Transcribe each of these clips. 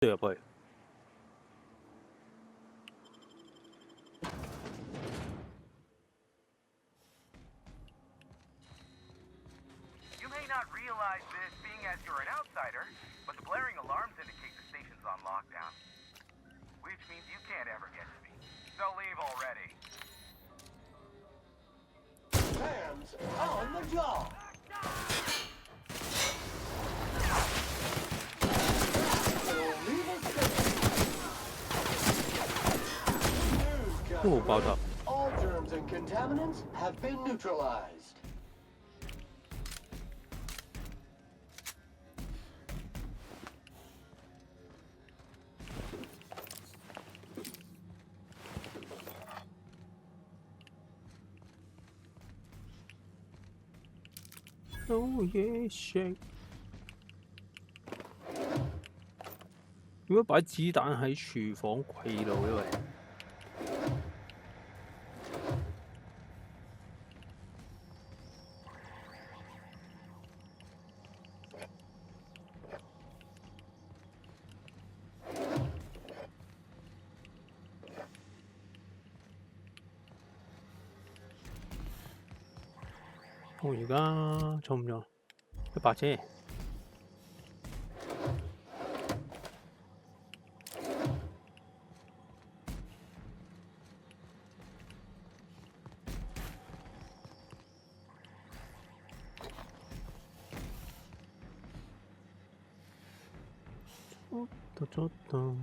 入去。You may not realize this being as you're an outsider, but the blaring alarms indicate the station's on lockdown. Which means you can't ever get to me. So leave already. Hands on the job! Oh, 爆炸！ All germs and contaminants have been neutralized. Oh yeah, shake！ 點解擺子彈喺廚房軌路嘅喂？我而家重唔重？100啫。ちょっと。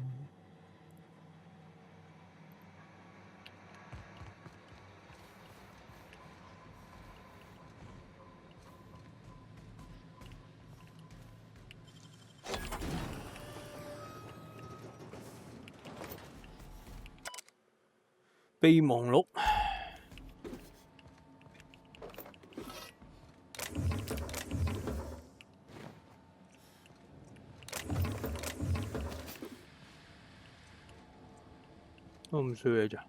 備忘錄。我唔需要咋。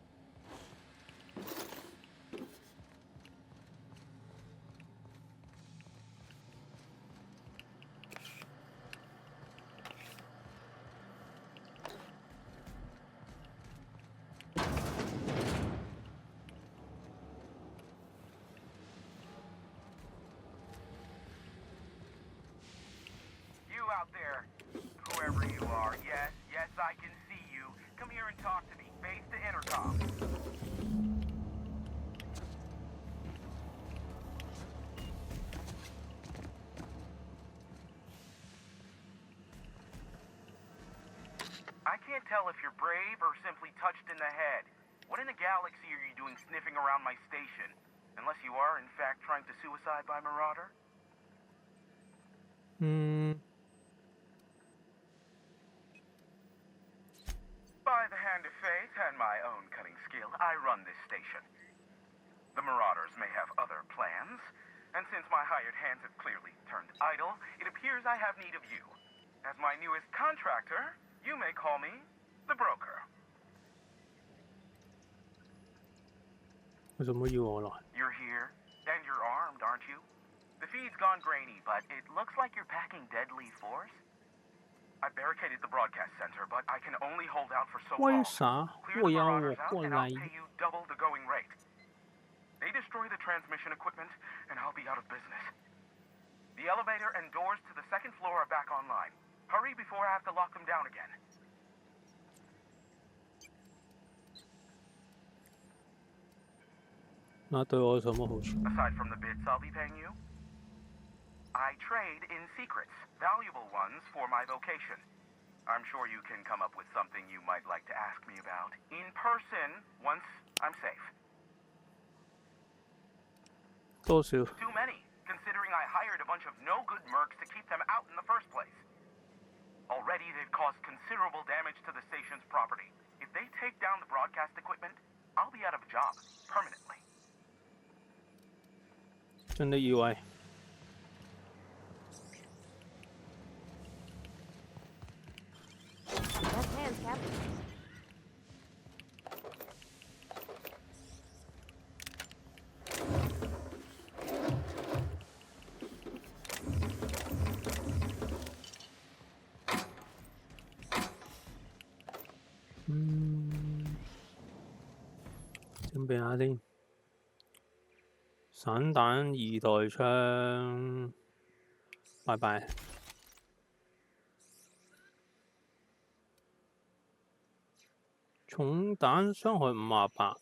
Out there, whoever you are, yes, I can see you. Come here and talk to me, face the intercom. I can't tell if you're brave or simply touched in the head. What in the galaxy are you doing sniffing around my station? Unless you are, in fact, trying to suicide by Marauder? By the hand of fate and my own cunning skill, I run this station. The Marauders may have other plans, and since my hired hands have clearly turned idle, it appears I have need of you. As my newest contractor, you may call me the broker. 為什麼要我來？ You're here, and you're armed, aren't you? The feed's gone grainy, but it looks like you're packing deadly force. I barricaded the broadcast center, but I can only hold out for so 為 long. 啥 Clear 我 the 要我 Marauders out, 過 and I'll 嚟？ pay you double the going rate. They destroy the transmission equipment, and I'll be out of business. The elevator and doors to the second floor are back online. Hurry before I have to lock them down again. 那對我有什麼好處？ Aside from the bits I'll be paying you, I trade in secrets, valuable ones for my vocation. I'm sure you can come up with something you might like to ask me about in person once I'm safe. 多少？ Too many, considering I hired a bunch of no-good mercs to keep them out in the first place. Already they've caused considerable damage to the station's property. If they take down the broadcast equipment, I'll be out of a job, permanently. 真的以為？ Left hand, Captain. 準備下先。散彈2代槍，拜拜。重彈傷害58，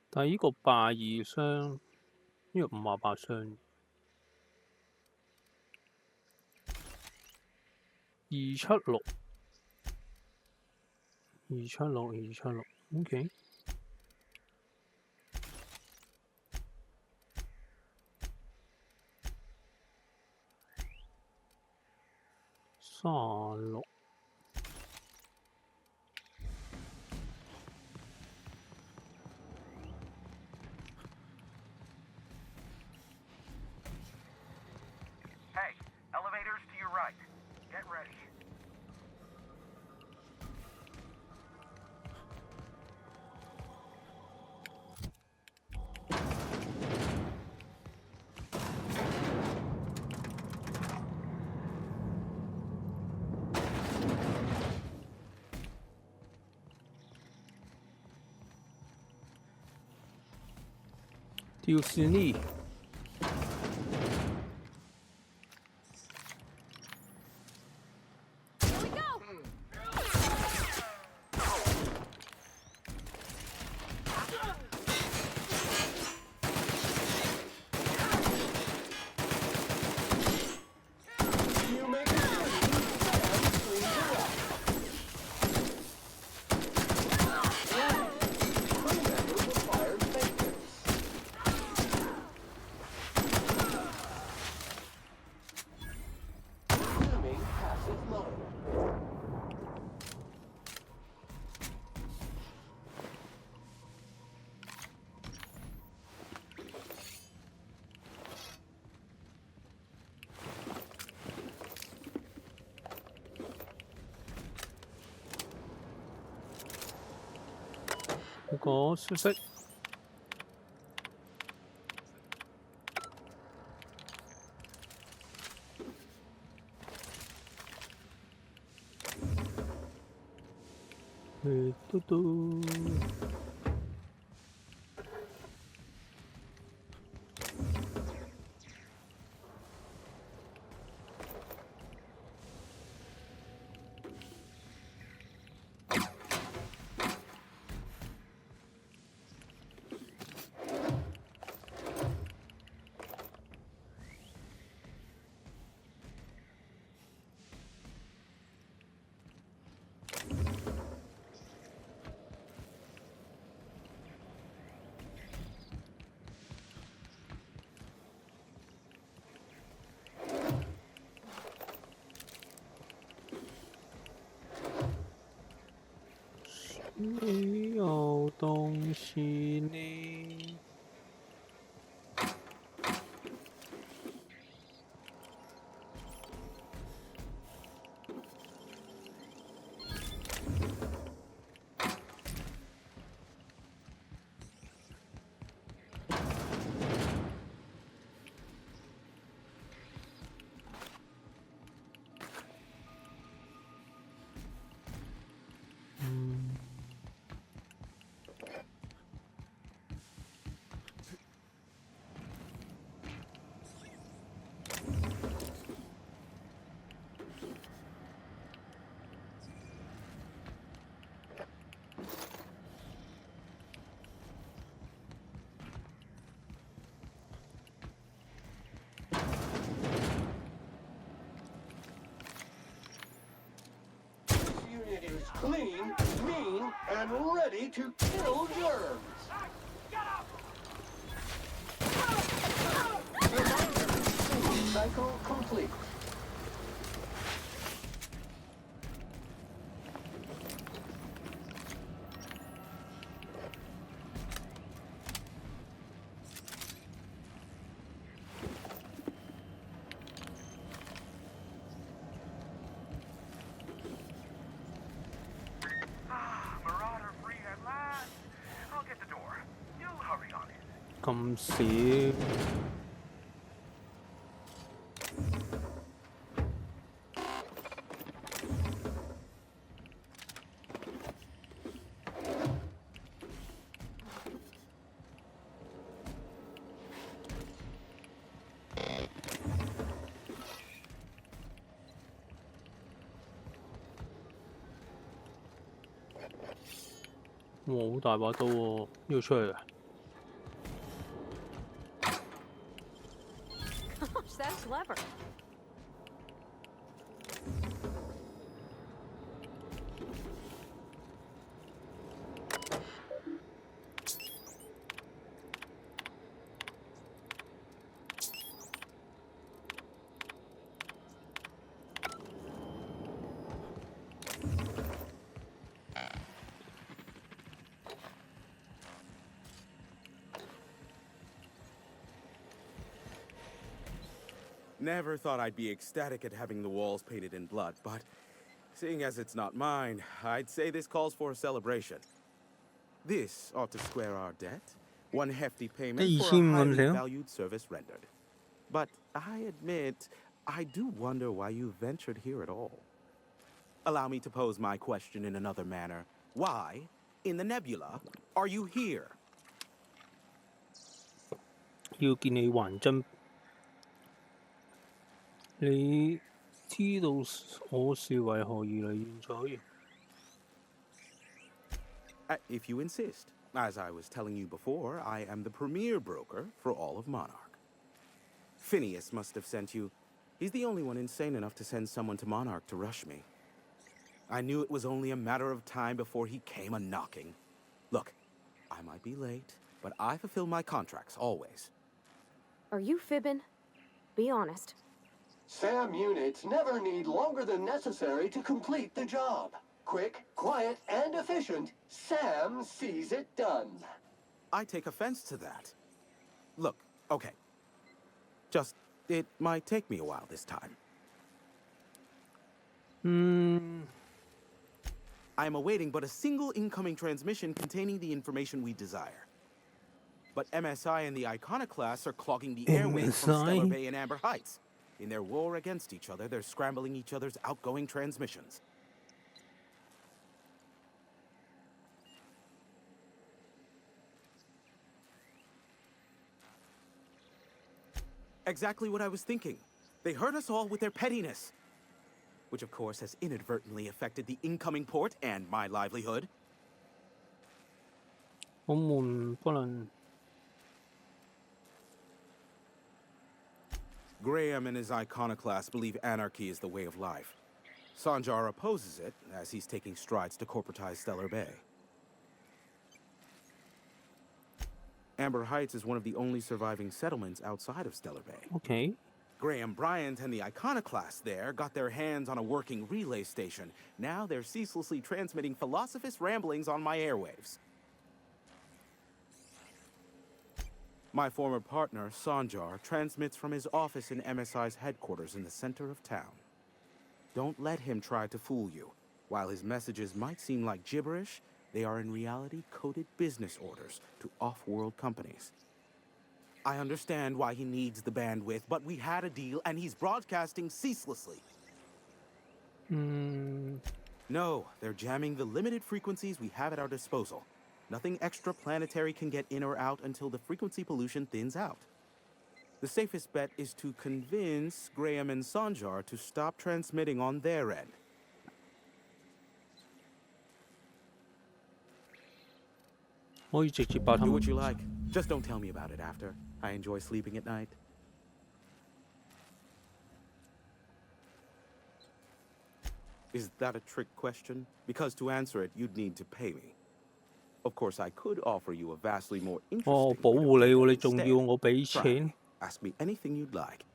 但係呢個82傷，呢個58傷。276，OK。36。Hey, elevators to your right. Get ready. Dio Sini。嗰個消息。嘟嘟。没有东西呢。It is clean, mean, and ready to kill germs. Cycle complete. Marauder free at last. I'll get the door. You hurry on in. 咁少。哇，好大把刀喎，呢度出去啊！ Gosh, that's clever. Never thought I'd be ecstatic at having the walls painted in blood, but seeing as it's not mine, I'd say this calls for a celebration. This ought to square our debt. One hefty payment for a highly valued service rendered. But I admit, I do wonder why you ventured here at all. Allow me to pose my question in another manner. Why, in the nebula, are you here? 要見你還真。你知道我是為何而嚟現在？ If you insist. As I was telling you before, I am the premier broker for all of Monarch. Phineas must have sent you. He's the only one insane enough to send someone to Monarch to rush me. I knew it was only a matter of time before he came a-knocking. Look, I might be late, but I fulfill my contracts always. Are you fibbing? Be honest. SAM units never need longer than necessary to complete the job. Quick, quiet, and efficient, Sam sees it done. I take offense to that. Look, okay. Just, it might take me a while this time. I am awaiting but a single incoming transmission containing the information we desire. But MSI and the Iconoclasts are clogging the airwaves from Stellar Bay and Amber Heights. In their war against each other, they're scrambling each other's outgoing transmissions. Exactly what I was thinking. They hurt us all with their pettiness. Which of course has inadvertently affected the incoming port and my livelihood. 我們不能。 Graham and his iconoclasts believe anarchy is the way of life. Sanjar opposes it, as he's taking strides to corporatize Stellar Bay. Amber Heights is one of the only surviving settlements outside of Stellar Bay. Okay. Graham Bryant and the iconoclasts there got their hands on a working relay station. Now they're ceaselessly transmitting philosophist ramblings on my airwaves. My former partner, Sanjar, transmits from his office in MSI's headquarters in the center of town. Don't let him try to fool you. While his messages might seem like gibberish, they are in reality coded business orders to off-world companies. I understand why he needs the bandwidth, but we had a deal and he's broadcasting ceaselessly. No, they're jamming the limited frequencies we have at our disposal. Nothing extraplanetary can get in or out until the frequency pollution thins out. The safest bet is to convince Graham and Sanjar to stop transmitting on their end. Do what you like. Just don't tell me about it after. I enjoy sleeping at night. Is that a trick question? Because to answer it, you'd need to pay me. Of course, I could offer you a vastly more interesting... 保護你喎，你仲 instead. 要我俾 Try 錢？ me. Ask me anything you'd like.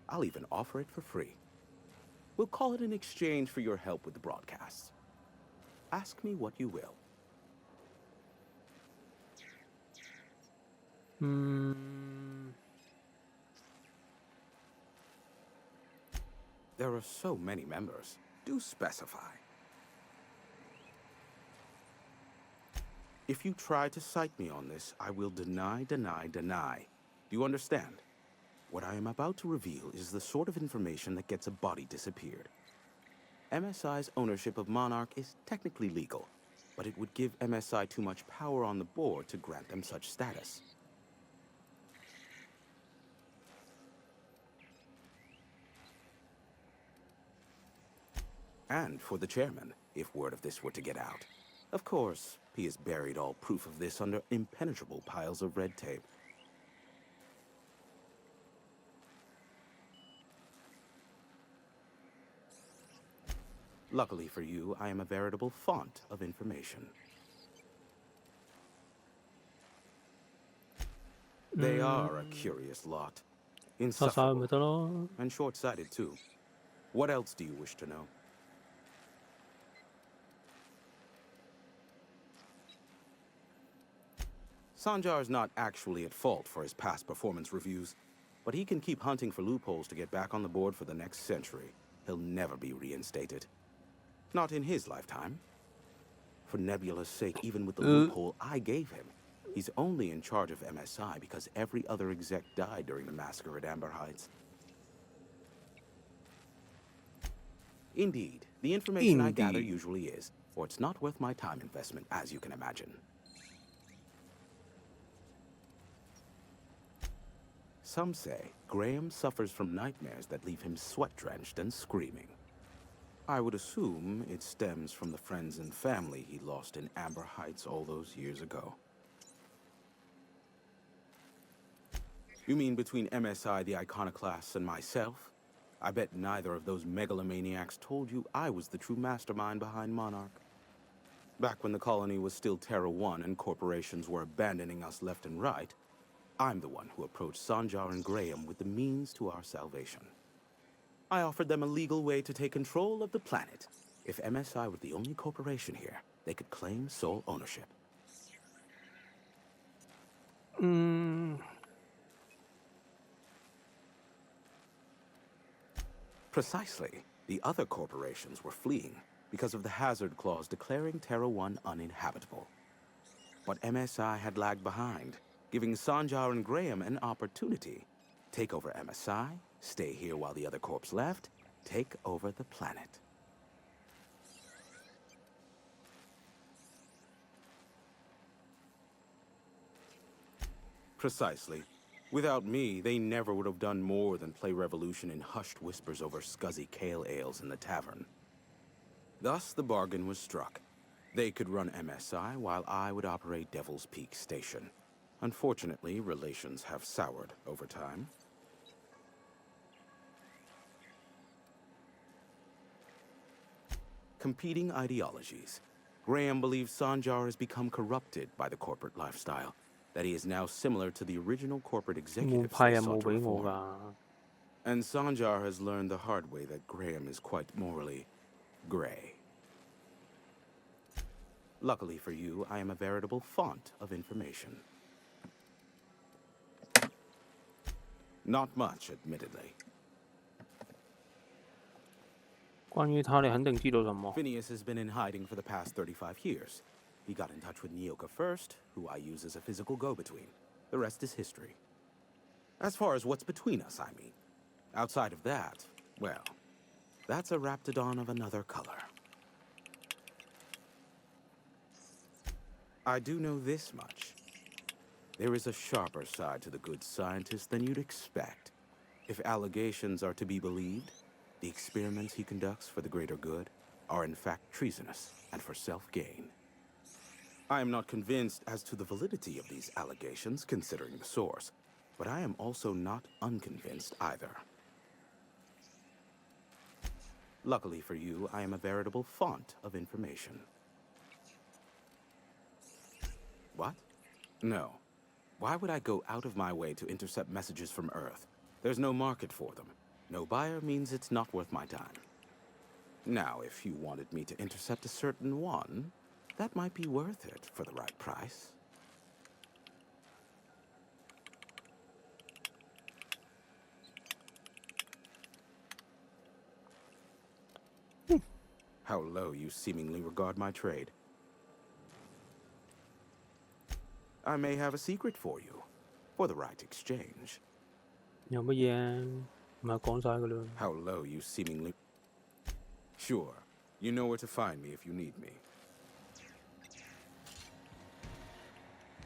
I'll even offer it for free. We'll call it in exchange for your help with the broadcasts. Ask me what you will. There are so many members. Do specify. If you try to cite me on this, I will deny. Do you understand? What I am about to reveal is the sort of information that gets a body disappeared. MSI's ownership of Monarch is technically legal, but it would give MSI too much power on the board to grant them such status. And for the chairman, if word of this were to get out. Of course, he has buried all proof of this under impenetrable piles of red tape. Luckily for you, I am a veritable font of information. They are a curious lot. 殺晒佢咪 Insufferable 得咯。 and short-sighted too. What else do you wish to know? Sanjar is not actually at fault for his past performance reviews, but he can keep hunting for loopholes to get back on the board for the next century. He'll never be reinstated. Not in his lifetime. For Nebula's sake, even with the loophole I gave him, he's only in charge of MSI because every other exec died during the massacre at Amber Heights. Indeed, the information I gather usually is, or it's not worth my time investment, as you can imagine. Some say Graham suffers from nightmares that leave him sweat-drenched and screaming. I would assume it stems from the friends and family he lost in Amber Heights all those years ago. You mean between MSI, the Iconoclasts, and myself? I bet neither of those megalomaniacs told you I was the true mastermind behind Monarch. Back when the colony was still Terra 1 and corporations were abandoning us left and right, I'm the one who approached Sanjar and Graham with the means to our salvation. I offered them a legal way to take control of the planet. If MSI were the only corporation here, they could claim sole ownership. Precisely. The other corporations were fleeing because of the hazard clause declaring Terra 1 uninhabitable. But MSI had lagged behind, giving Sanjar and Graham an opportunity. Take over MSI, stay here while the other corps left, take over the planet. Precisely. Without me, they never would have done more than play Revolution in hushed whispers over scuzzy kale ales in the tavern. Thus, the bargain was struck. They could run MSI while I would operate Devil's Peak Station. Unfortunately, relations have soured over time. Competing ideologies. Graham believes Sanjar has become corrupted by the corporate lifestyle, that he is now similar to the original corporate 冇 executives 派 they 任 sought 務 to 俾我 reform. 㗎。 And Sanjar has learned the hard way that Graham is quite morally gray. Luckily for you, I am a veritable font of information. Not much, admittedly. 關於他，你肯定知道什麼？ Phineas has been in hiding for the past 35 years. He got in touch with Nyoka first, who I use as a physical go-between. The rest is history. As far as what's between us, I mean. Outside of that, well, that's a Raptidon of another color. I do know this much. There is a sharper side to the good scientist than you'd expect. If allegations are to be believed, the experiments he conducts for the greater good are in fact treasonous and for self-gain. I am not convinced as to the validity of these allegations, considering the source, but I am also not unconvinced either. Luckily for you, I am a veritable font of information. What? No. Why would I go out of my way to intercept messages from Earth? There's no market for them. No buyer means it's not worth my time. Now, if you wanted me to intercept a certain one, that might be worth it for the right price. How low you seemingly regard my trade. I may have a secret for you, for the right exchange. 有乜嘢？唔係講晒㗎啦。 How low you seemingly... Sure, you know where to find me if you need me.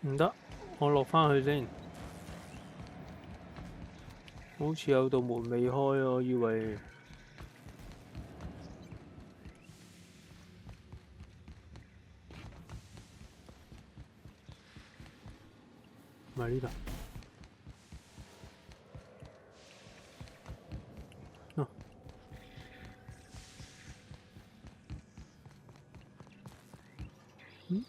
唔得，我落返去先。好似有道門未開啊，我以為。係呢度。啊！嗯？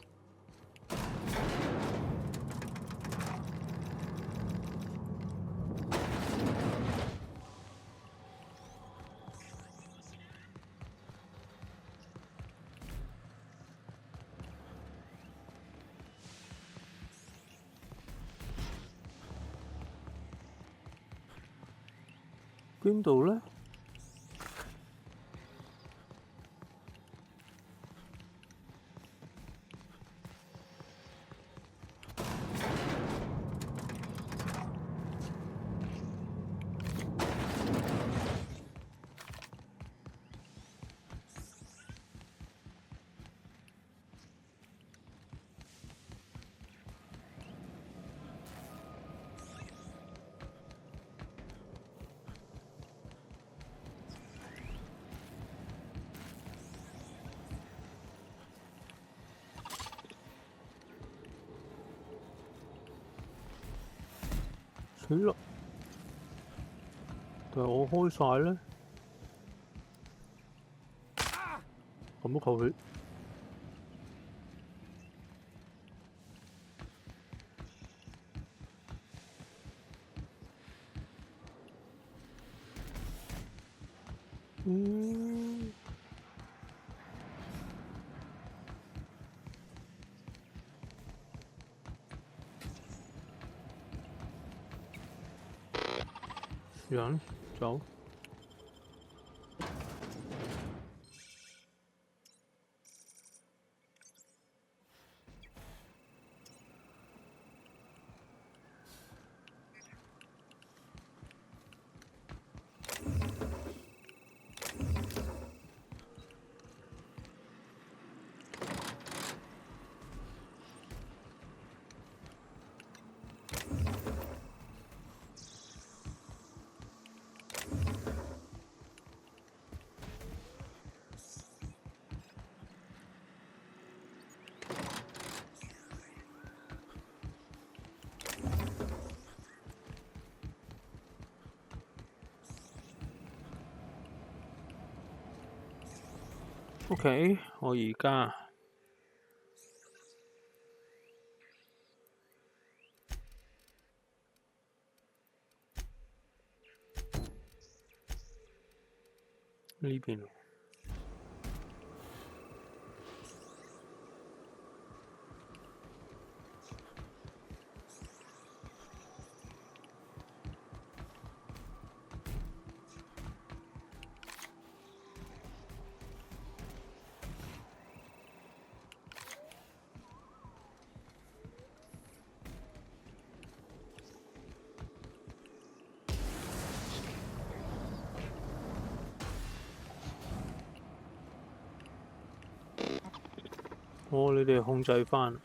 邊度咧？死啦！但係我開晒咧，咁都扣血。人走。OK， 我而家呢邊。哦，你哋控制返。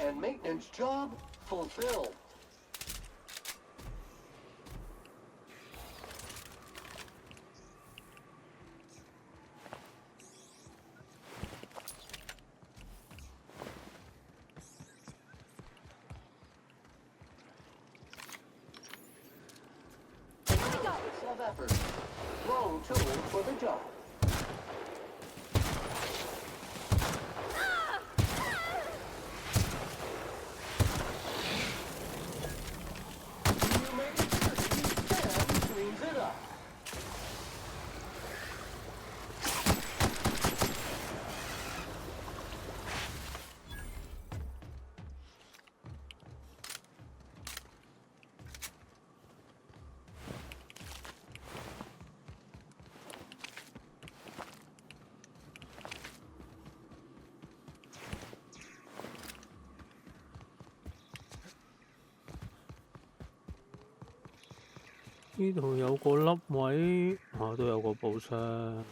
And maintenance job fulfilled. Of effort. Wrong tool for the job. 呢度有個粒位，都有個寶箱。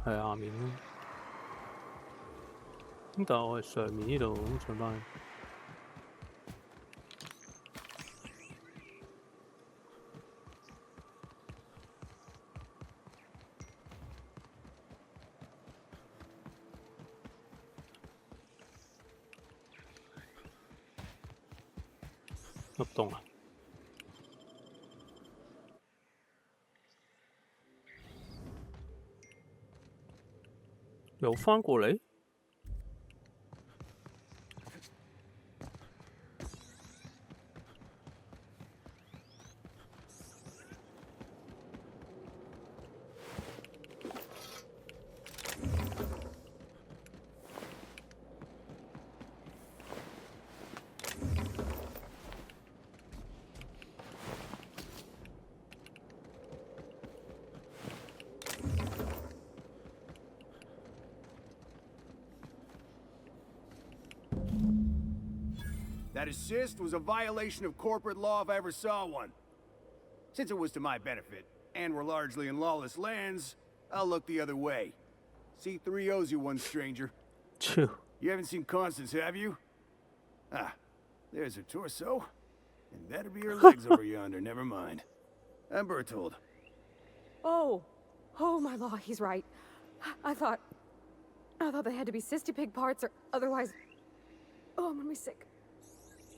係下面咯。咁但係我係上面呢度咁上返去。入洞啊！又翻過嚟？That assist was a violation of corporate law if I ever saw one. Since it was to my benefit, and we're largely in lawless lands, I'll look the other way. C3 owes you one, stranger. Phew. You haven't seen Constance, have you? Ah, there's her torso. And that'll be her legs over yonder, never mind. I'm Bertold. Oh my law, he's right. I thought they had to be cysty pig parts or otherwise... Oh, I'm gonna be sick.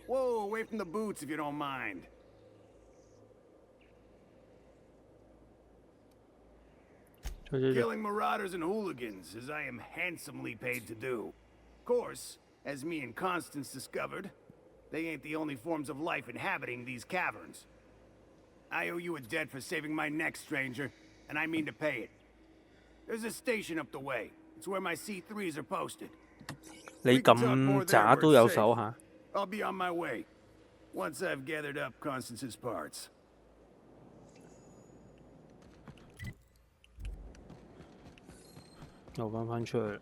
Whoa, away from the boots if you don't mind. Killing marauders and hooligans, as I am handsomely paid to do. Of course, as me and Constance discovered, they ain't the only forms of life inhabiting these caverns. I owe you a debt for saving my neck, stranger, and I mean to pay it. There's a station up the way. It's where my C3s are posted. 你咁渣都有手下。I'll be on my way, once I've gathered up Constance's parts. 又翻出去。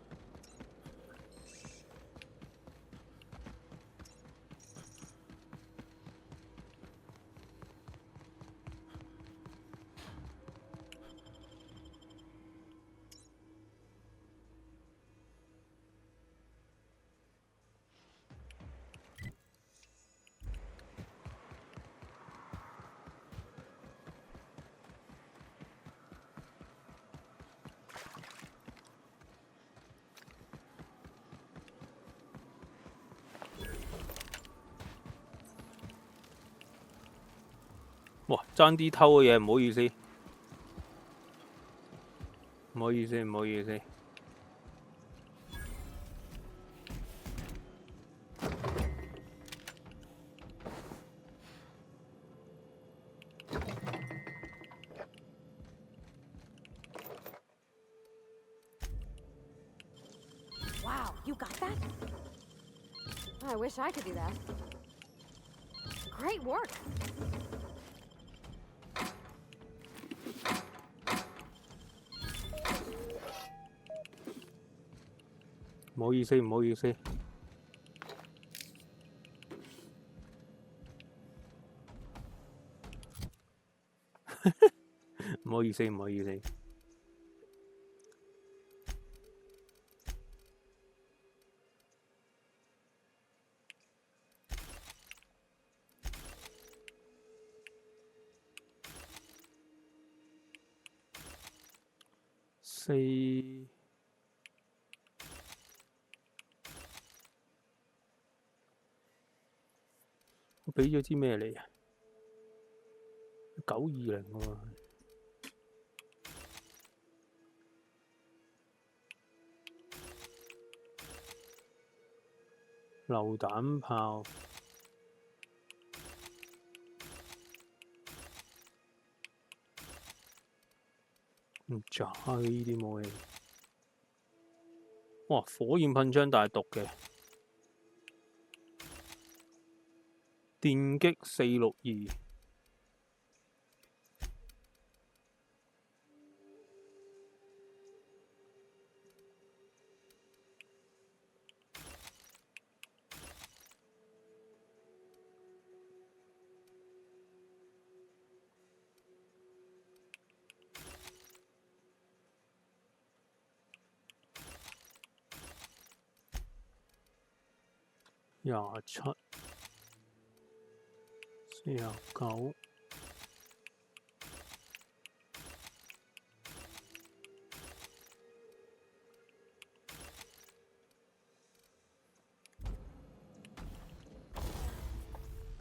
哇！爭啲偷嘅嘢，唔好意思，唔好意思，唔好意思。Wow, you got that? I wish I could do that. Great work. 唔好意思，唔好意思。唔好意思，唔好意思。4我俾咗支咩嚟啊？920喎。榴彈炮。唔渣嘅呢啲武器。哇！火焰噴槍但係毒嘅。電擊462。27、49。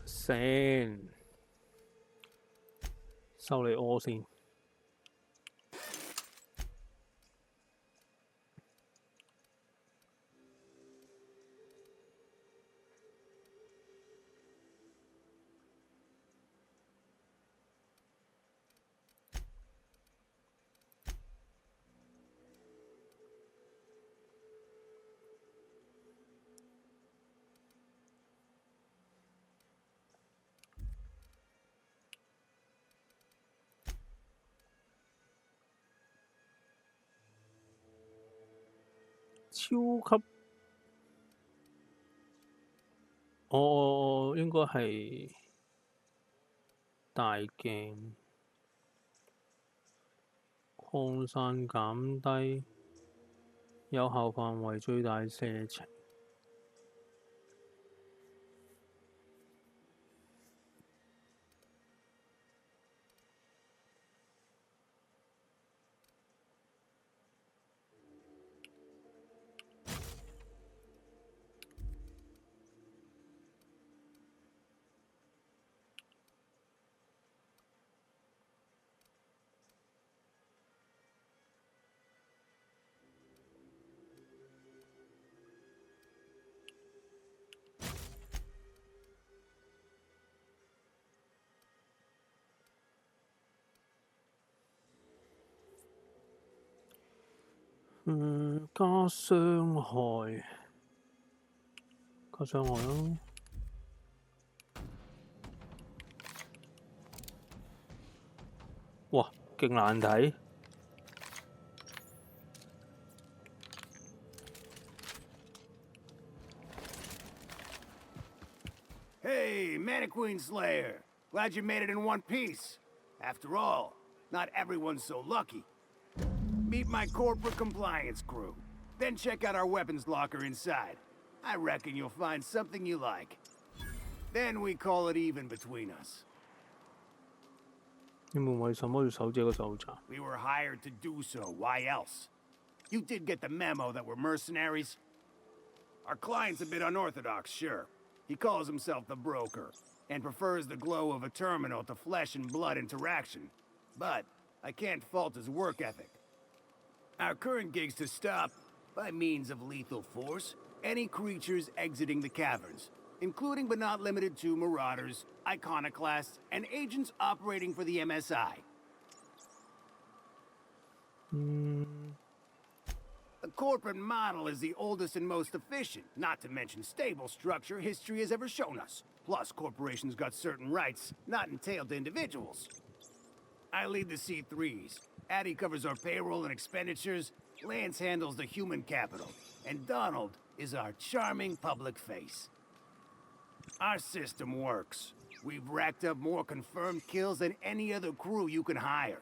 先收你屙先。超級，應該係大鏡擴散減低，有效範圍最大射程。加傷害，加傷害咯。哇，勁難睇。Hey, Mannequin Slayer. Glad you made it in one piece. After all, not everyone's so lucky. Meet my corporate compliance crew. Then check out our weapons locker inside. I reckon you'll find something you like. Then we call it even between us. 你們為什麼要守這個手札？ We were hired to do so. Why else? You did get the memo that we're mercenaries? Our client's a bit unorthodox, sure. He calls himself the broker, and prefers the glow of a terminal to flesh and blood interaction. But I can't fault his work ethic. Our current gig's to stop, by means of lethal force, any creatures exiting the caverns, including but not limited to marauders, iconoclasts, and agents operating for the MSI. The corporate model is the oldest and most efficient, not to mention stable structure history has ever shown us. Plus, corporations got certain rights not entailed to individuals. I lead the C3s. Addie covers our payroll and expenditures, Lance handles the human capital, and Donald is our charming public face. Our system works. We've racked up more confirmed kills than any other crew you can hire.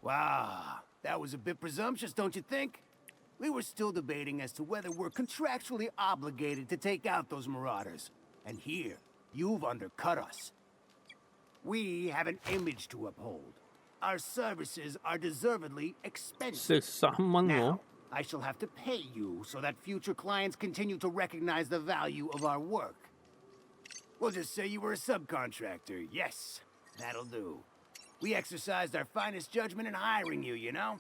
Wow, that was a bit presumptuous, don't you think? We were still debating as to whether we're contractually obligated to take out those marauders. And here, you've undercut us. We have an image to uphold. Our services are deservedly expensive. 13蚊 Now, I shall have to pay you so that future clients continue to recognize the value of our work. We'll just say you were a subcontractor. Yes, that'll do. We exercised our finest judgment in hiring you, you know?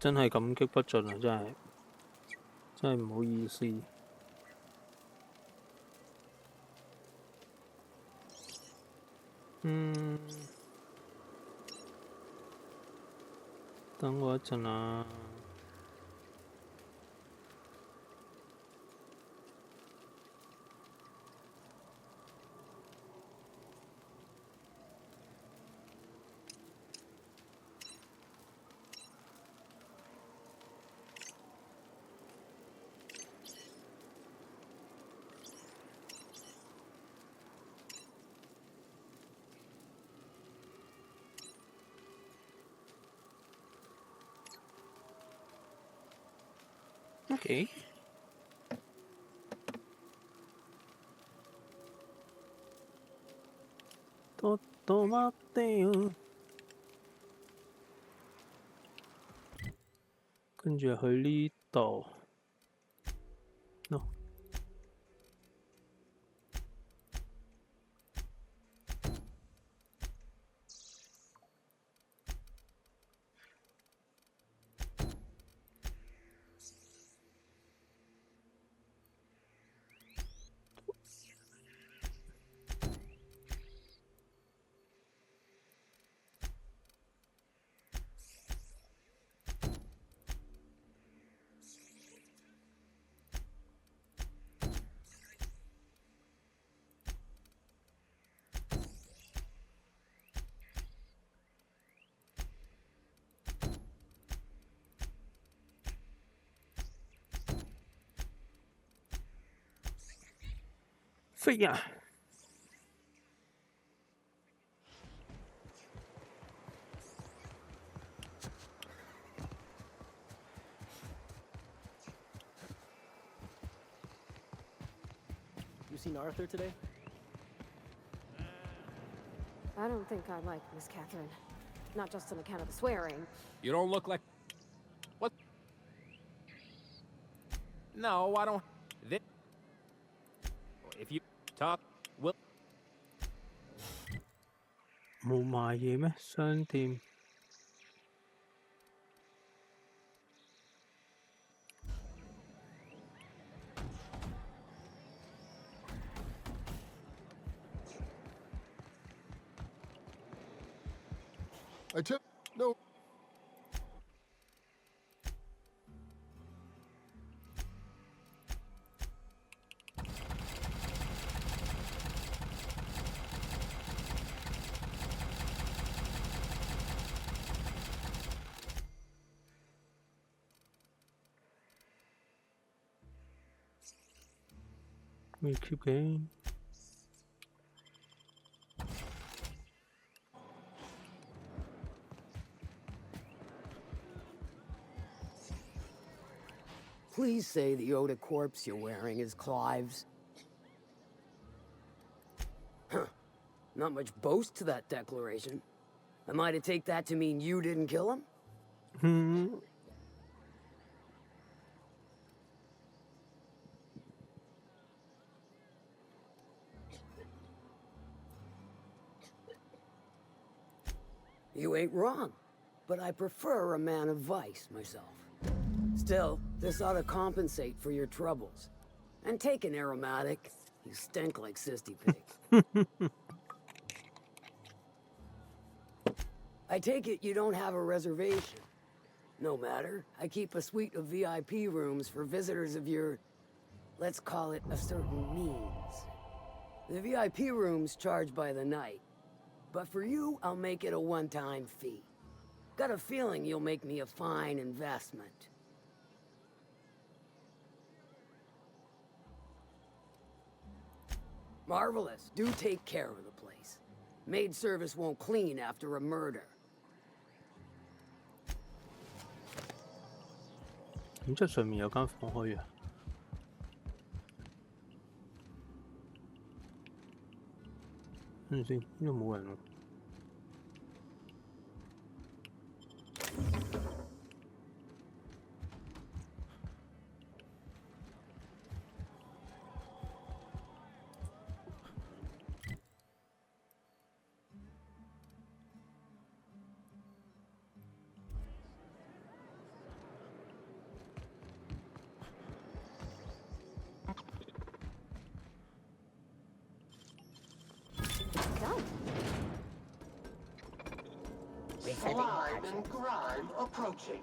真係感激不盡啊！真係唔好意思。等我一陣啊。OK。多待ってよ。跟住去呢度。No。飛呀！You seen Arthur today? I don't think I like Miss Catherine. Not just on account of the swearing. You don't look like... What? No, I don't... If you talk, we'll... 冇賣嘢咩？商店。I took no. We keep going. Please say the Yoda corpse you're wearing is Clive's. Huh. Not much boast to that declaration. Am I to take that to mean you didn't kill him? You ain't wrong, but I prefer a man of vice myself. Still, this ought to compensate for your troubles. And take an aromatic. You stink like Sisty Pig. I take it you don't have a reservation. No matter. I keep a suite of VIP rooms for visitors of your... let's call it a certain means. The VIP rooms charge by the night. But for you, I'll make it a one-time fee. Got a feeling you'll make me a fine investment. Marvelous. Do take care of the place. Maid service won't clean after a murder. 咁即係上面有間房開啊？等陣先，呢度冇人喎。Slime and grime approaching.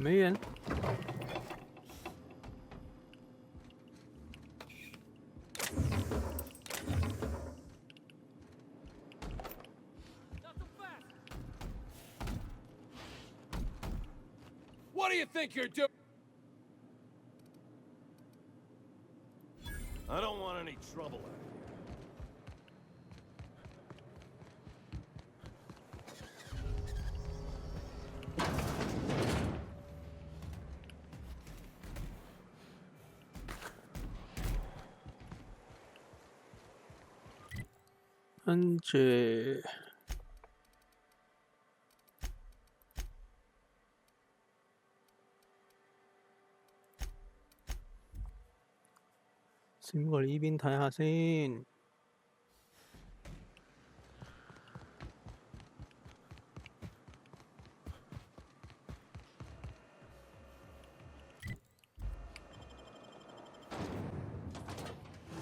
沒人。What do you think you're doing? I don't want any trouble out here.跟住先過嚟呢邊睇下先。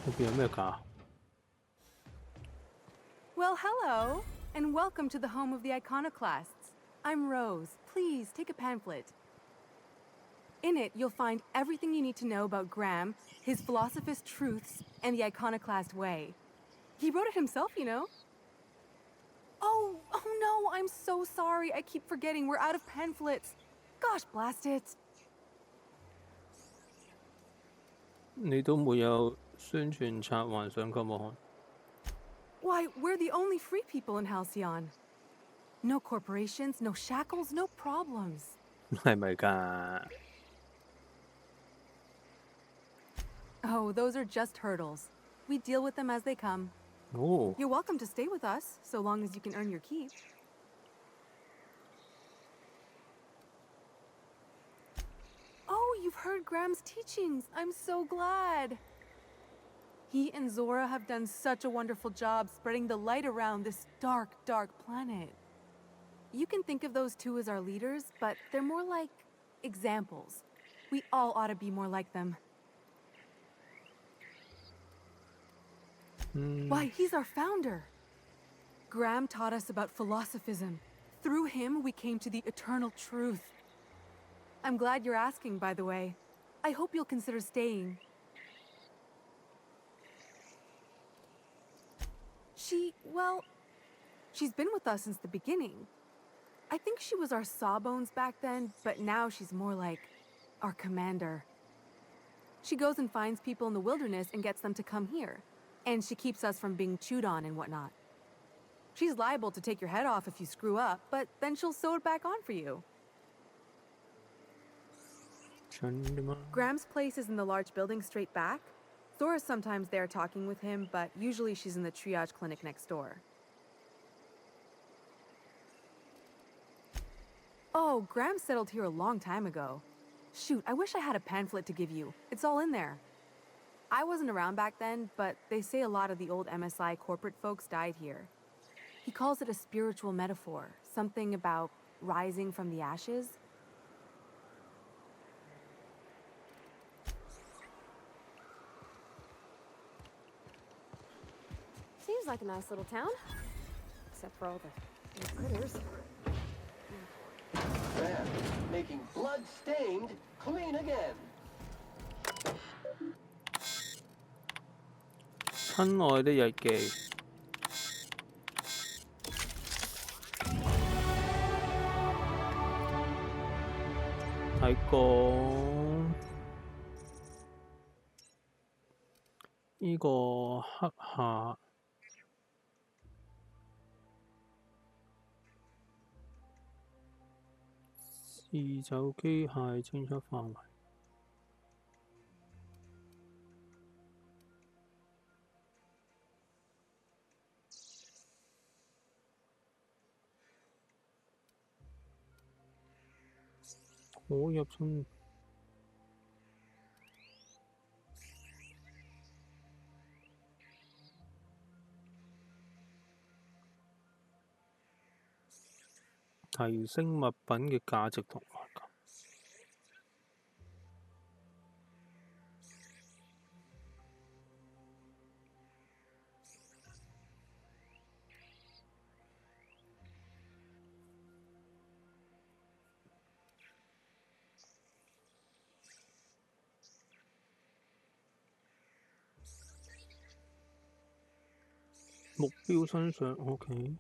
呢邊有咩㗎？ Well, hello, and welcome to the home of the iconoclasts. I'm Rose. Please take a pamphlet. In it, you'll find everything you need to know about Graham, his philosophist truths, and the iconoclast way. He wrote it himself, you know. Oh no, I'm so sorry. I keep forgetting we're out of pamphlets. Gosh, blast it. 你都沒有宣傳冊還想給我看？ Why, we're the only free people in Halcyon. No corporations, no shackles, no problems. 係咪㗎？ Oh, those are just hurdles. We deal with them as they come. 哦， You're welcome to stay with us, so long as you can earn your keep. Oh, you've heard Graham's teachings. I'm so glad. He and Zora have done such a wonderful job spreading the light around this dark, dark planet. You can think of those two as our leaders, but they're more like examples. We all ought to be more like them. Why, he's our founder. Graham taught us about philosophism. Through him, we came to the eternal truth. I'm glad you're asking, by the way. I hope you'll consider staying. Well, she's been with us since the beginning. I think she was our sawbones back then, but now she's more like our commander. She goes and finds people in the wilderness and gets them to come here. And she keeps us from being chewed on and whatnot. She's liable to take your head off if you screw up, but then she'll sew it back on for you. 真的嗎？ Graham's place is in the large building straight back. Zora's sometimes there talking with him, but usually she's in the triage clinic next door. Oh, Graham settled here a long time ago. Shoot, I wish I had a pamphlet to give you. It's all in there. I wasn't around back then, but they say a lot of the old MSI corporate folks died here. He calls it a spiritual metaphor, something about rising from the ashes. Seems like a nice little town. Except for all the critters. There, making blood-stained clean again. 親愛的日記。睇過呢個黑客。試走機械偵測範圍。可入侵。提升物品嘅價值同埋感。目標身上 OK。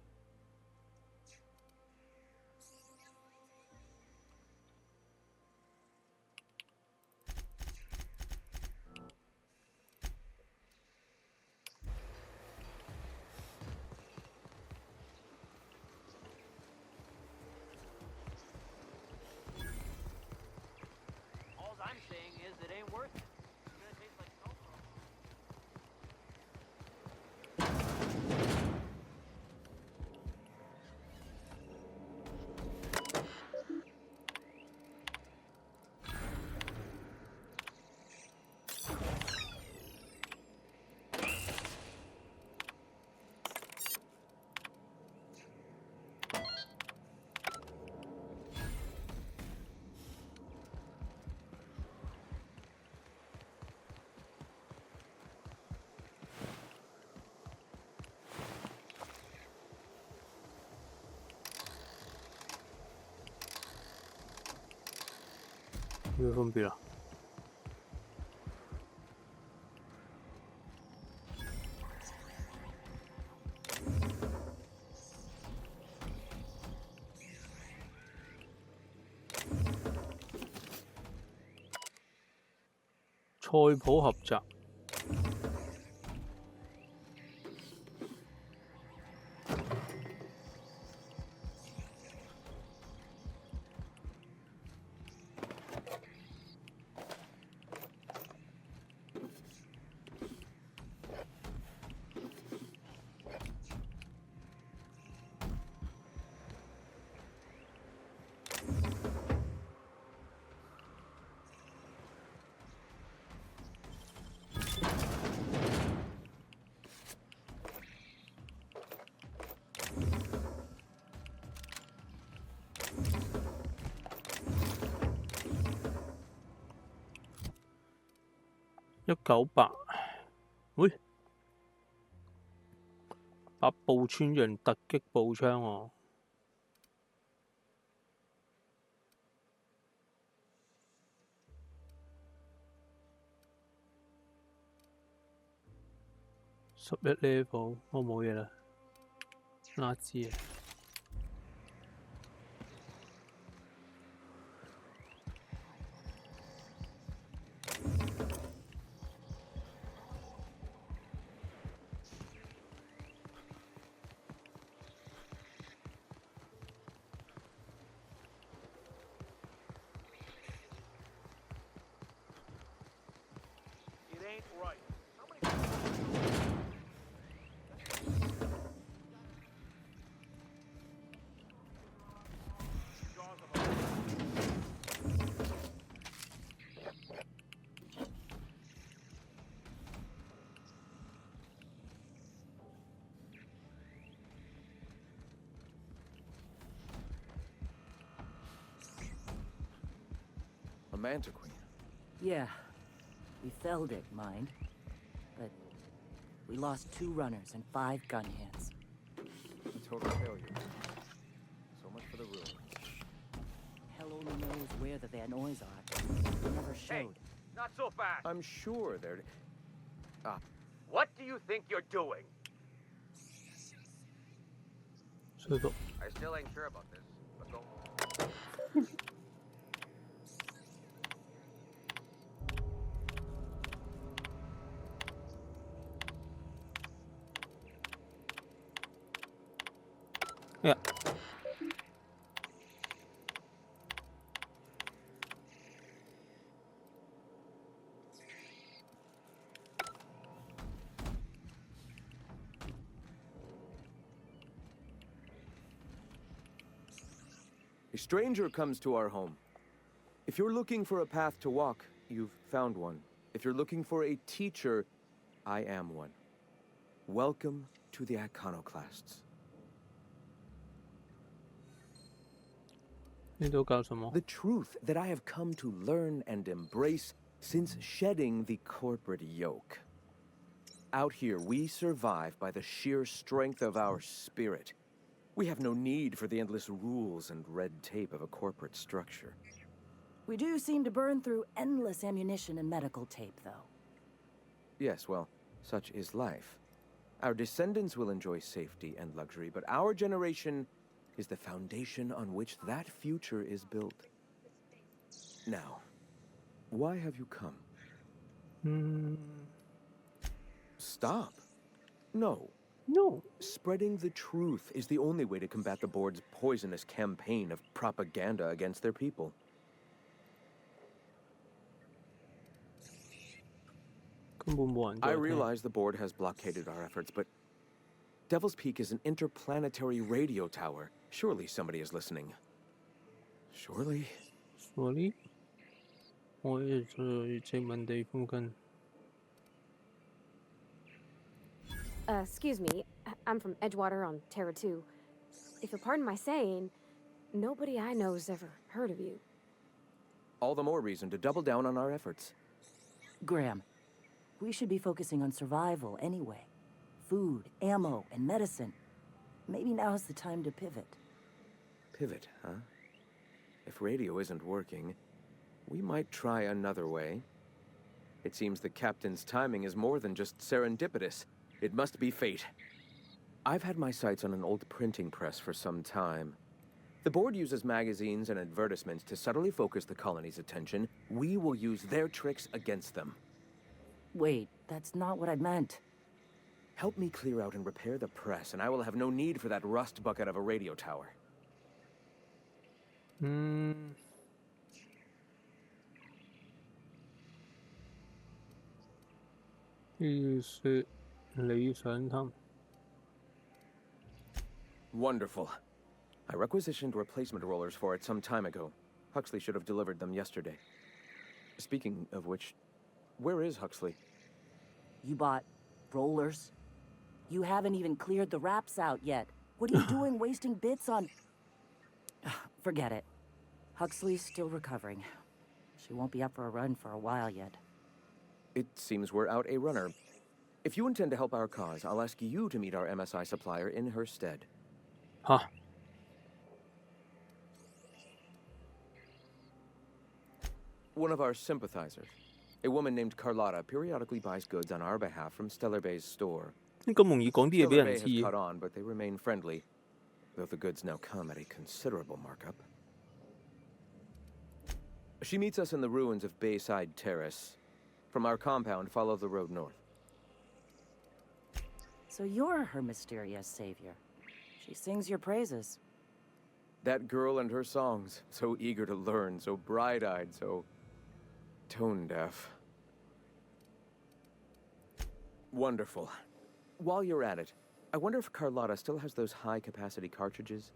有咩分別啊？菜譜合集。198，喂，把步穿人突擊步槍喎。11 level， 我冇嘢啦，垃圾。Mantiqueen. Yeah. We felled it, mind. But we lost 2 runners and 5 gun hands. A total failure. So much for the ruins. Hell only knows where the Van Oys are. They never showed. Hey, not so fast. I'm sure they're... What do you think you're doing? I still ain't sure about this, but go. Yeah. A stranger comes to our home. If you're looking for a path to walk, you've found one. If you're looking for a teacher, I am one. Welcome to the Iconoclasts. The truth that I have come to learn and embrace since shedding the corporate yoke. Out here, we survive by the sheer strength of our spirit. We have no need for the endless rules and red tape of a corporate structure. We do seem to burn through endless ammunition and medical tape, though. Yes, well, such is life. Our descendants will enjoy safety and luxury, but our generation is the foundation on which that future is built. Now, why have you come? Stop. No. No. Spreading the truth is the only way to combat the board's poisonous campaign of propaganda against their people. I realize the board has blockaded our efforts, but Devil's Peak is an interplanetary radio tower. Surely somebody is listening. Surely? Surely? 我也住殖民地附近。Excuse me, I'm from Edgewater on Terra 2. If you'll pardon my saying, nobody I know's ever heard of you. All the more reason to double down on our efforts. Graham, we should be focusing on survival anyway. Food, ammo, and medicine. Maybe now's the time to pivot. Pivot, huh? If radio isn't working, we might try another way. It seems the captain's timing is more than just serendipitous. It must be fate. I've had my sights on an old printing press for some time. The board uses magazines and advertisements to subtly focus the colony's attention. We will use their tricks against them. Wait, that's not what I meant. Help me clear out and repair the press, and I will have no need for that rust bucket of a radio tower. 意說你想他 Wonderful. I requisitioned replacement rollers for it some time ago. Huxley should have delivered them yesterday. Speaking of which, where is Huxley? You bought rollers? You haven't even cleared the wraps out yet. What are you doing wasting bits on... Forget it. Huxley's still recovering. She won't be up for a run for a while yet. It seems we're out a runner. If you intend to help our cause, I'll ask you to meet our MSI supplier in her stead. Huh. One of our sympathizers, a woman named Carlotta, periodically buys goods on our behalf from Stellar Bay's store. 咁容易講啲嘢俾 Stellar 人 Bay 知 has 嘅 caught on, but they remain friendly, though the goods now come at a considerable markup. She meets us in the ruins of Bayside Terrace. From our compound, follow the road north. So you're her mysterious savior. She sings your praises. That girl and her songs, so eager to learn, so bright-eyed, so tone-deaf. Wonderful. While you're at it, I wonder if Carlotta still has those high-capacity cartridges?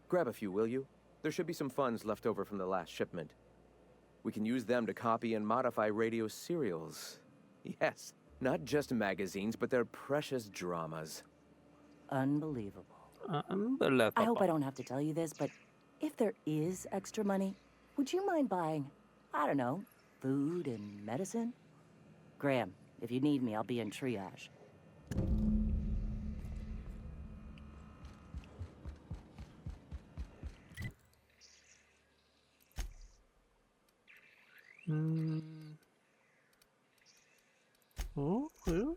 Grab a few, will you? There should be some funds left over from the last shipment. We can use them to copy and modify radio serials. Yes, not just magazines, but their precious dramas. Unbelievable. Unbelievable. I hope I don't have to tell you this, but if there is extra money, would you mind buying, I don't know, food and medicine? Graham, if you need me, I'll be in triage. Oh, yeah.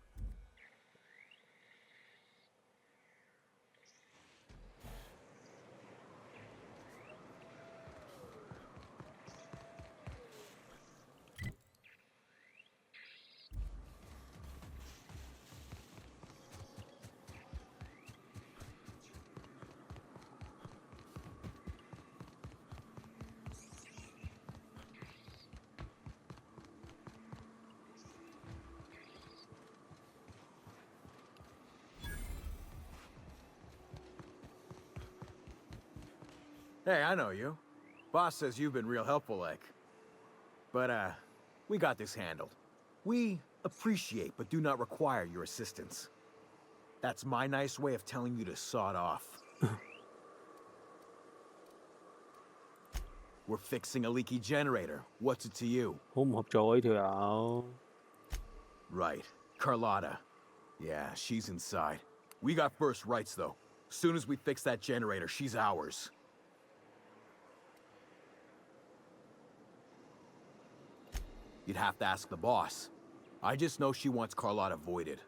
Hey, I know you. Boss says you've been real helpful, like. But, we got this handled. We appreciate but do not require your assistance. That's my nice way of telling you to sod off. We're fixing a leaky generator. What's it to you? 好唔合作呢條友。 Right. Carlotta. Yeah, she's inside. We got first rights, though. Soon as we fix that generator, she's ours. You'd have to ask the boss. I just know she wants Carlotta voided.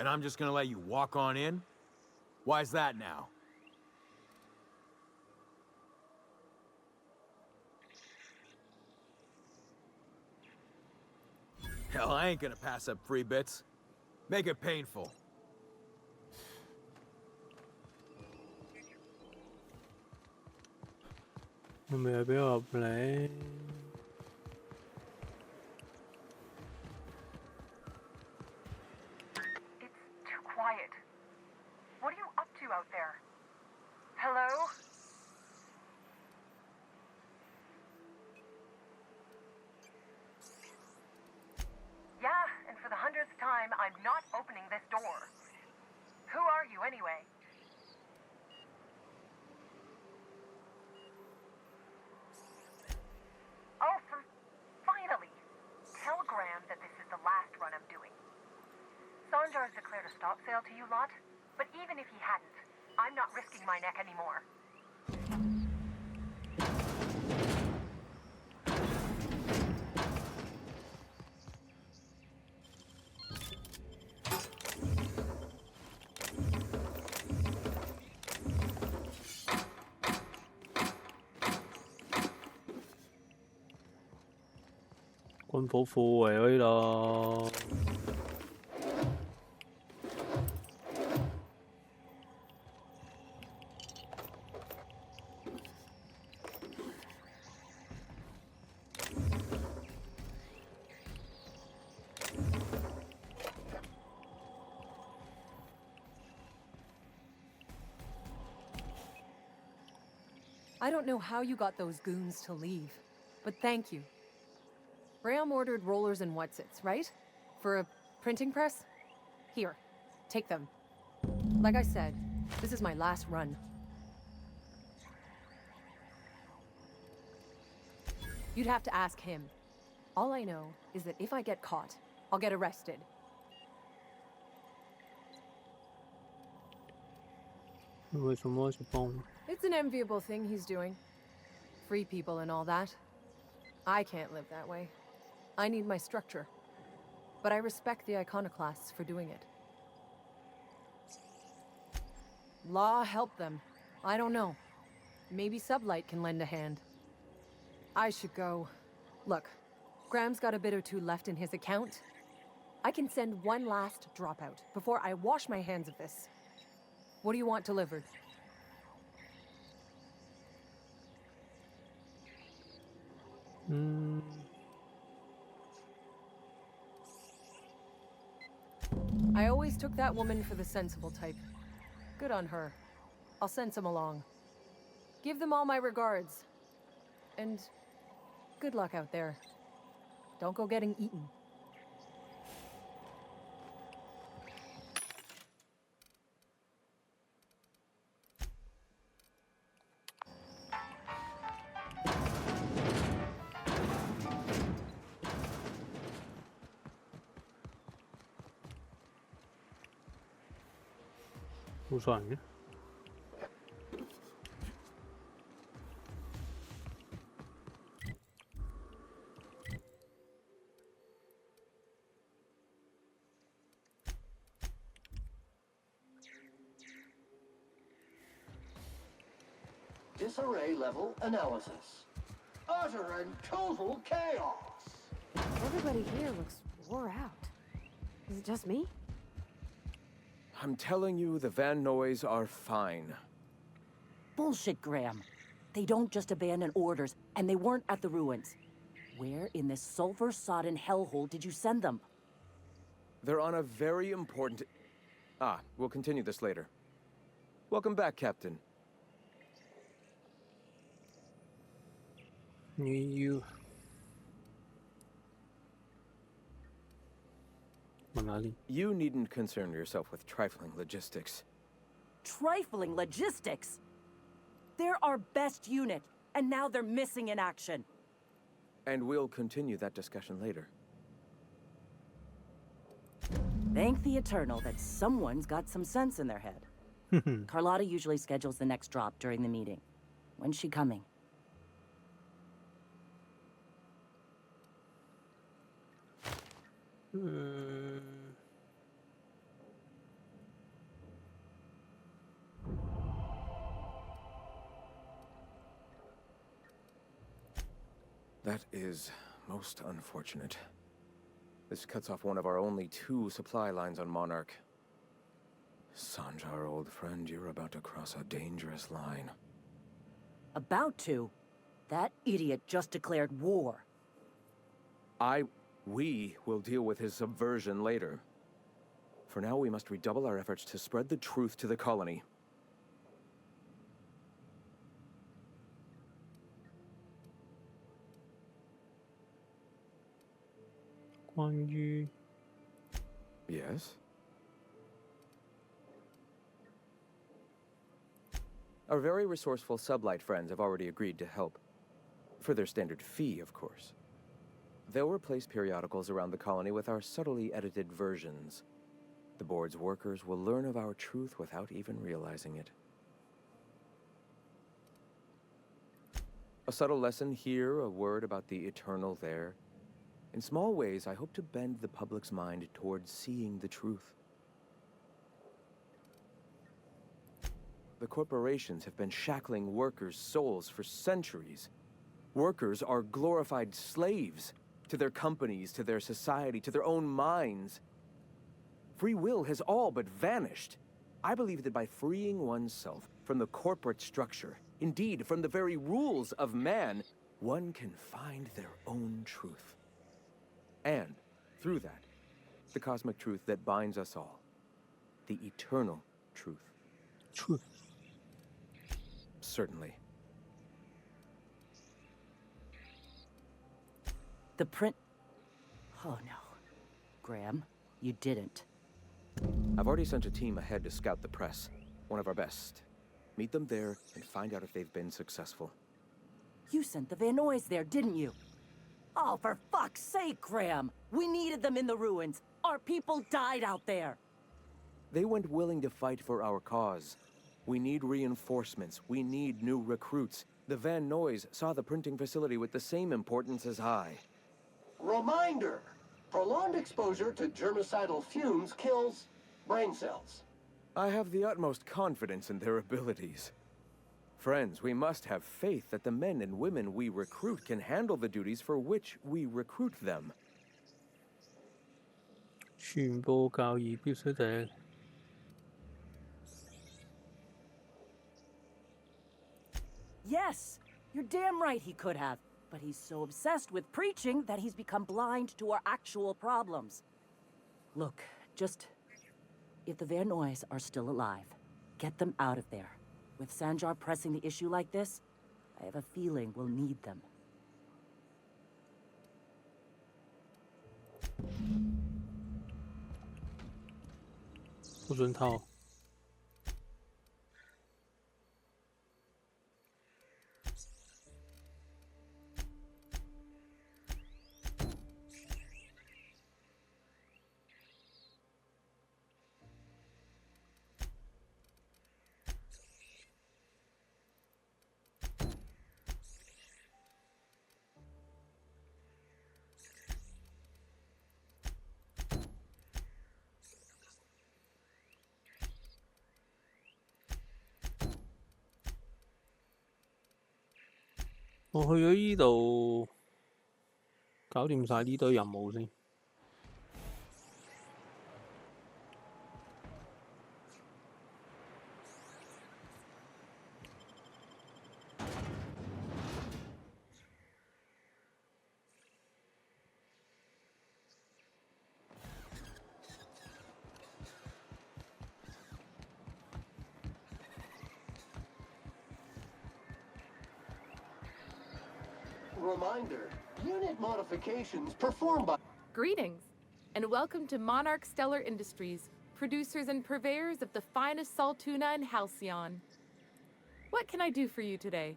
And I'm just gonna let you walk on in? Why's that now? Hell, I ain't gonna pass up free bits. Make it painful. Nó mày biết hợp lẽ. It's too quiet. What are you up to out there? Hello? Yeah, and for the 100th time, I'm not opening this door. Who are you anyway? Oh, finally! Tell Graham that this is the last run I'm doing. Sanjar's declared a stop sale to you lot, but even if he hadn't, I'm not risking my neck anymore. Quân phủ phù vậy ấy là. I don't know how you got those goons to leave, but thank you. Graham ordered rollers and whatsits, right? For a printing press? Here, take them. Like I said, this is my last run. You'd have to ask him. All I know is that if I get caught, I'll get arrested. It's an enviable thing he's doing. Free people and all that. I can't live that way. I need my structure. But I respect the iconoclasts for doing it. Law help them. I don't know. Maybe Sublight can lend a hand. I should go. Look, Graham's got a bit or two left in his account. I can send one last dropout before I wash my hands of this. What do you want delivered? I always took that woman for the sensible type. Good on her. I'll send some along. Give them all my regards. And good luck out there. Don't go getting eaten. 우수하네. Disarray level analysis. Utter and total chaos. Everybody here looks wore out. Is it just me? I'm telling you, the Van Noys are fine. Bullshit, Graham. They don't just abandon orders, and they weren't at the ruins. Where in this sulfur-sodden hellhole did you send them? They're on a very important... we'll continue this later. Welcome back, Captain. You. You needn't concern yourself with trifling logistics. Trifling logistics? They're our best unit, and now they're missing in action. And we'll continue that discussion later. Thank the Eternal that someone's got some sense in their head. Carlotta usually schedules the next drop during the meeting. When's she coming? That is most unfortunate. This cuts off one of our only 2 supply lines on Monarch. Sanjar, old friend, you're about to cross a dangerous line. About to? That idiot just declared war. We will deal with his subversion later. For now, we must redouble our efforts to spread the truth to the colony. Yes? Our very resourceful sublight friends have already agreed to help. For their standard fee, of course. They'll replace periodicals around the colony with our subtly edited versions. The board's workers will learn of our truth without even realizing it. A subtle lesson here, a word about the eternal there. In small ways, I hope to bend the public's mind towards seeing the truth. The corporations have been shackling workers' souls for centuries. Workers are glorified slaves to their companies, to their society, to their own minds. Free will has all but vanished. I believe that by freeing oneself from the corporate structure, indeed from the very rules of man, one can find their own truth. And, through that, the cosmic truth that binds us all. The eternal truth. Truth. Certainly. The print... Oh no. Graham, you didn't. I've already sent a team ahead to scout the press. One of our best. Meet them there and find out if they've been successful. You sent the Van Noys there, didn't you? Oh, for fuck's sake, Graham! We needed them in the ruins. Our people died out there. They went willing to fight for our cause. We need reinforcements. We need new recruits. The Van Noys saw the printing facility with the same importance as I. Reminder! Prolonged exposure to germicidal fumes kills brain cells. I have the utmost confidence in their abilities. Friends, we must have faith that the men and women we recruit can handle the duties for which we recruit them. 全部教義必須者 Yes! You're damn right he could have. But he's so obsessed with preaching that he's become blind to our actual problems. Look, just... If the Van Noys are still alive, get them out of there. With Sanjar pressing the issue like this, I have a feeling we'll need them. 不准套。我去咗依度，搞掂晒呢堆任務先。Reminder, unit modifications performed by... Greetings, and welcome to Monarch Stellar Industries, producers and purveyors of the finest salt tuna in Halcyon. What can I do for you today?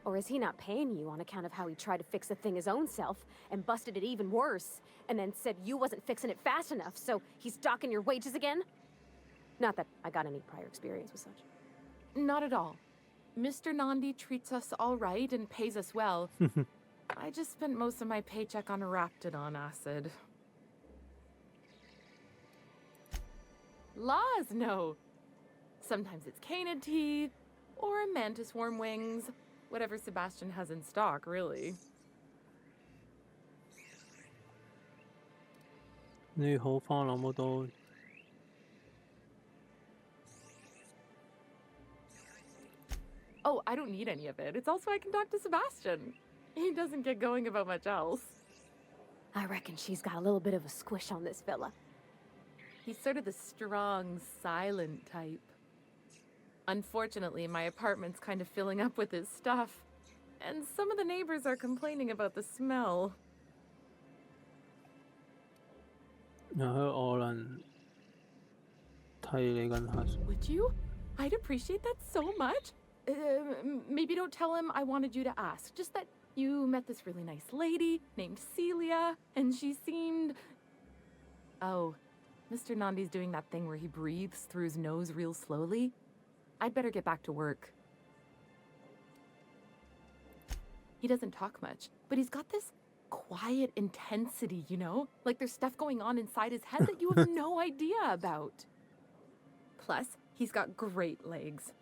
Or is he not paying you on account of how he tried to fix the thing his own self and busted it even worse, and then said you wasn't fixing it fast enough, so he's docking your wages again? Not that I got any prior experience with such. Not at all. Mr. Nandi treats us all right and pays us well. I just spent most of my paycheck on Raptidon acid. Laws, no. Sometimes it's canid teeth, or mantis worm wings. Whatever Sebastian has in stock, really. 你好花那麼多。Oh, I don't need any of it. It's also I can talk to Sebastian. He doesn't get going about much else. I reckon she's got a little bit of a squish on this fella. He's sort of the strong, silent type. Unfortunately, my apartment's kind of filling up with his stuff, and some of the neighbors are complaining about the smell. 又喺我能替你緊下水。 Would you? I'd appreciate that so much. Maybe don't tell him I wanted you to ask. Just that you met this really nice lady named Celia, and she seemed... Oh, Mr. Nandi's doing that thing where he breathes through his nose real slowly. I'd better get back to work. He doesn't talk much, but he's got this quiet intensity, you know? Like there's stuff going on inside his head that you have no idea about. Plus, he's got great legs.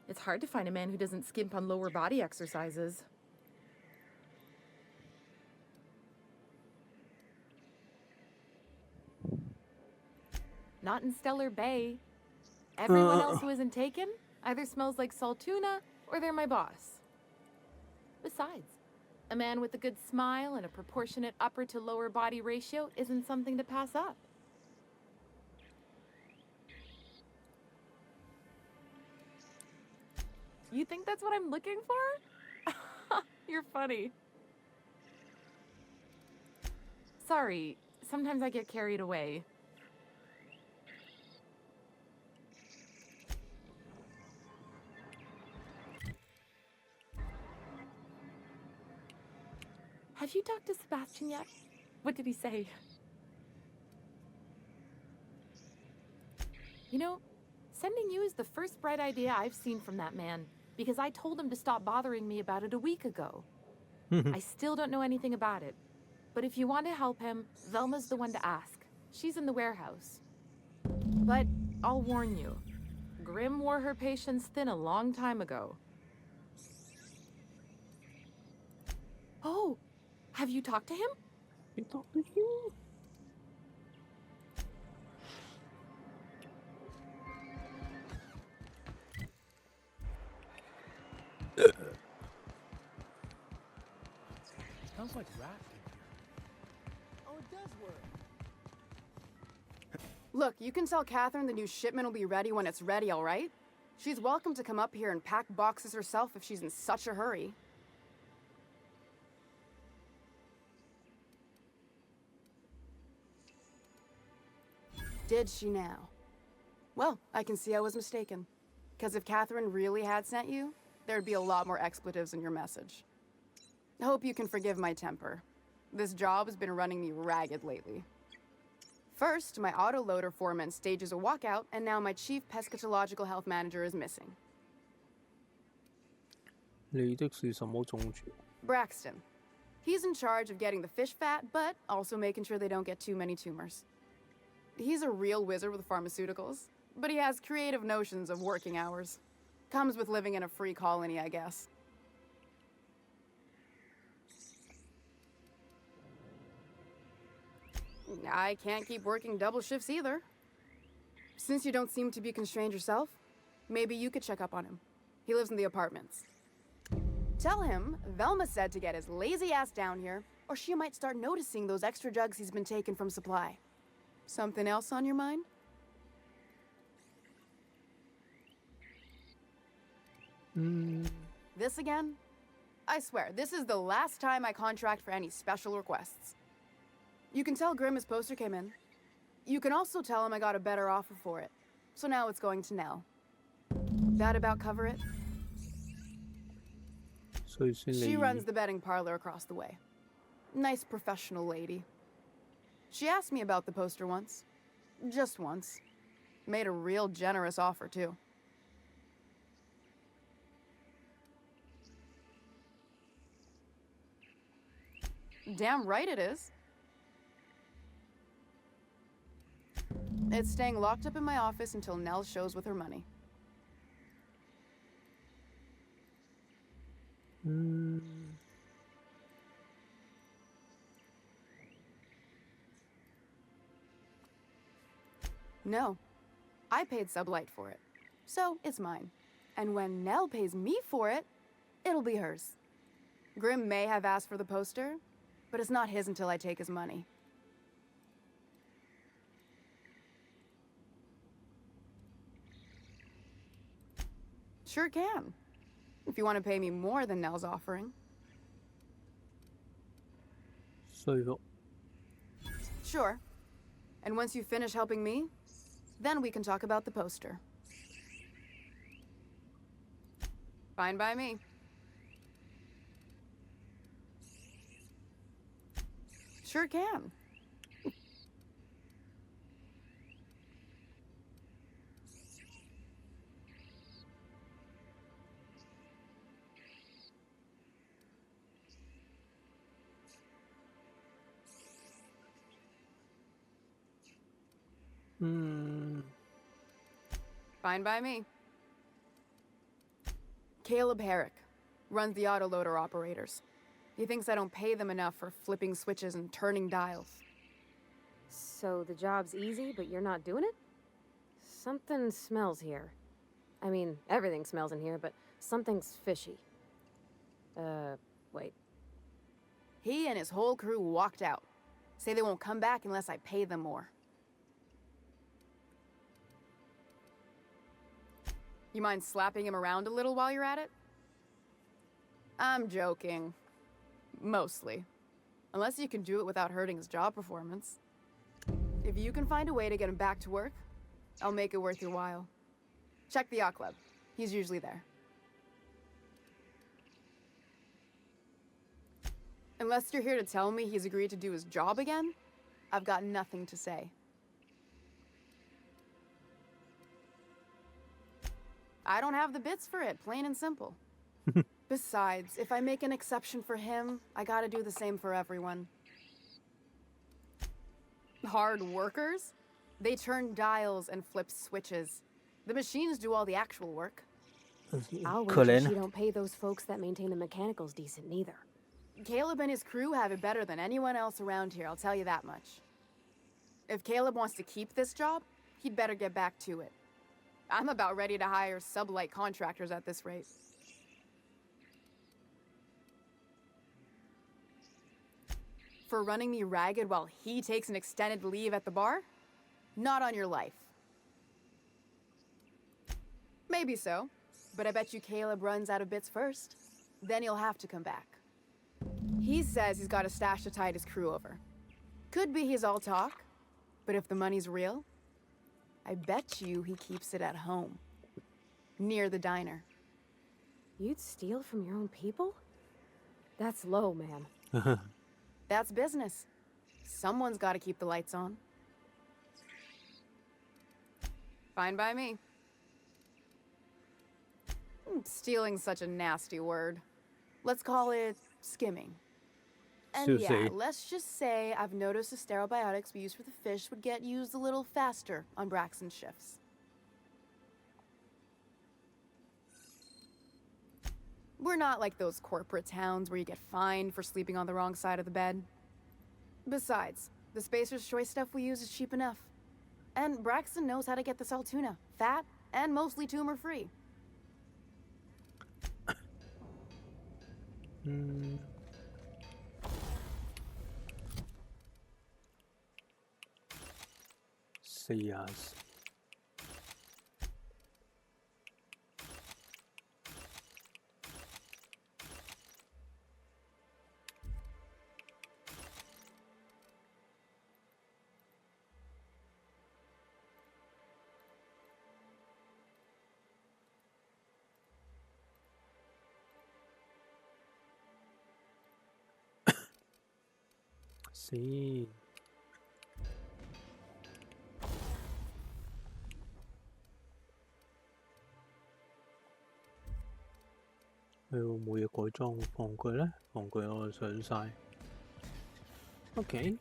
It's hard to find a man who doesn't skimp on lower body exercises. Not in Stellar Bay. Everyone else who isn't taken either smells like salt tuna or they're my boss. Besides, a man with a good smile and a proportionate upper to lower body ratio isn't something to pass up. You think that's what I'm looking for? You're funny. Sorry, sometimes I get carried away. Have you talked to Sebastian yet? What did he say? You know, sending you is the first bright idea I've seen from that man, because I told him to stop bothering me about it a week ago. I still don't know anything about it, but if you want to help him, Velma's the one to ask. She's in the warehouse. But I'll warn you, Grimm wore her patience thin a long time ago. Oh, have you talked to him? You talked to him? Smells like rat in here. Oh, it does work. Look, you can tell Catherine the new shipment will be ready when it's ready, all right? She's welcome to come up here and pack boxes herself if she's in such a hurry. Did she now? Well, I can see I was mistaken. Because if Catherine really had sent you, there'd be a lot more expletives in your message. I hope you can forgive my temper. This job has been running me ragged lately. First, my autoloader foreman stages a walkout, and now my chief pescatological health manager is missing. 你的是什麼種族? Braxton. He's in charge of getting the fish fat, but also making sure they don't get too many tumors. He's a real wizard with pharmaceuticals, but he has creative notions of working hours. Comes with living in a free colony, I guess. I can't keep working double shifts either. Since you don't seem to be constrained yourself, maybe you could check up on him. He lives in the apartments. Tell him Velma said to get his lazy ass down here, or she might start noticing those extra jugs he's been taking from supply. Something else on your mind? This again? I swear, this is the last time I contract for any special requests. You can tell Grimm his poster came in. You can also tell him I got a better offer for it. So now it's going to Nell. That about cover it? She runs the betting parlor across the way. Nice professional lady. She asked me about the poster once. Just once. Made a real generous offer, too. Damn right it is. It's staying locked up in my office until Nell shows with her money. No. I paid Sublight for it. So, it's mine. And when Nell pays me for it, it'll be hers. Grimm may have asked for the poster, but it's not his until I take his money. Sure can. If you want to pay me more than Nell's offering. 衰服 Sure. And once you finish helping me, then we can talk about the poster. Fine by me. Sure can. Fine by me. Caleb Herrick runs the autoloader operators. He thinks I don't pay them enough for flipping switches and turning dials. So the job's easy, but you're not doing it? Something smells here. I mean, everything smells in here, but something's fishy. Wait. He and his whole crew walked out. Say they won't come back unless I pay them more. You mind slapping him around a little while you're at it? I'm joking. Mostly. Unless you can do it without hurting his job performance. If you can find a way to get him back to work, I'll make it worth your while. Check the yacht club. He's usually there. Unless you're here to tell me he's agreed to do his job again, I've got nothing to say. I don't have the bits for it, plain and simple. Besides, if I make an exception for him, I gotta do the same for everyone. Hard workers? They turn dials and flip switches. The machines do all the actual work. I'll wager she don't pay those folks that maintain the mechanicals decent neither. Caleb and his crew have it better than anyone else around here, I'll tell you that much. If Caleb wants to keep this job, he'd better get back to it. I'm about ready to hire sublight contractors at this rate. For running me ragged while he takes an extended leave at the bar? Not on your life. Maybe so, but I bet you Caleb runs out of bits first. Then he'll have to come back. He says he's got a stash to tide his crew over. Could be he's all talk, but if the money's real, I bet you he keeps it at home. Near the diner. You'd steal from your own people? That's low, man. That's business. Someone's got to keep the lights on. Fine by me. Stealing's such a nasty word. Let's call it skimming. And yeah, let's just say I've noticed the sterile biotics we use for the fish would get used a little faster on Braxton's shifts. We're not like those corporate towns where you get fined for sleeping on the wrong side of the bed. Besides, the Spacer's Choice stuff we use is cheap enough. And Braxton knows how to get the salt tuna, fat and mostly tumor-free. See us. See. Will 每日改裝防具呢？防具我上晒。OK。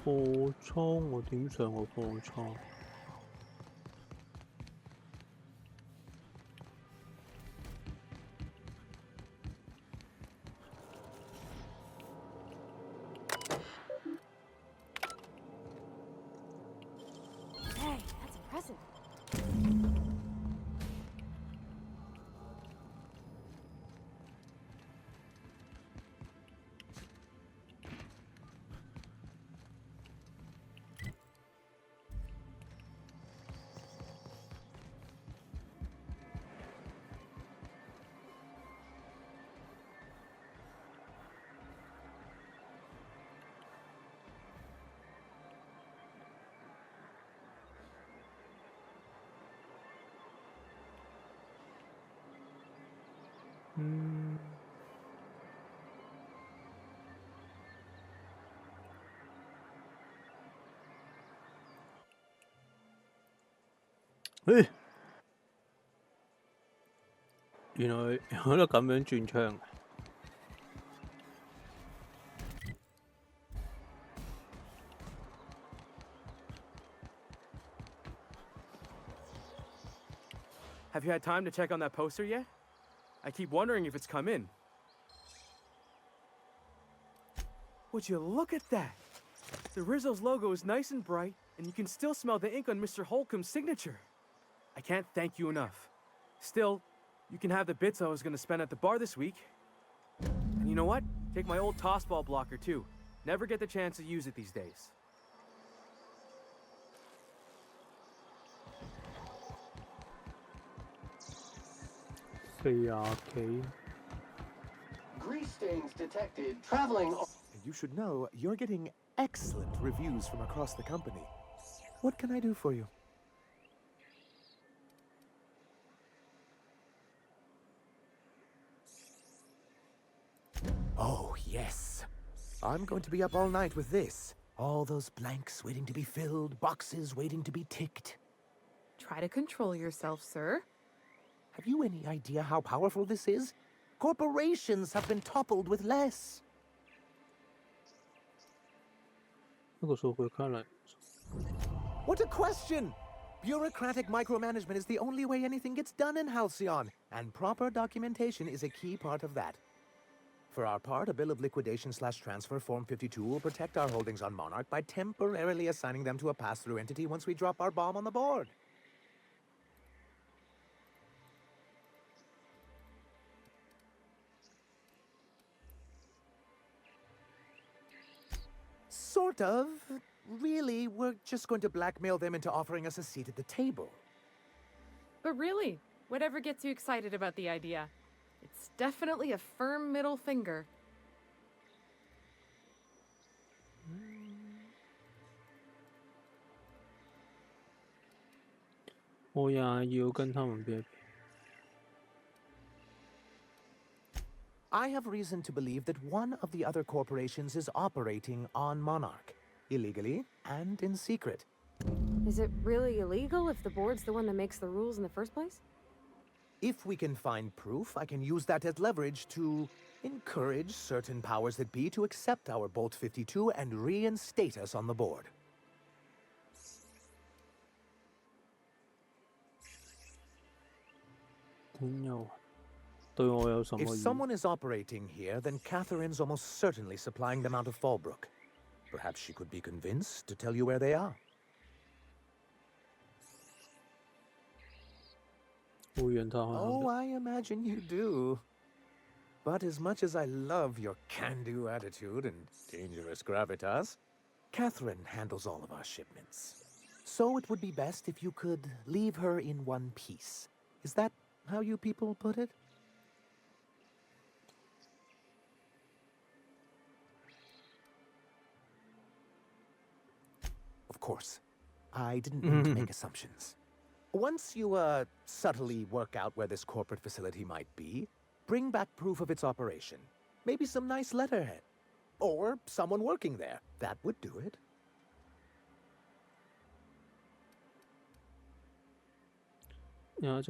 貨倉我點上個貨倉？原來有得咁樣轉槍。Have you had time to check on that poster yet? I keep wondering if it's come in. Would you look at that? The Rizzo's logo is nice and bright, and you can still smell the ink on Mr. Holcomb's signature. I can't thank you enough. Still, you can have the bits I was going to spend at the bar this week. And you know what? Take my old tossball blocker, too. Never get the chance to use it these days. Grease stains detected traveling. You should know you're getting excellent reviews from across the company. What can I do for you? Oh, yes. I'm going to be up all night with this. All those blanks waiting to be filled, boxes waiting to be ticked. Try to control yourself, sir. Have you any idea how powerful this is? Corporations have been toppled with less. What a question! Bureaucratic micromanagement is the only way anything gets done in Halcyon, and proper documentation is a key part of that. For our part, a bill of liquidation/transfer Form 52 will protect our holdings on Monarch by temporarily assigning them to a pass-through entity once we drop our bomb on the board. Sort of. Really, we're just going to blackmail them into offering us a seat at the table. But really, whatever gets you excited about the idea? It's definitely a firm middle finger. I have reason to believe that one of the other corporations is operating on Monarch, illegally and in secret. Is it really illegal if the board's the one that makes the rules in the first place? If we can find proof, I can use that as leverage to encourage certain powers that be to accept our Bolt 52 and reinstate us on the board. If someone is operating here, then Catherine's almost certainly supplying them out of Fallbrook. Perhaps she could be convinced to tell you where they are. Oh, I imagine you do. But as much as I love your can-do attitude and dangerous gravitas, Catherine handles all of our shipments. So it would be best if you could leave her in one piece. Is that how you people put it? Of course. I didn't mean to make assumptions. Once you, subtly work out where this corporate facility might be, bring back proof of its operation. Maybe some nice letterhead. Or someone working there. That would do it. I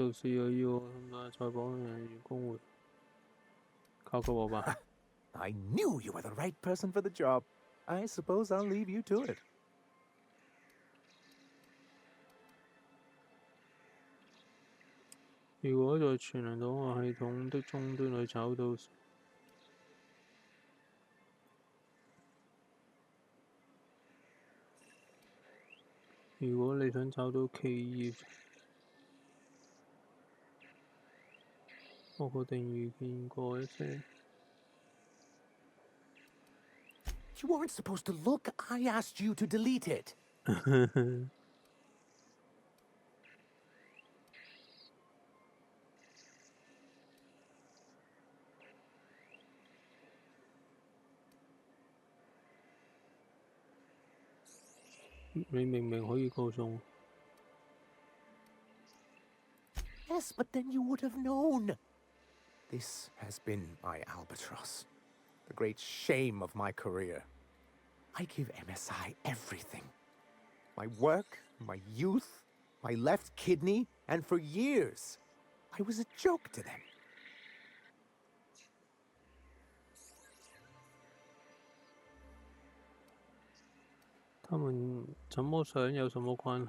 knew you were the right person for the job. I suppose I'll leave you to it. 如果在全能檔案系統的終端裏找到，如果你想找到企業，我確定遇見過一些。You weren't supposed to look. I asked you to delete it. 你明明可以告訴我。Yes, but then you would have known. This has been my albatross. The great shame of my career. I give MSI everything. My work, my youth, my left kidney, and for years, I was a joke to them. 他們怎麼想有什麼關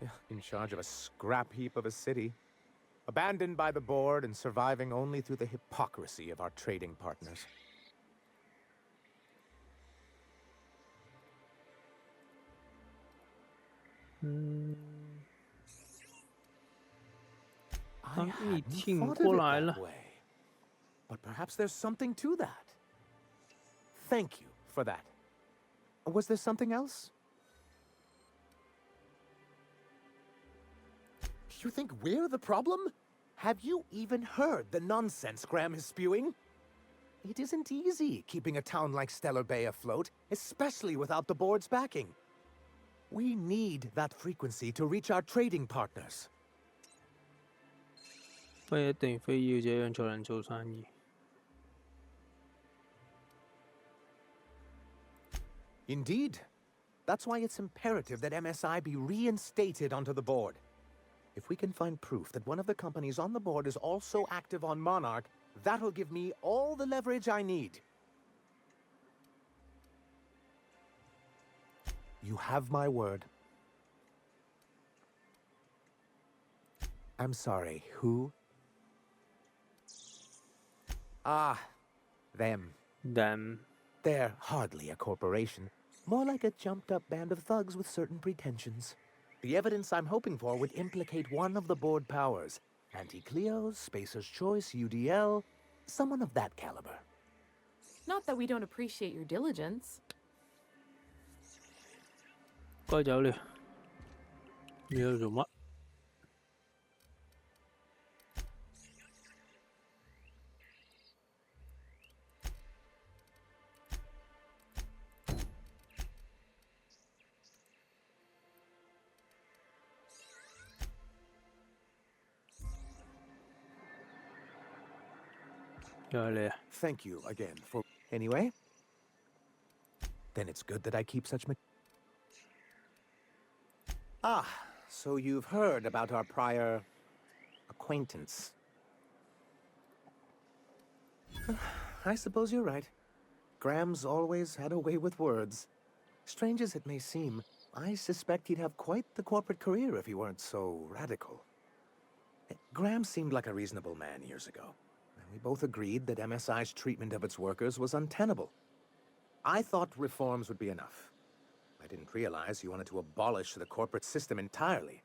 係？ In charge of a scrap heap of a city. Abandoned by the board and surviving only through the hypocrisy of our trading partners. I hadn't thought of it that way. But perhaps there's something to that. Thank you for that. Was there something else? You think we're the problem? Have you even heard the nonsense Graham is spewing? It isn't easy keeping a town like Stellar Bay afloat, especially without the board's backing. We need that frequency to reach our trading partners. 不一定非要這樣才能做生意。Indeed. That's why it's imperative that MSI be reinstated onto the board. If we can find proof that one of the companies on the board is also active on Monarch, that'll give me all the leverage I need. You have my word. I'm sorry, who? Ah, them. Them. They're hardly a corporation. More like a jumped-up band of thugs with certain pretensions. The evidence I'm hoping for would implicate one of the board powers. Anti-Cleos, Spacer's Choice, UDL, someone of that caliber. Not that we don't appreciate your diligence. 該走了。你喺度做乜？又係你啊 Thank you again for... Anyway, then it's good that I keep such... Ah, so you've heard about our prior... acquaintance. I suppose you're right. Graham's always had a way with words. Strange as it may seem, I suspect he'd have quite the corporate career if he weren't so radical. Graham seemed like a reasonable man years ago. We both agreed that MSI's treatment of its workers was untenable. I thought reforms would be enough. I didn't realize you wanted to abolish the corporate system entirely.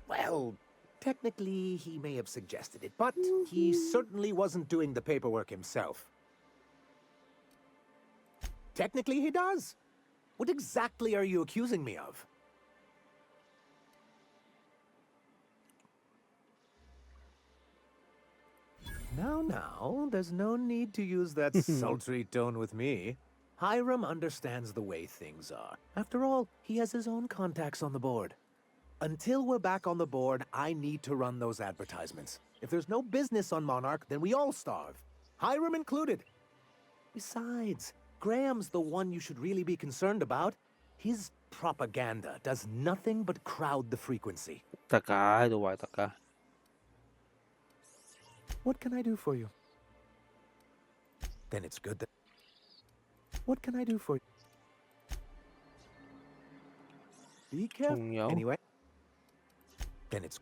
Well, technically, he may have suggested it, but he certainly wasn't doing the paperwork himself. Technically, he does. What exactly are you accusing me of? Now, there's no need to use that sultry tone with me. Hiram understands the way things are. After all, he has his own contacts on the board. Until we're back on the board, I need to run those advertisements. If there's no business on Monarch, then we all starve. Hiram included. Besides, Graham's the one you should really be concerned about. His propaganda does nothing but crowd the frequency. 大家喺度壞大家。 What can I do for you? Then it's good that... What can I do for... Be careful. Anyway. Then it's...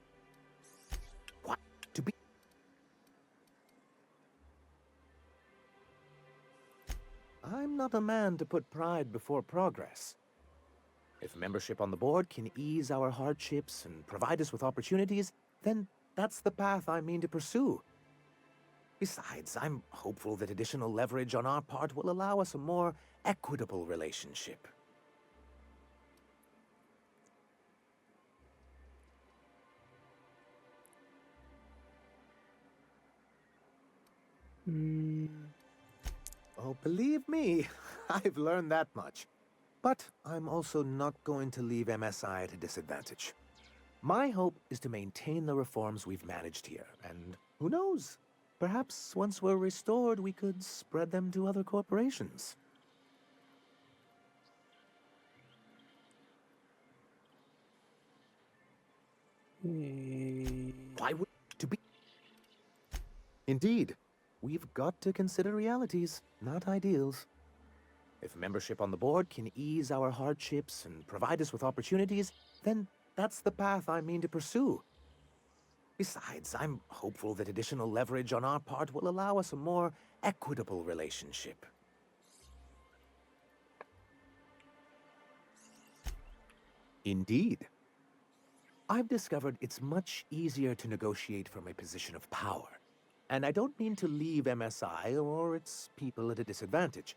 What? To be... I'm not a man to put pride before progress. If membership on the board can ease our hardships and provide us with opportunities, then that's the path I mean to pursue. Besides, I'm hopeful that additional leverage on our part will allow us a more equitable relationship. Oh, believe me, I've learned that much. But I'm also not going to leave MSI at a disadvantage. My hope is to maintain the reforms we've managed here, and who knows? Perhaps once we're restored, we could spread them to other corporations. Why would to be? Indeed, we've got to consider realities, not ideals. If membership on the board can ease our hardships and provide us with opportunities, then that's the path I mean to pursue. Besides, I'm hopeful that additional leverage on our part will allow us a more equitable relationship. Indeed. I've discovered it's much easier to negotiate from a position of power. And I don't mean to leave MSI or its people at a disadvantage.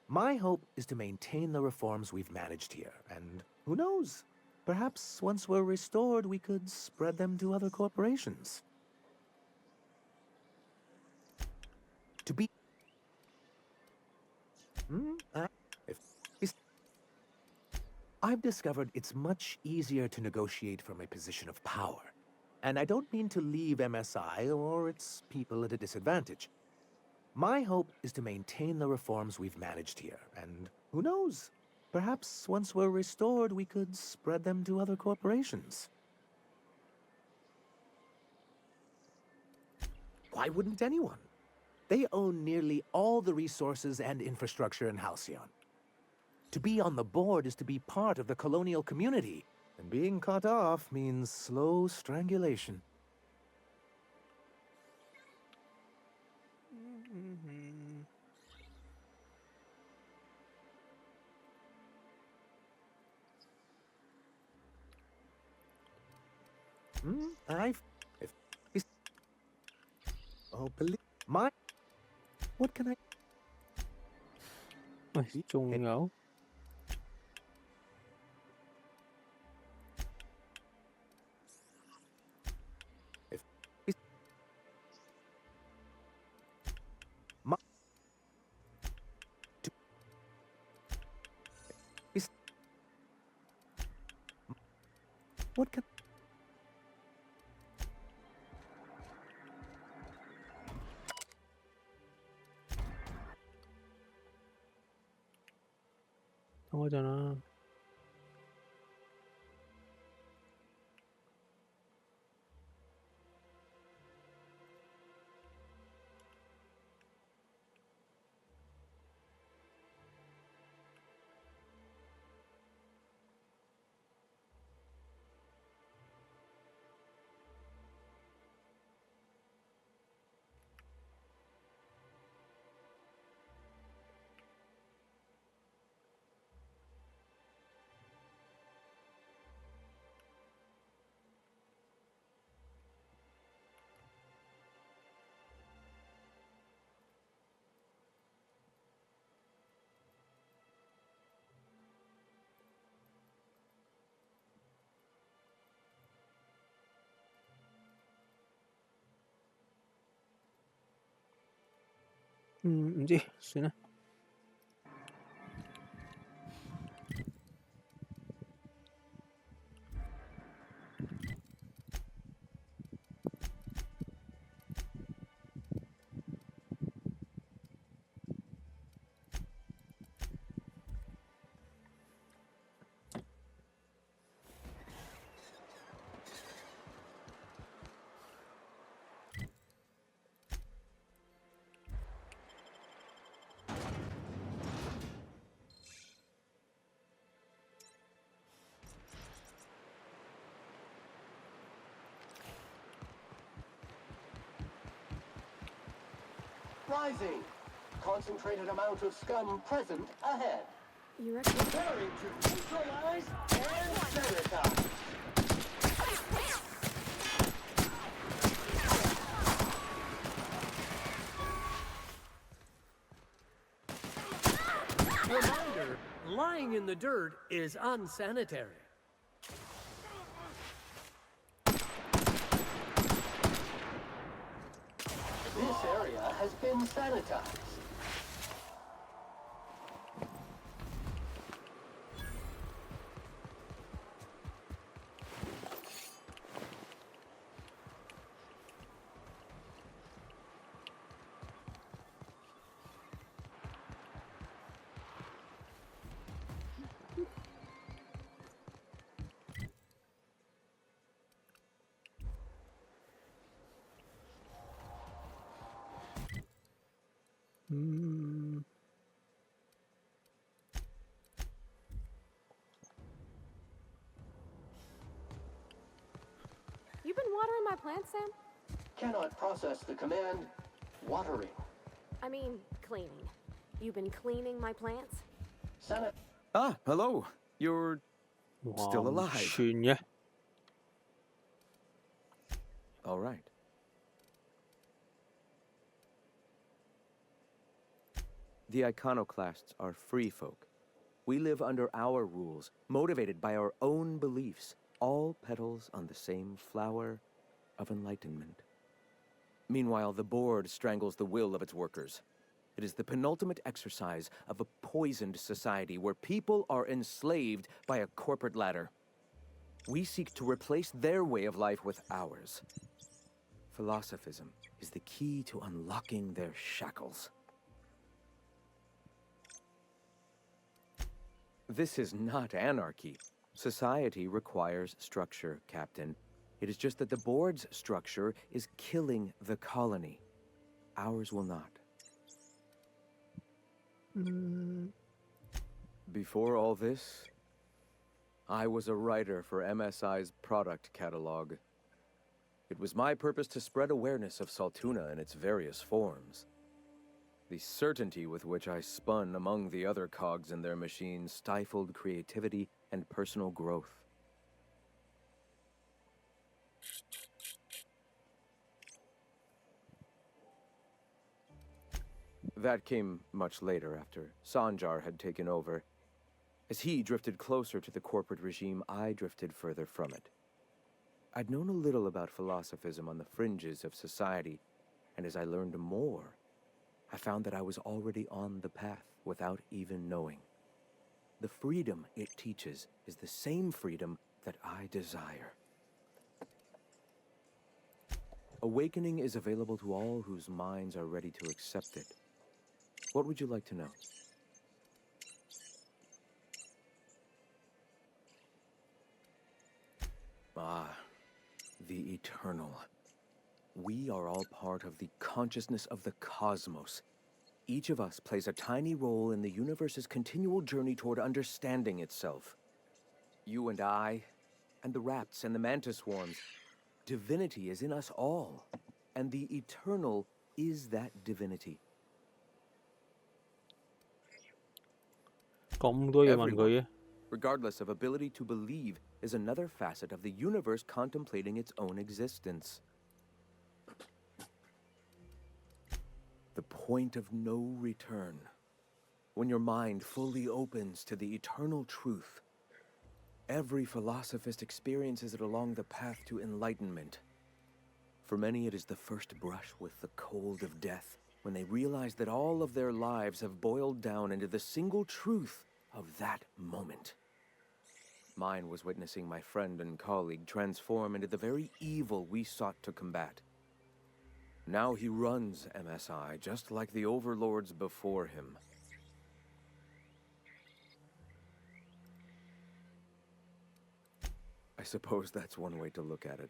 My hope is to maintain the reforms we've managed here, and who knows? Perhaps once we're restored, we could spread them to other corporations. To be... I've discovered it's much easier to negotiate from a position of power. And I don't mean to leave MSI or its people at a disadvantage. My hope is to maintain the reforms we've managed here, and who knows? Perhaps once we're restored, we could spread them to other corporations. Why wouldn't anyone? They own nearly all the resources and infrastructure in Halcyon. To be on the board is to be part of the colonial community, and being cut off means slow strangulation. Oh, believe my... What can I... 喂，仲有？ What can...等我陣啦。唔知，算啦。rising. Concentrated amount of scum present ahead. You reckon? Preparing to neutralize and sanitize. Reminder, lying in the dirt is unsanitary. This area has been sanitized. You been watering my plants, Sam? Cannot process the command. Watering. I mean, cleaning. You been cleaning my plants? Sanit. Ah, hello. You're still alive. 算嘅。All right. The iconoclasts are free folk. We live under our rules, motivated by our own beliefs, all petals on the same flower of enlightenment. Meanwhile, the board strangles the will of its workers. It is the penultimate exercise of a poisoned society where people are enslaved by a corporate ladder. We seek to replace their way of life with ours. Philosophism is the key to unlocking their shackles. This is not anarchy. Society requires structure, Captain. It is just that the board's structure is killing the colony. Ours will not. Before all this, I was a writer for MSI's product catalog. It was my purpose to spread awareness of Saltuna in its various forms. The certainty with which I spun among the other cogs in their machine stifled creativity and personal growth. That came much later, after Sanjar had taken over. As he drifted closer to the corporate regime, I drifted further from it. I'd known a little about philosophism on the fringes of society, and as I learned more, I found that I was already on the path without even knowing. The freedom it teaches is the same freedom that I desire. Awakening is available to all whose minds are ready to accept it. What would you like to know? Ah, the eternal. We are all part of the consciousness of the cosmos. Each of us plays a tiny role in the universe's continual journey toward understanding itself. You and I, and the rats and the mantis swarms. Divinity is in us all, and the eternal is that divinity. 咁多嘢問佢嘅。 Regardless of ability to believe, is another facet of the universe contemplating its own existence. The point of no return. When your mind fully opens to the eternal truth. Every philosophist experiences it along the path to enlightenment. For many, it is the first brush with the cold of death, when they realize that all of their lives have boiled down into the single truth of that moment. Mine was witnessing my friend and colleague transform into the very evil we sought to combat. Now he runs MSI, just like the overlords before him. I suppose that's one way to look at it.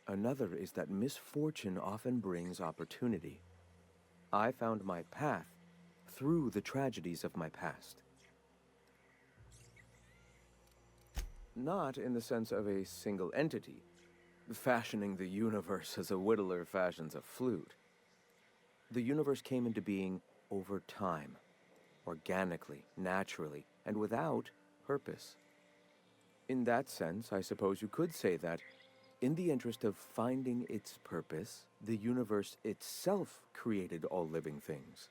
Another is that misfortune often brings opportunity. I found my path through the tragedies of my past. Not in the sense of a single entity, fashioning the universe as a whittler fashions a flute. the universe came into being over time, organically, naturally, and without purpose. In that sense, I suppose you could say that, in the interest of finding its purpose, the universe itself created all living things.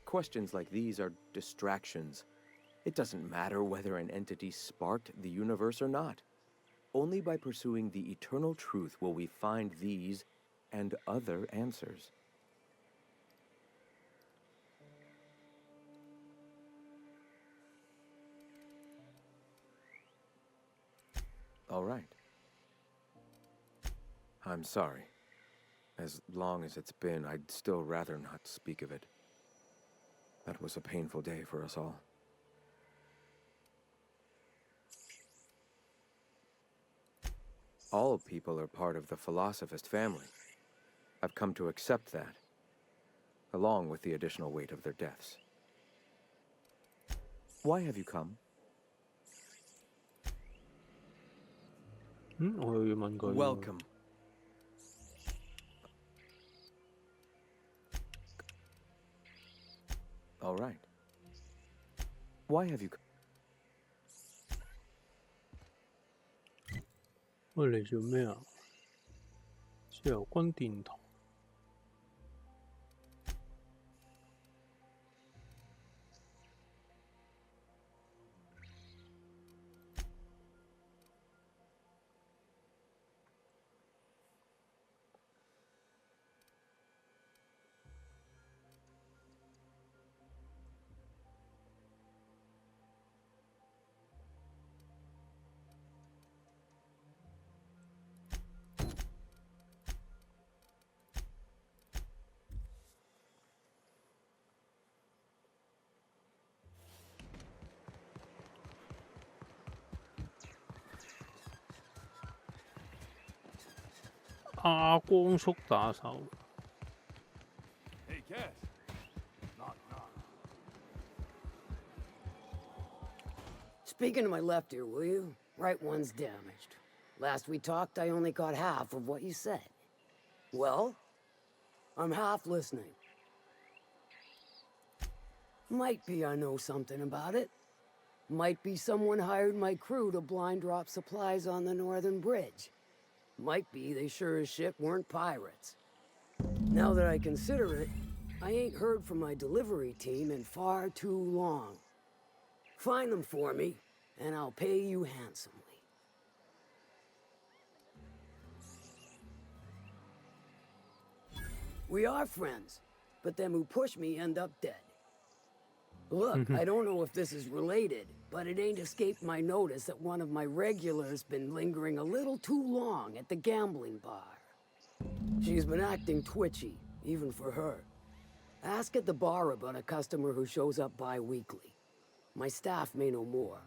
Questions like these are distractions. It doesn't matter whether an entity sparked the universe or not. Only by pursuing the eternal truth will we find these and other answers. All right. I'm sorry. As long as it's been, I'd still rather not speak of it. That was a painful day for us all. All people are part of the Philosophist family. I've come to accept that, along with the additional weight of their deaths. Why have you come? Welcome. All right. Why have you come? 我嚟做咩啊？自由軍電台。阿光叔打手。Hey, Cass. Knock, knock. Speaking to my left ear, will you? Right one's damaged. Last we talked, I only caught half of what you said. Well, I'm half listening. Might be I know something about it. Might be someone hired my crew to blind drop supplies on the northern bridge. Might be they sure as shit weren't pirates. Now that I consider it, I ain't heard from my delivery team in far too long. Find them for me, and I'll pay you handsomely. We are friends, but them who push me end up dead. Look, I don't know if this is related, but it ain't escaped my notice that one of my regulars been lingering a little too long at the gambling bar. She's been acting twitchy, even for her. Ask at the bar about a customer who shows up bi-weekly. My staff may know more.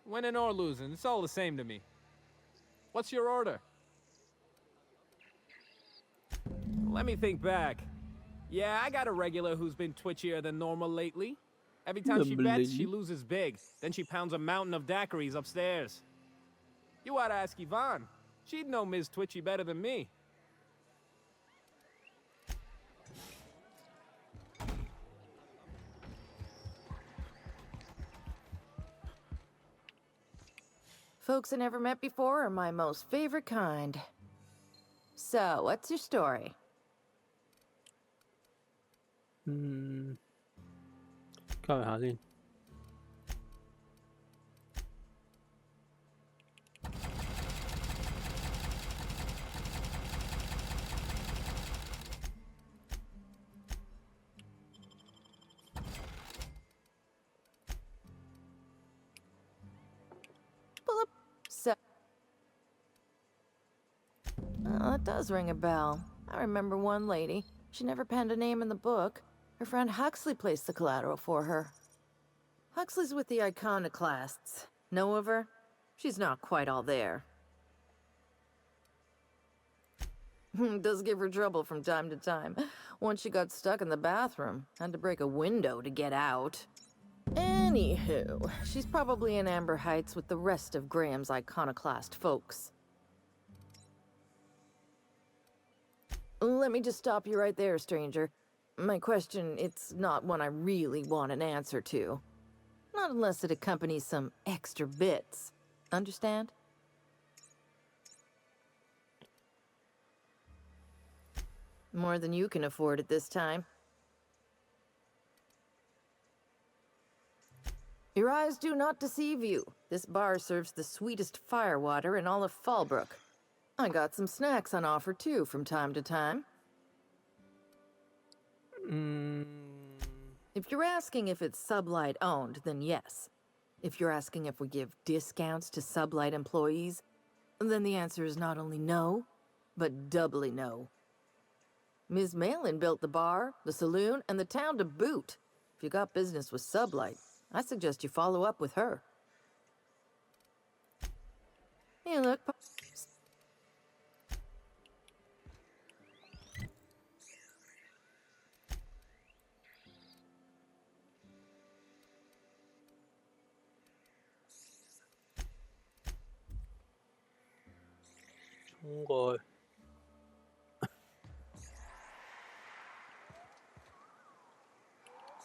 Winning or losing, it's all the same to me. What's your order? Let me think back. Yeah, I got a regular who's been twitchier than normal lately. Every time she bets, she loses big. Then she pounds a mountain of daiquiris upstairs. You ought to ask Yvonne. She'd know Ms. Twitchy better than me. Folks I never met before are my most favorite kind. So, what's your story? 交流下先。So, that does ring a bell. I remember one lady. She never penned a name in the book. Her friend Huxley placed the collateral for her. Huxley's with the iconoclasts. Know of her? She's not quite all there. Does give her trouble from time to time. Once she got stuck in the bathroom. Had to break a window to get out. Anywho, she's probably in Amber Heights with the rest of Graham's iconoclast folks. Let me just stop you right there, stranger. My question, it's not one I really want an answer to. Not unless it accompanies some extra bits. Understand? More than you can afford at this time. Your eyes do not deceive you. This bar serves the sweetest firewater in all of Fallbrook. I got some snacks on offer too from time to time. If you're asking if it's Sublight owned, then yes. If you're asking if we give discounts to Sublight employees, then the answer is not only no, but doubly no. Ms. Malin built the bar, the saloon, and the town to boot. If you got business with Sublight, I suggest you follow up with her. Hey, look.衝過去。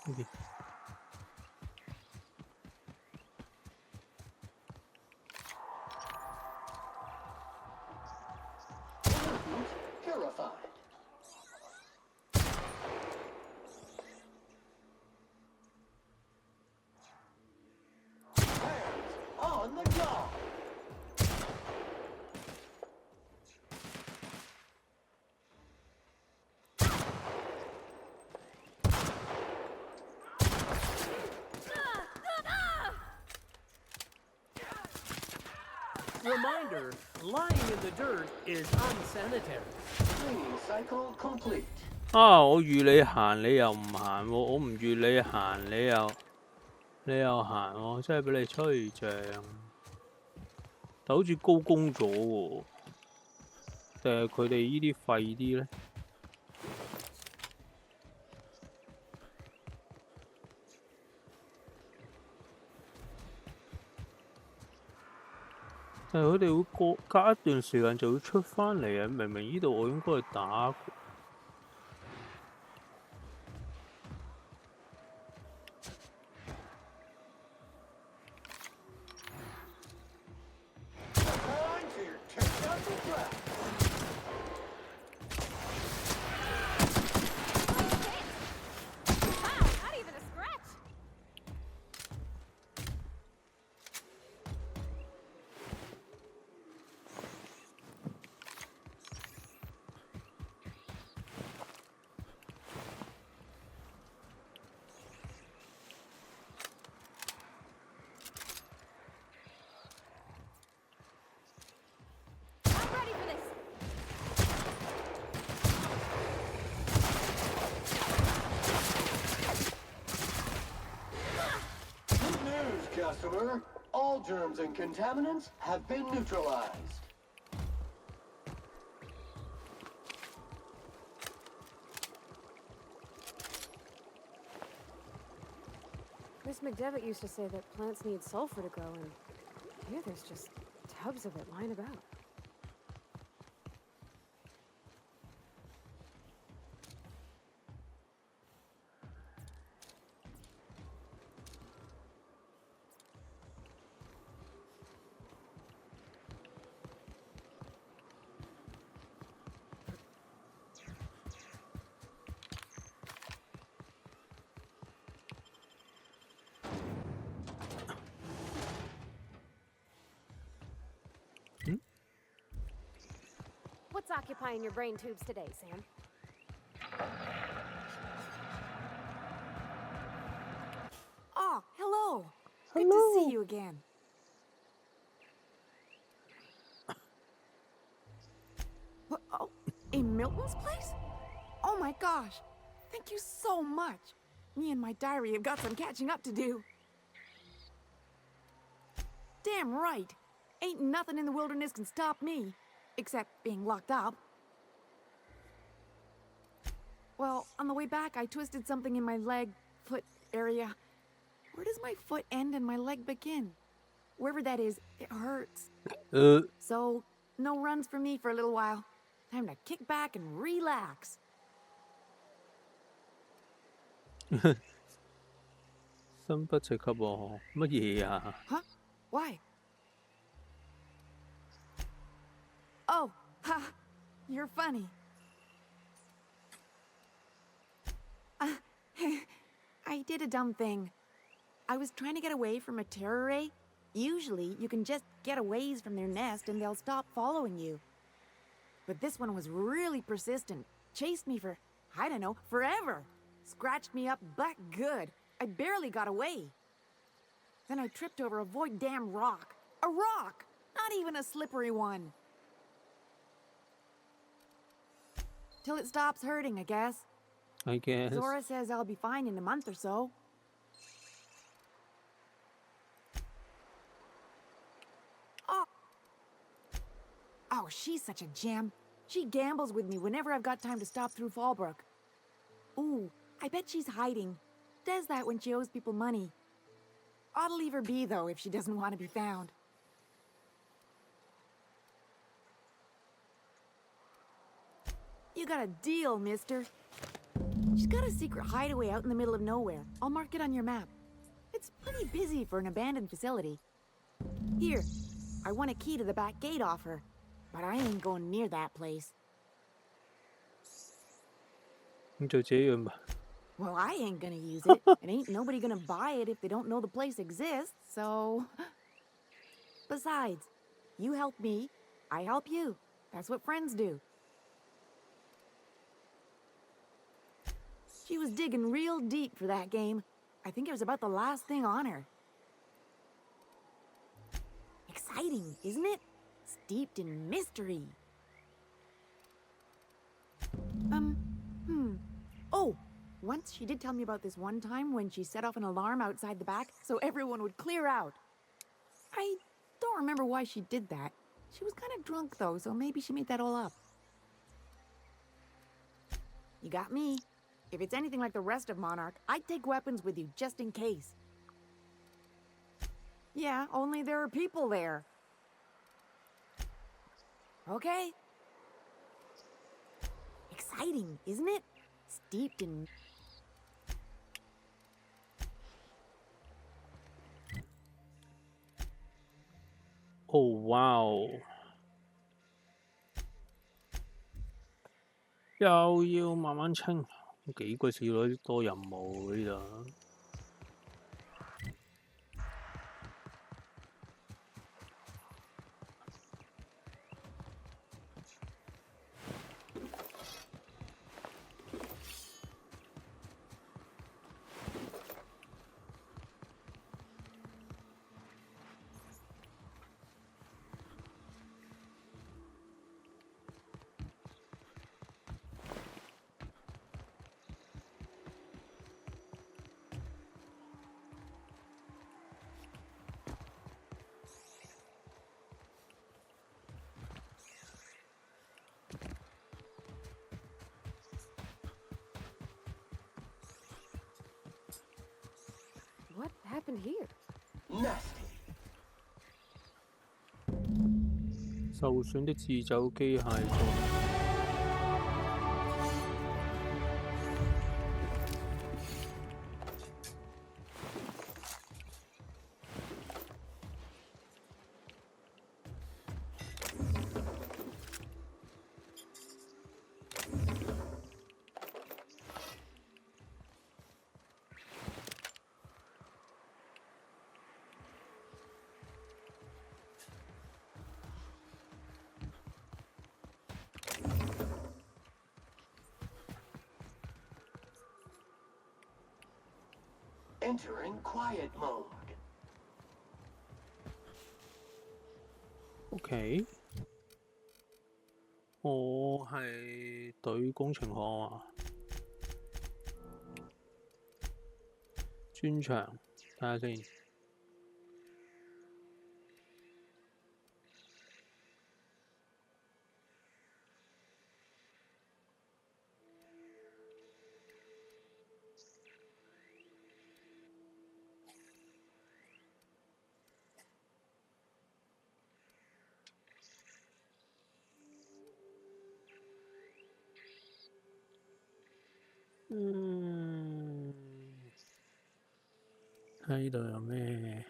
Okay. Purified. Hands on the job. Reminder, lying in the dirt is unsanitary. Cleaning cycle complete. 我預你行，你又唔行喎；我唔預你行，你又行喎，真係俾你吹脹。但好似高攻咗喎，定係佢哋依啲廢啲咧？但係佢哋會隔一段時間就會出返嚟啊！明明依度我應該去打。Customer, all germs and contaminants have been neutralized. Miss McDevitt used to say that plants need sulfur to grow, and here there's just tubs of it lying about. What's occupying your brain tubes today, Sam? Oh, hello. Good to see you again. What, oh, in Milton's place? Oh my gosh. Thank you so much. Me and my diary have got some catching up to do. Damn right. Ain't nothing in the wilderness can stop me, except being locked up. Well, on the way back, I twisted something in my leg, foot area. Where does my foot end and my leg begin? Wherever that is, it hurts. So, no runs for me for a little while. Time to kick back and relax. 心不直給喎，乜嘢啊？ Huh? Why? Oh, ha! You're funny. I did a dumb thing. I was trying to get away from a terror ray. Usually, you can just get a ways from their nest and they'll stop following you. But this one was really persistent. Chased me for, I don't know, forever. Scratched me up back good. I barely got away. Then I tripped over a void damn rock. A rock! Not even a slippery one. Till it stops hurting, I guess. I guess. Zora says I'll be fine in a month or so. Oh, she's such a gem. She gambles with me whenever I've got time to stop through Fallbrook. Ooh, I bet she's hiding. Does that when she owes people money. Ought to leave her be, though, if she doesn't want to be found. You got a deal, mister. She's got a secret hideaway out in the middle of nowhere. I'll mark it on your map. It's pretty busy for an abandoned facility. Here, I want a key to the back gate off her, but I ain't going near that place. 咁就這樣吧。 Well, I ain't gonna use it, and ain't nobody gonna buy it if they don't know the place exists, so... Besides, you help me, I help you. That's what friends do. She was digging real deep for that game. I think it was about the last thing on her. Exciting, isn't it? Steeped in mystery. Oh, once she did tell me about this one time when she set off an alarm outside the back so everyone would clear out. I don't remember why she did that. She was kind of drunk though, so maybe she made that all up. You got me. If it's anything like the rest of Monarch, I'd take weapons with you just in case. Yeah, only there are people there. Okay. Exciting, isn't it? Steeped in... Oh wow！ 又要慢慢清，幾個少女多任務呢度。 What happened here? Nasty. 受損的自走機械座。 Entering quiet mode. OK， 我係隊工程項啊，專長睇下先。喺呢度有咩？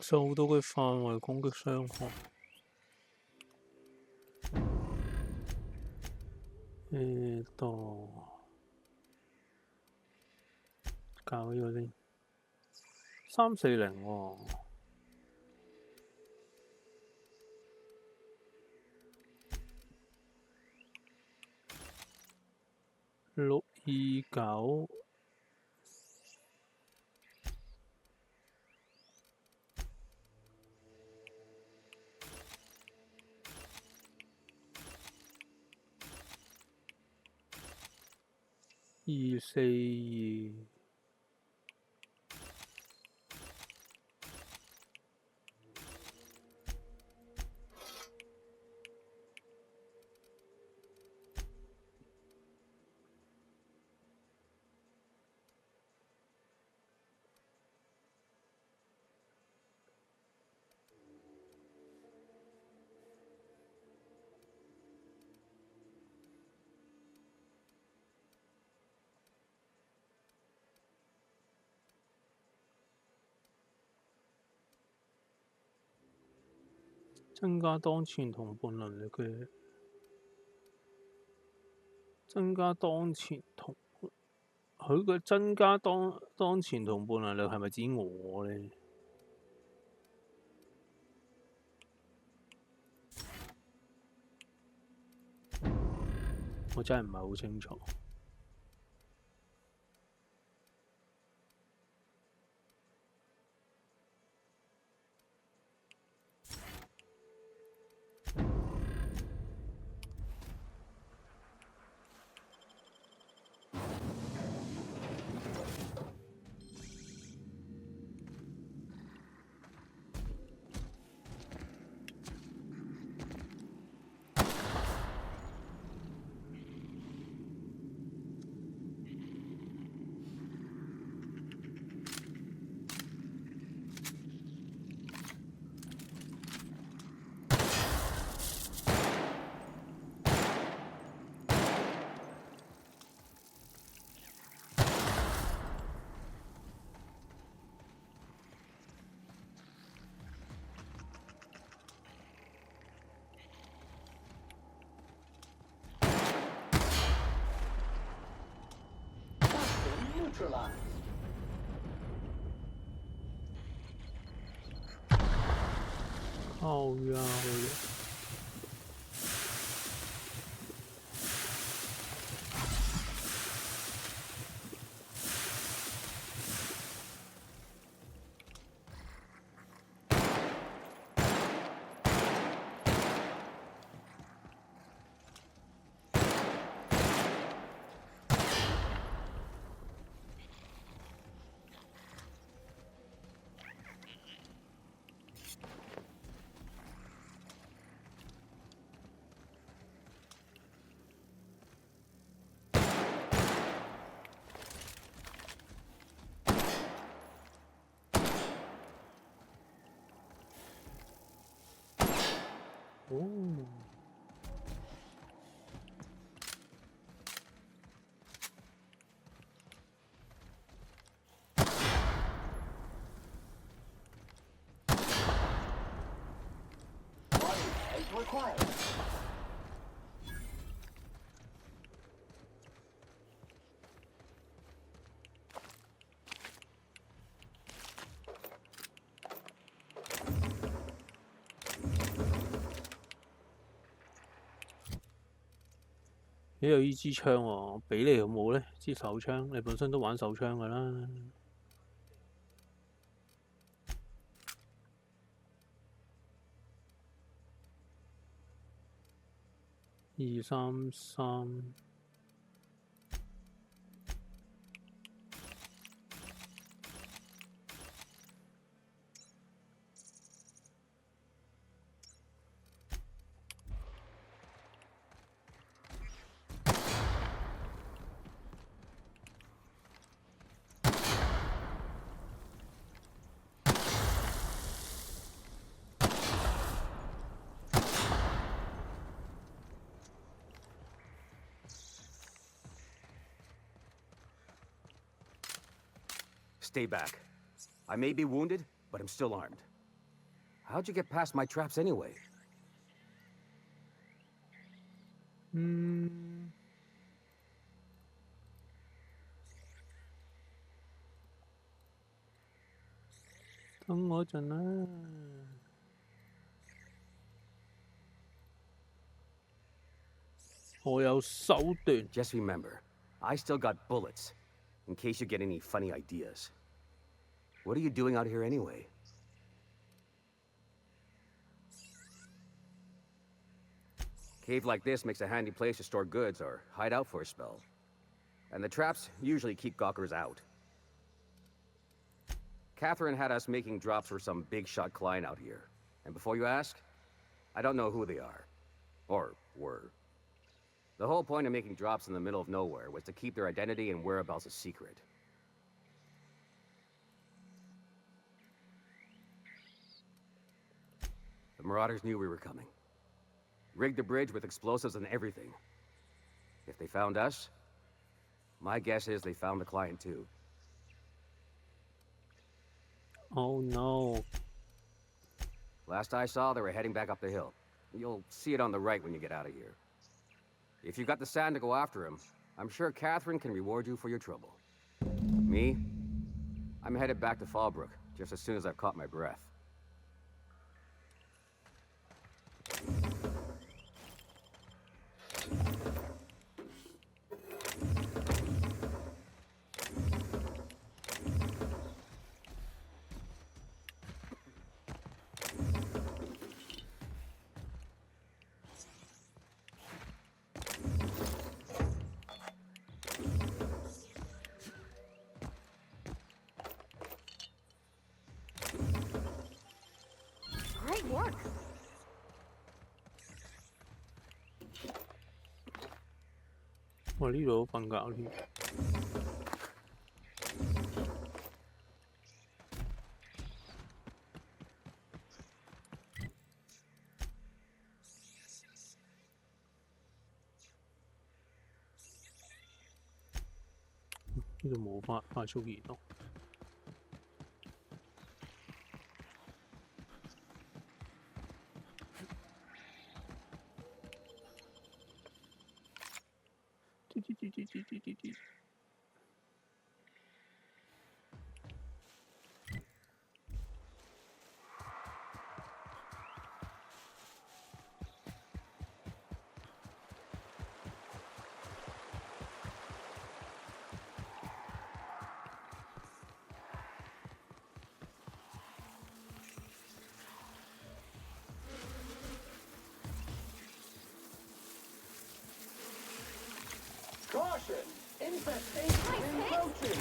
受到嘅範圍攻擊傷害。度搞呢個先340喎。629。242。增加當前同伴能力嘅，增加當前同佢嘅增加當前同伴能力係咪指我呢？我真係唔係好清楚。靠呀！哦。你有呢支槍喎，俾你好冇咧？支手槍，你本身都玩手槍噶啦。233。Stay back. I may be wounded, but I'm still armed. How'd you get past my traps anyway?等我陣啦。我有手段。Just remember, I still got bullets, in case you get any funny ideas. What are you doing out here anyway? Cave like this makes a handy place to store goods or hide out for a spell. And the traps usually keep gawkers out. Catherine had us making drops for some big-shot client out here. And before you ask, I don't know who they are. Or were. The whole point of making drops in the middle of nowhere was to keep their identity and whereabouts a secret. The Marauders knew we were coming. Rigged the bridge with explosives and everything. If they found us, my guess is they found the client too. Oh no. Last I saw, they were heading back up the hill. You'll see it on the right when you get out of here. If you've got the sand to go after him, I'm sure Catherine can reward you for your trouble. Me? I'm headed back to Fallbrook, just as soon as I've caught my breath. Great work. 我呢度瞓覺添。呢度冇快速移動。Caution! Infestation encroaching!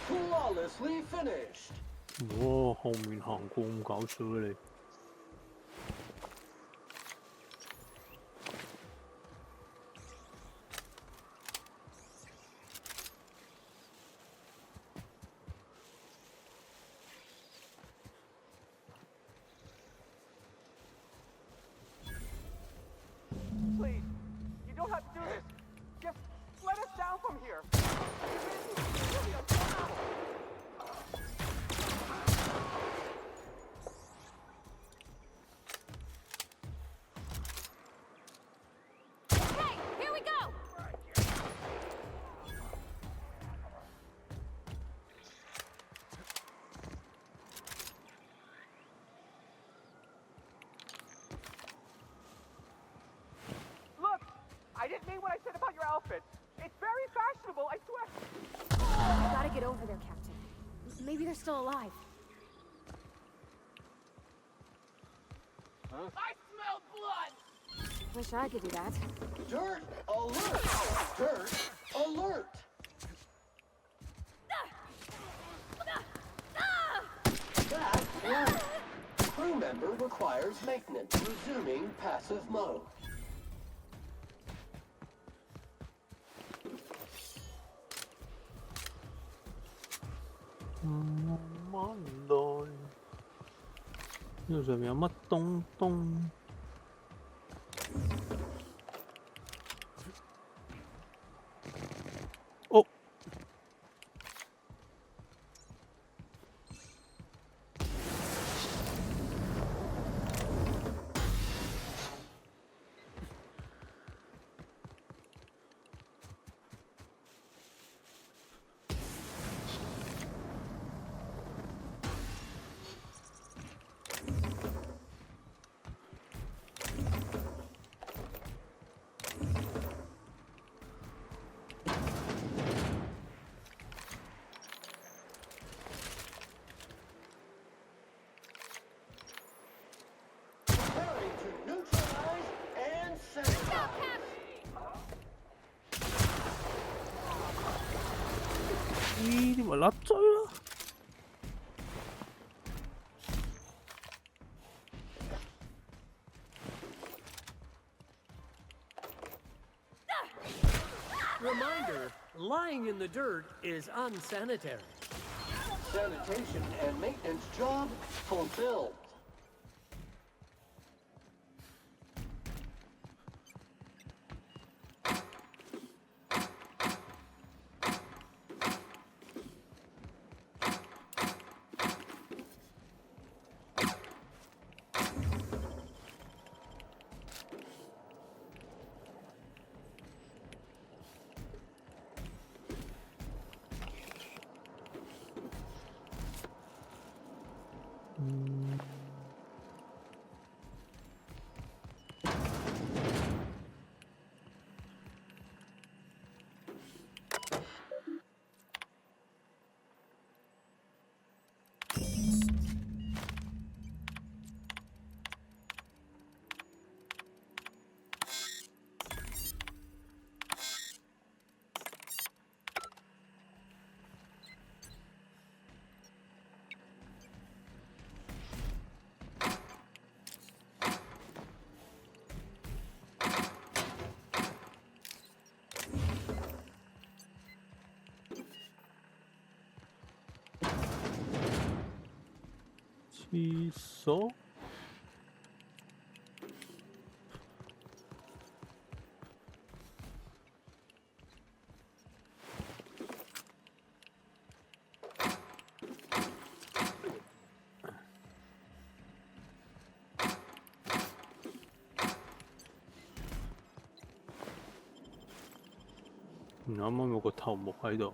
Flawlessly finished! 哇！後面行過咁搞笑嘅你。Please, you don't have to do this. Just let us down from here. Maybe they're still alive. I smell blood! Wish I could do that. Dirt alert! Dirt alert! Back room. Crew member requires maintenance. Resuming passive mode.呢度上面有乜東東？哦，Preparing to neutralize and sanitize. 呢啲咪甩嘴咯。Reminder, lying in the dirt is unsanitary. Sanitation and maintenance job fulfilled.廁所。啱啱有個頭目喺度。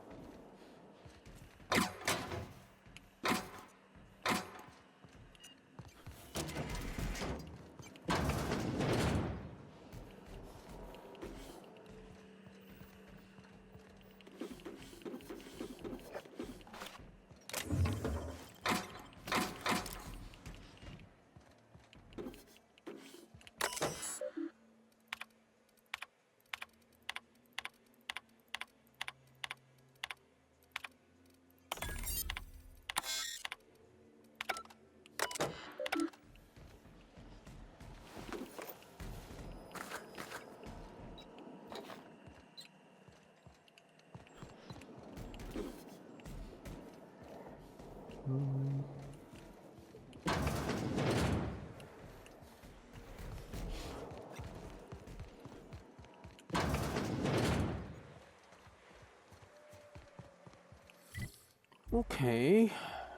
OK，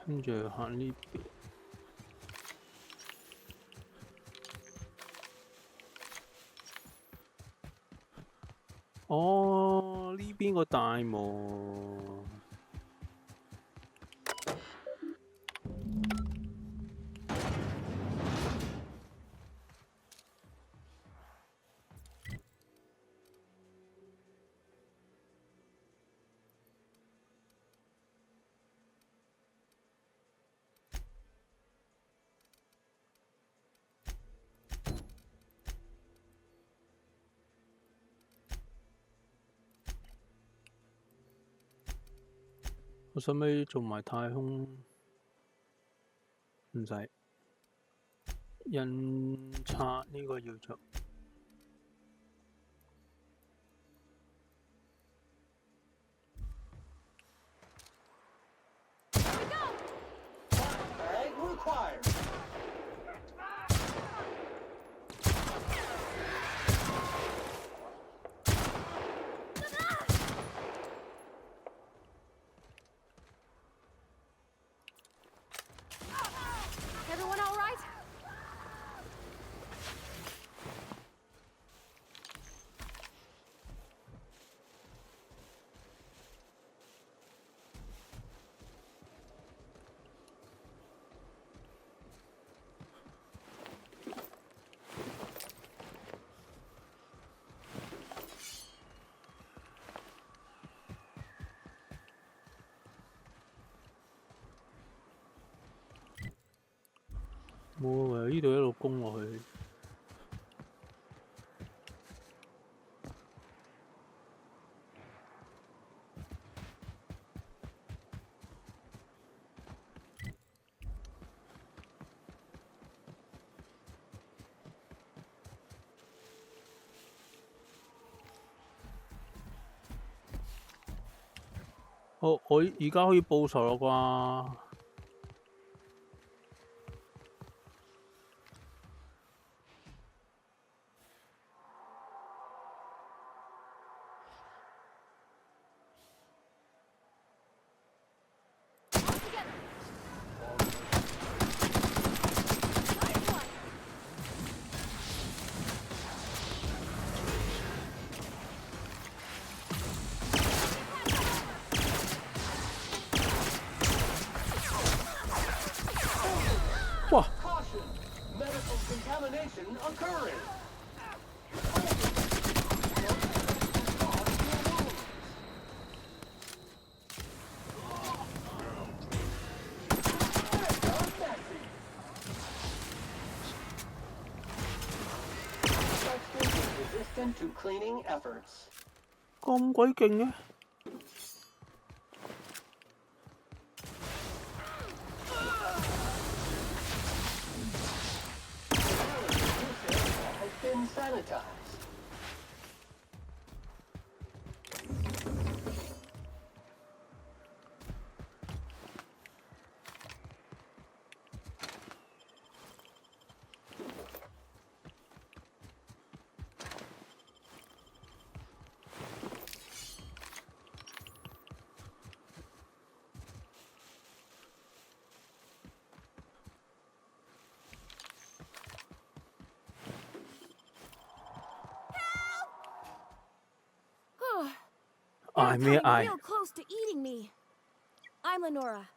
跟住行呢邊。哦，呢邊個大門。我使唔使做埋太空？唔使。印刷呢個要做。Bag required. Everyone all right?冇啊，唯有呢度一路攻落去。我而家可以報仇啦啩？哇！ Caution! Medical contamination occurring. Substance is resistant to cleaning efforts. 咁鬼勁嘅？ Has been sanitized. I mean, real close to eating me. I'm Lenora.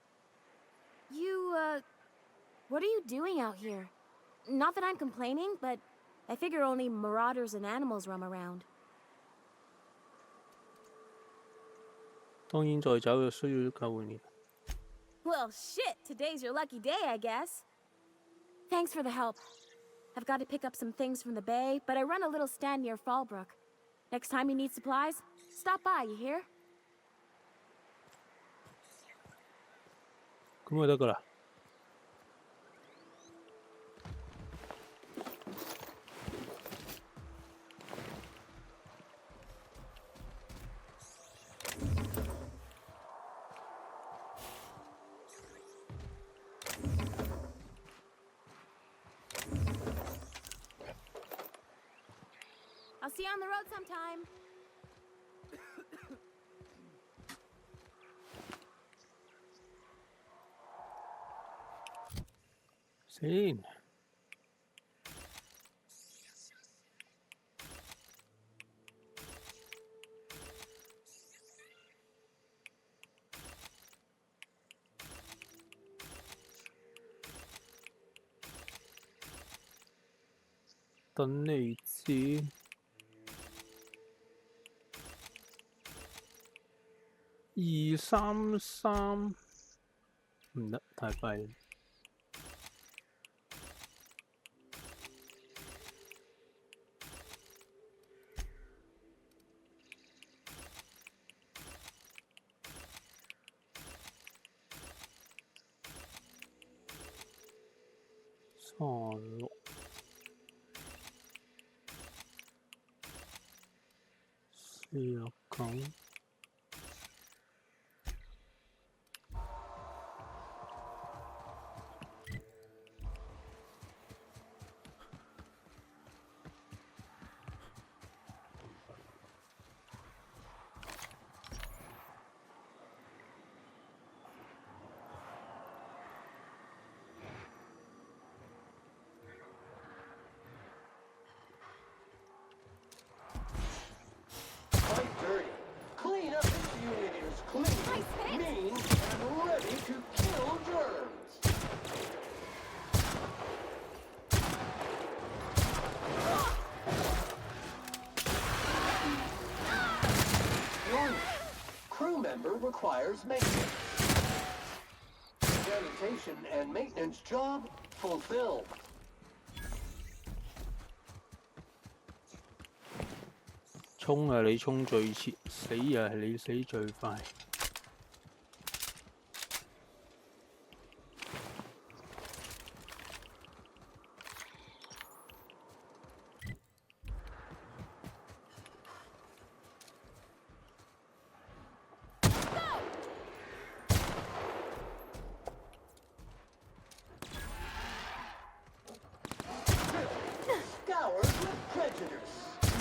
You, what are you doing out here? Not that I'm complaining, but I figure only marauders and animals roam around. 當然在走就需要救援。 Well, shit, today's your lucky day, I guess. Thanks for the help. I've got to pick up some things from the bay, but I run a little stand near Fallbrook. Next time you need supplies, stop by, you hear? 咁就得㗎啦。I'll see you on the road sometime. Seen. Tấn này gì? Hai三三唔得，太快。6、49。Quite dirty. Clean up this unit is clean, mean, and ready to kill germs. Warning. Crew member requires maintenance. Sanitation and maintenance job fulfilled. 衝啊！你衝最前，死啊！你死最快。Scoured with prejudice.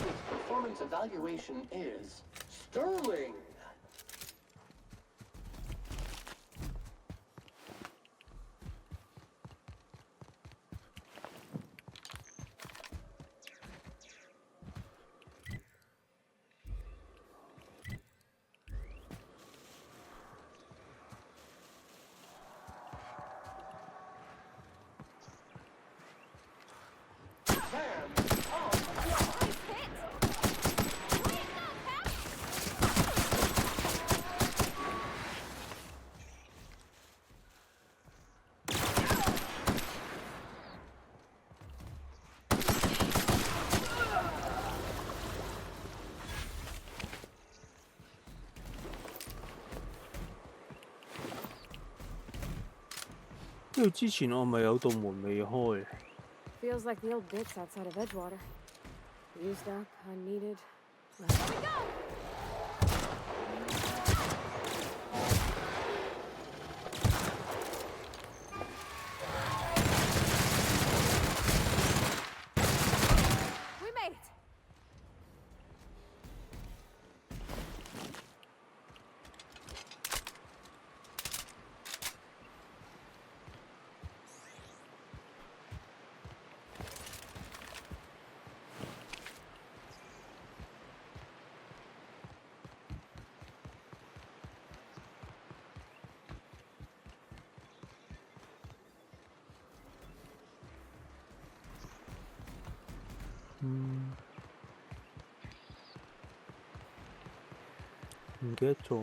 Its performance evaluation is sterling.因為之前我咪有道門未開。Feels like the old bits outside of Edgewater. Used up, unneeded. Here we go! We made it!唔記得咗。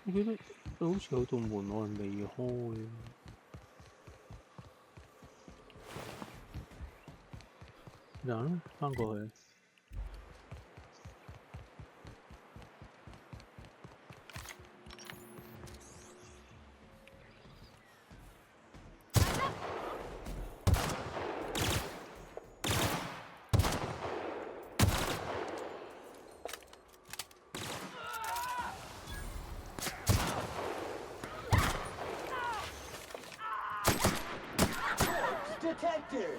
我記得好似有道門我係未開。嗱，翻過去。Detected.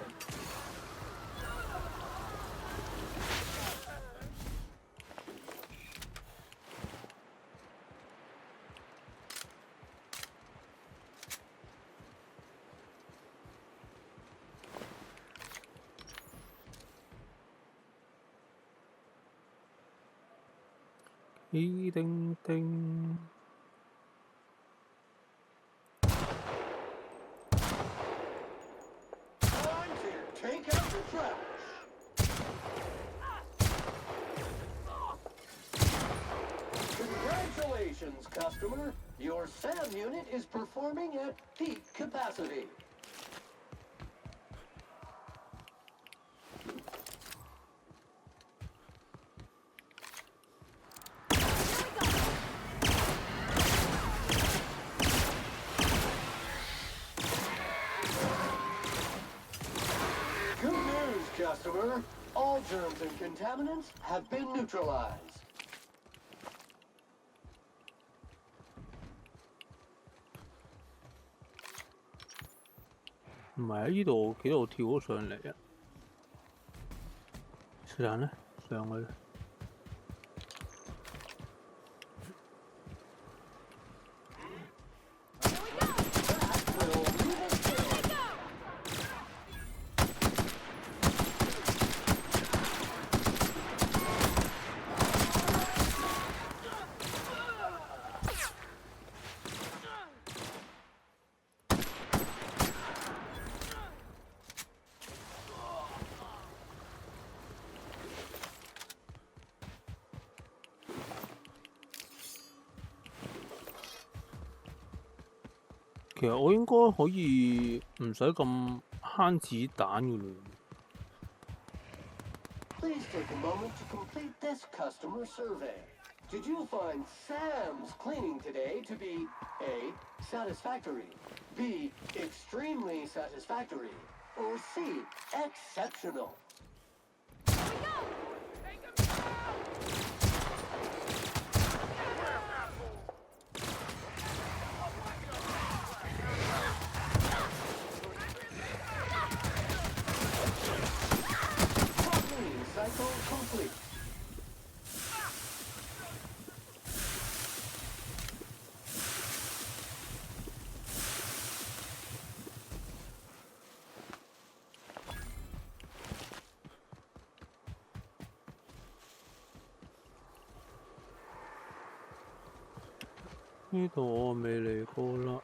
Ý tinh tinh. Take out the trash. Congratulations, customer. Your SAM unit is performing at peak capacity. All germs and contaminants have been neutralized. 唔係喺呢度幾度跳咗上嚟啊？是但咧，上去。其實我應該可以唔使咁慳子彈嘅嘞。Please take a moment to complete this customer survey. Did you find Sam's cleaning today to be A. satisfactory, B. extremely satisfactory, or C. exceptional? Cycle complete. "呢度我未嚟過啦。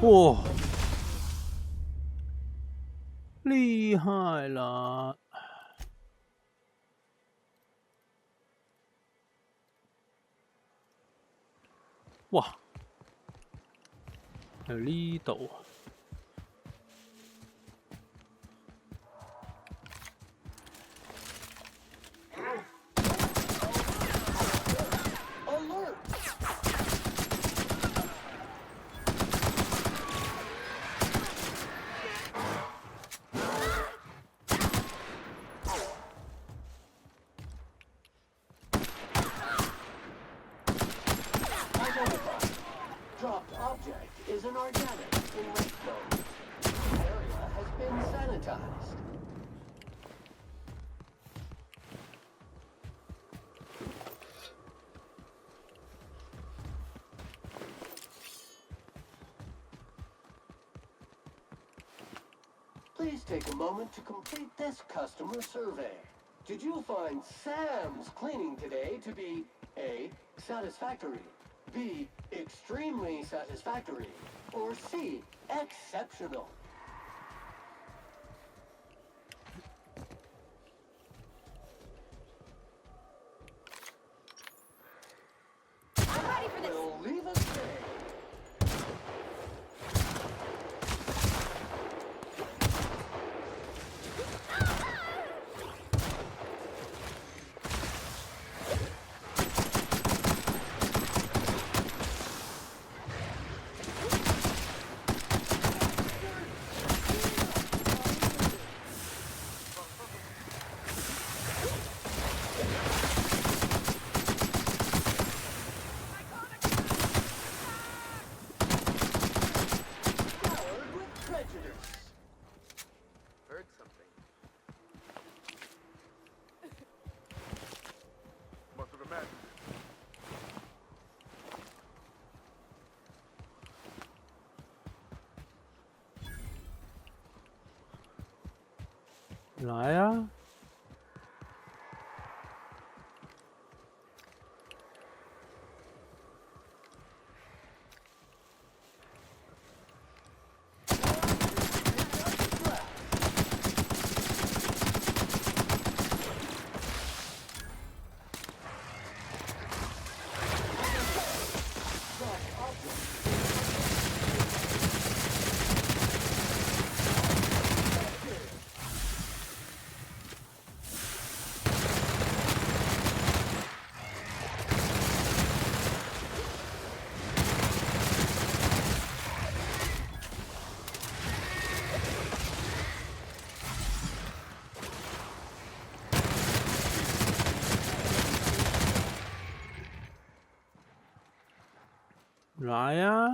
哇，厲害啦！哇，喺呢度。Dropped object is an organic in waste mode. The area has been sanitized. Please take a moment to complete this customer survey. Did you find Sam's cleaning today to be A. satisfactory, B. extremely satisfactory, or C. exceptional? We'll leave us there. Heard something. Must have imagined it. 來啊！来呀！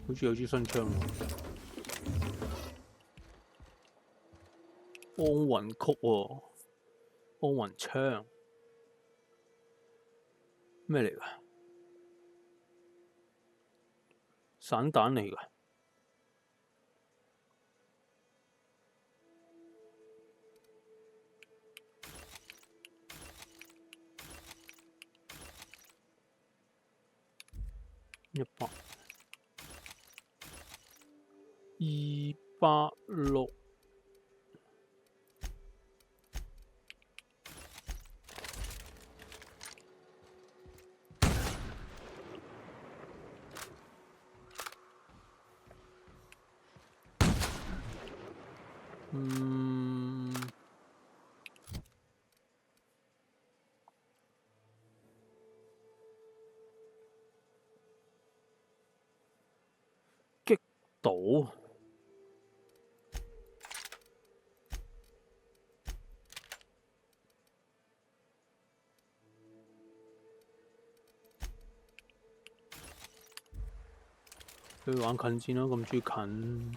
好似有支新槍喎，安魂曲喎，安魂槍咩嚟㗎？散彈嚟㗎。100、260。擊倒。去玩近戰咯，咁中意近。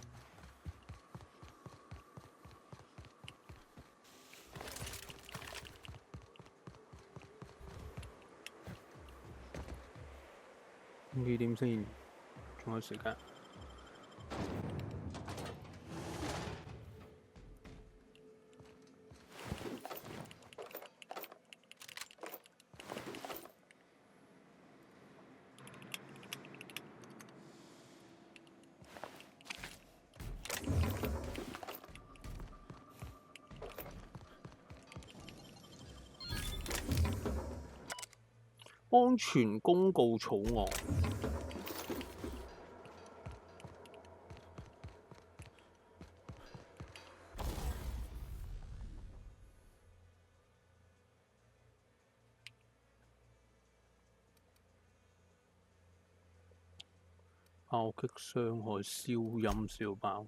幾點先？仲有時間。安全公告草案。炮擊傷害消音消爆。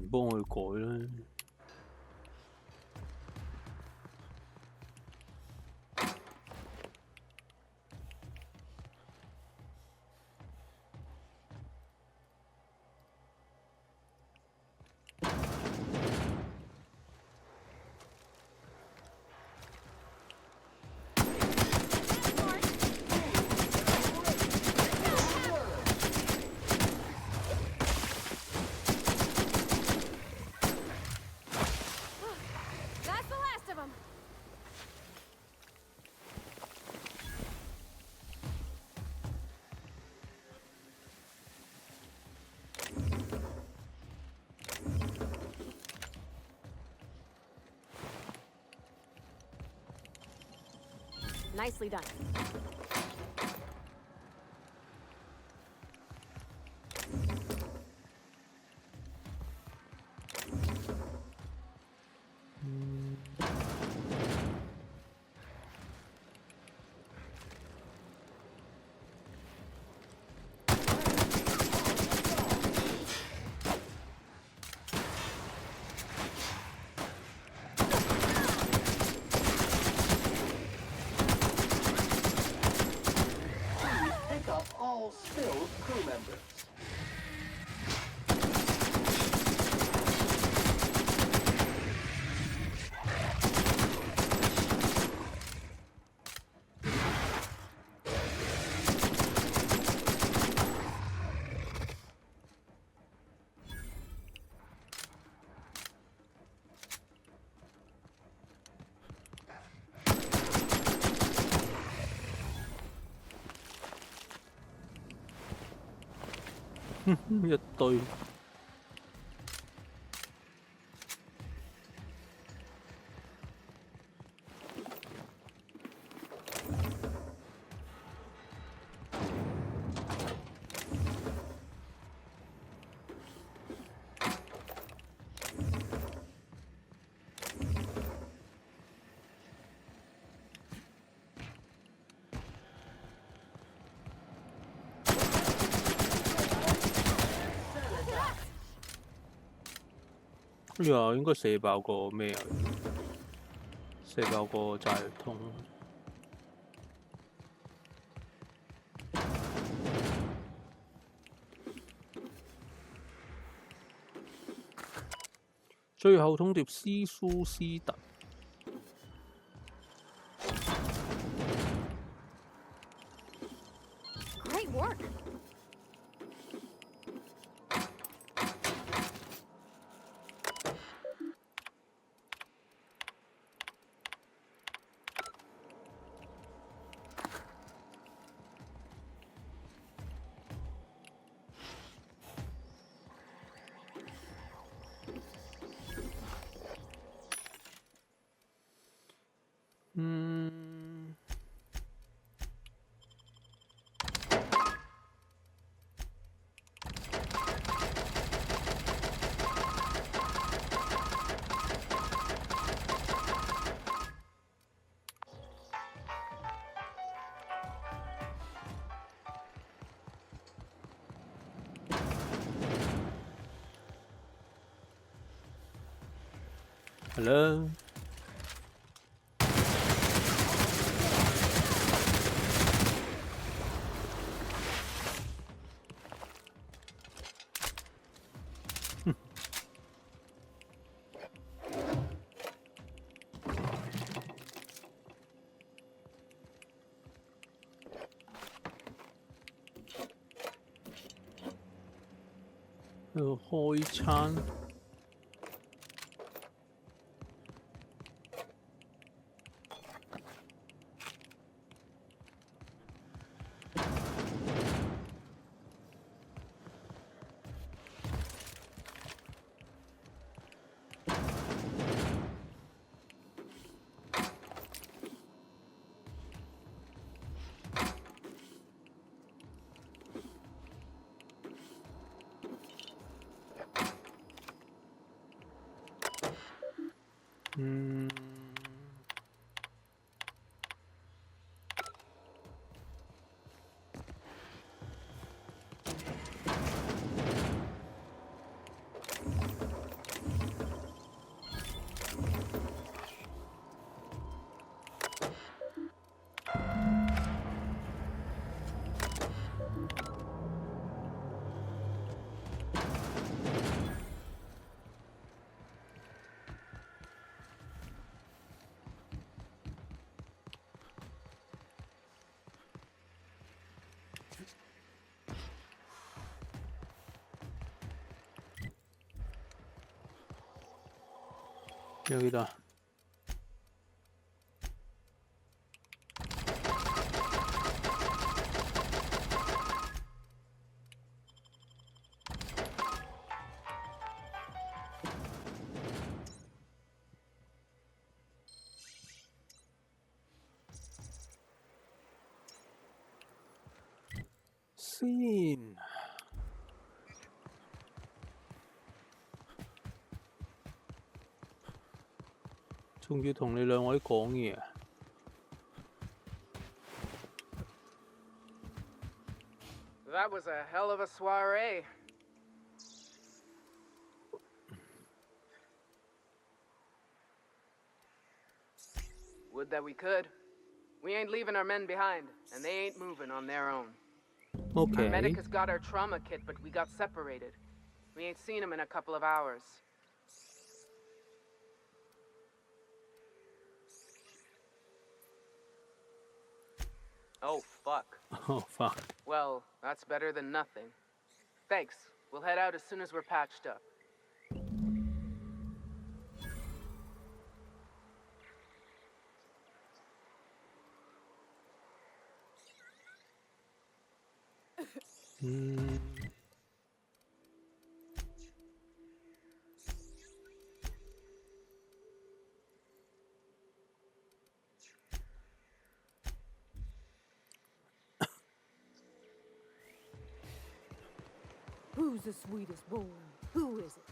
幫佢改啦。Nicely done. 一堆。哎呀，應該射爆個咩啊？射爆個炸藥桶。最後通牒斯蘇斯特。Great work.係啦。喺度開餐。有幾多啊？先。仲要同你兩位講嘢啊？That was a hell of a soiree. Would that we could. We ain't leaving our men behind, and they ain't moving on their own. Okay. Our medic has got our trauma kit, but we got separated. We ain't seen him in a couple of hours. Oh, fuck. Oh, fuck. Well, that's better than nothing. Thanks. We'll head out as soon as we're patched up. Who's the sweetest boy? Who is it?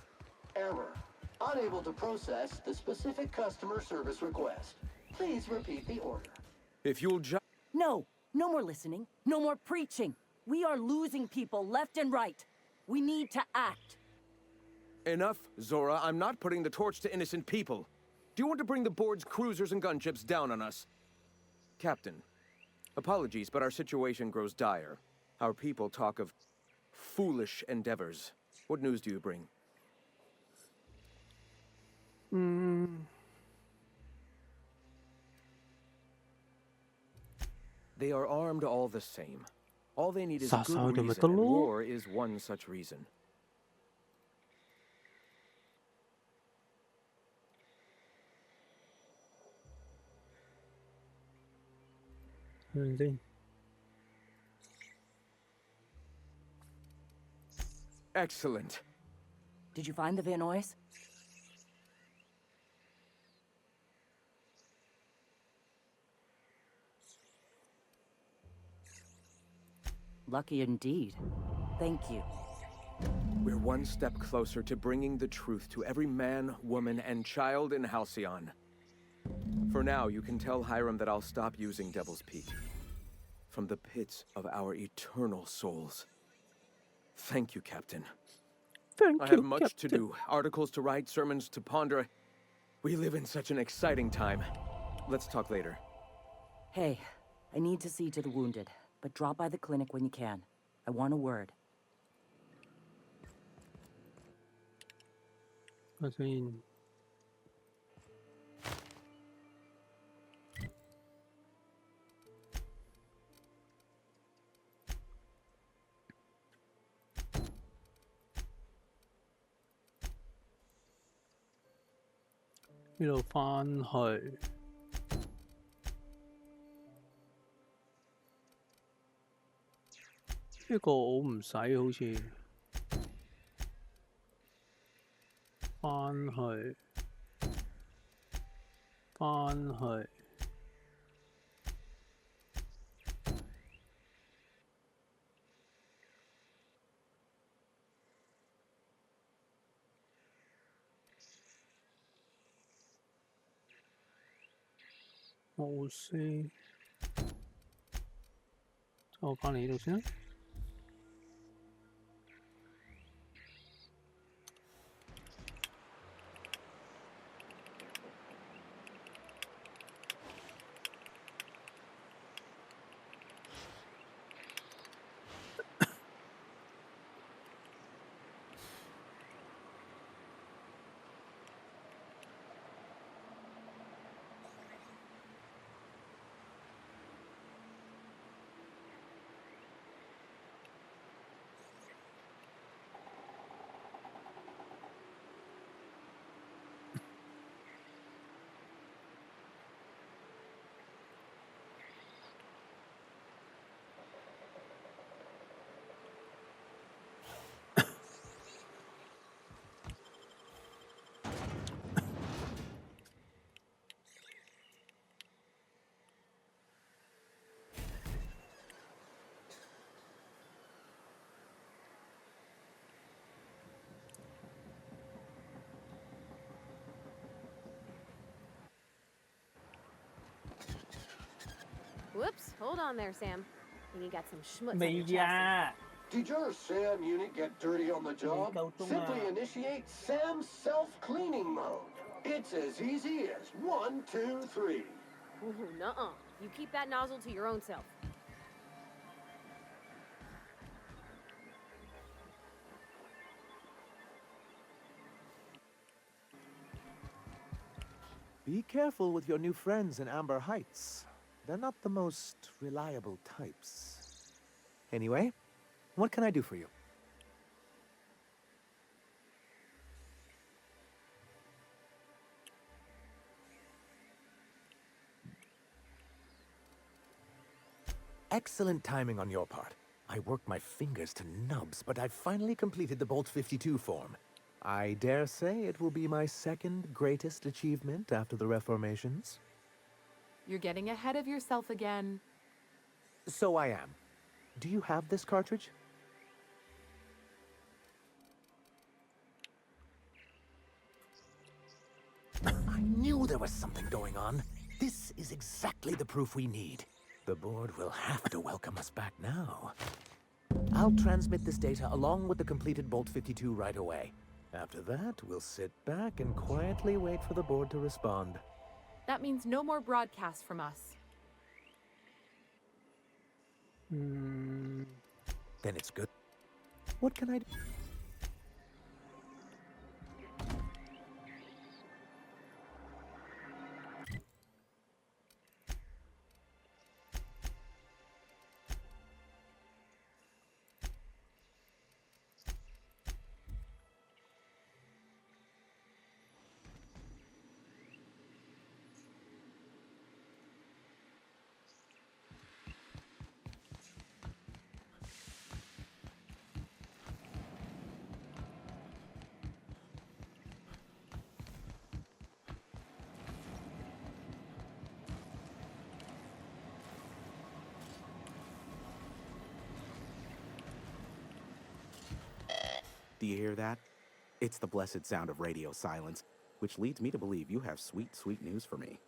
Error. Unable to process the specific customer service request. Please repeat the order. If you'll just... No, no more listening. No more preaching. We are losing people left and right. We need to act. Enough, Zora. I'm not putting the torch to innocent people. Do you want to bring the board's cruisers and gunships down on us? Captain, apologies, but our situation grows dire. Our people talk of foolish endeavors. What news do you bring? They are armed all the same. All they need is good reason, and war is one such reason. Excellent. Did you find the Vanois? Lucky indeed. Thank you. We're one step closer to bringing the truth to every man, woman, and child in Halcyon. For now, you can tell Hiram that I'll stop using Devil's Peak. From the pits of our eternal souls. Thank you, Captain. I have much to do. Articles to write, sermons to ponder. We live in such an exciting time. Let's talk later. Hey, I need to see to the wounded, but drop by the clinic when you can. I want a word.呢度翻去，呢個我唔使好似翻去，冇先，我翻嚟呢度先。Whoops, hold on there, Sam. I think you got some schmutz on your chassis. Did your Sam unit get dirty on the job? Simply initiate Sam's self-cleaning mode. It's as easy as 1, 2, 3. Ooh, nuh-uh. You keep that nozzle to your own self. Be careful with your new friends in Amber Heights. They're not the most reliable types. Anyway, what can I do for you? Excellent timing on your part. I worked my fingers to nubs, but I've finally completed the Bolt 52 form. I dare say it will be my second greatest achievement after the Reformations. You're getting ahead of yourself again. So I am. Do you have this cartridge? knew there was something going on. This is exactly the proof we need. The board will have to welcome us back now. I'll transmit this data along with the completed Bolt 52 right away. After that, we'll sit back and quietly wait for the board to respond. That means no more broadcasts from us. Then it's good. What can I do? Do you hear that? It's the blessed sound of radio silence, which leads me to believe you have sweet, sweet news for me.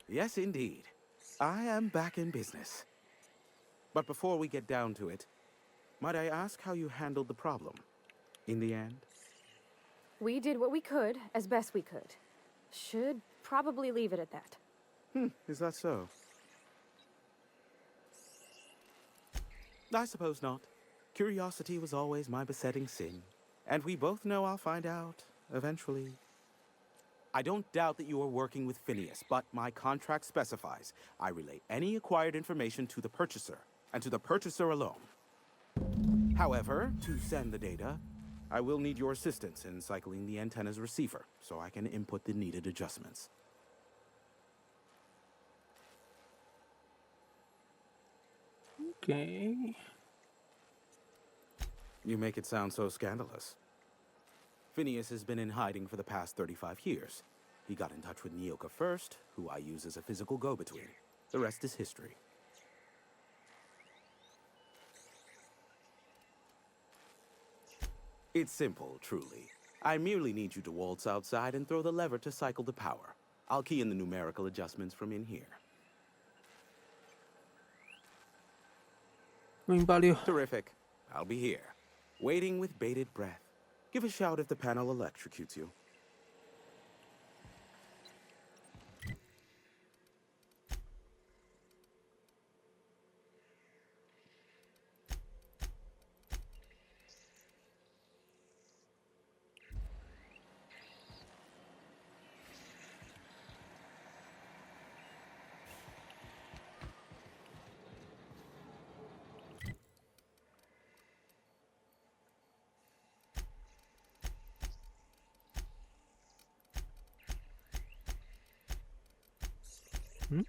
Yes, indeed. I am back in business. But before we get down to it, might I ask how you handled the problem in the end? We did what we could, as best we could. Should probably leave it at that. Is that so? I suppose not. Curiosity was always my besetting sin, and we both know I'll find out eventually. I don't doubt that you are working with Phineas, but my contract specifies I relay any acquired information to the purchaser, and to the purchaser alone. However, to send the data, I will need your assistance in cycling the antenna's receiver, so I can input the needed adjustments. Okay. You make it sound so scandalous. Phineas has been in hiding for the past 35 years. He got in touch with Nyoka first, who I use as a physical go-between. The rest is history. It's simple, truly. I merely need you to waltz outside and throw the lever to cycle the power. I'll key in the numerical adjustments from in here. 明白了。 Terrific. I'll be here, waiting with bated breath. Give a shout if the panel electrocutes you. Hmm?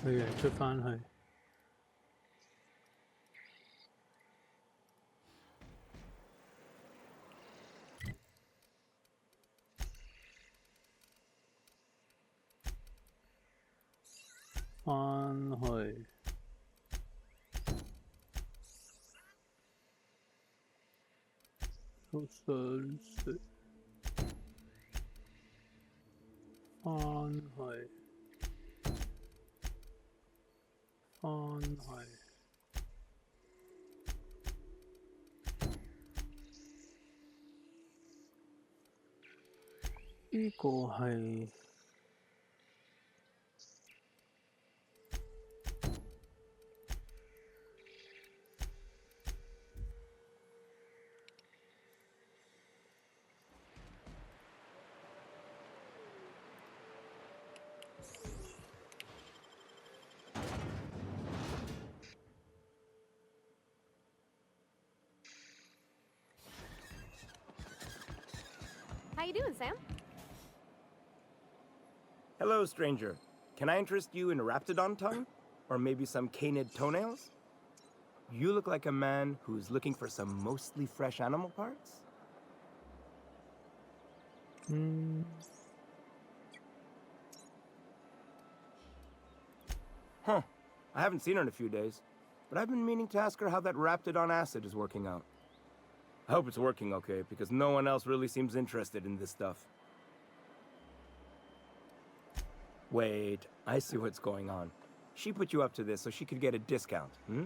Okay, 出返去。返去。 好想食，返去，返去。呢個係。 How you doing, Sam? Hello, stranger. Can I interest you in a raptidon tongue? Or maybe some canid toenails? You look like a man who's looking for some mostly fresh animal parts? Huh. I haven't seen her in a few days, but I've been meaning to ask her how that Raptidon acid is working out. I hope it's working okay, because no one else really seems interested in this stuff. Wait, I see what's going on. She put you up to this so she could get a discount, hmm?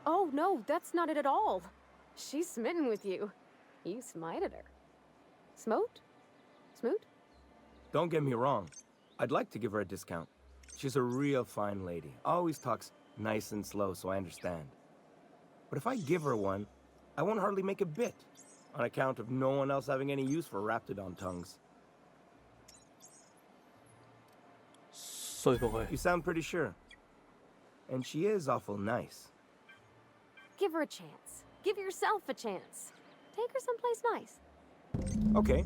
Oh, no, that's not it at all. She's smitten with you. You smited her. Smote? Smoot? Don't get me wrong. I'd like to give her a discount. She's a real fine lady. Always talks nice and slow, so I understand. But if I give her one, I won't hardly make a bit, on account of no one else having any use for Raptidon tongues. You sound pretty sure. And she is awful nice. Give her a chance. Give yourself a chance. Take her someplace nice. Okay,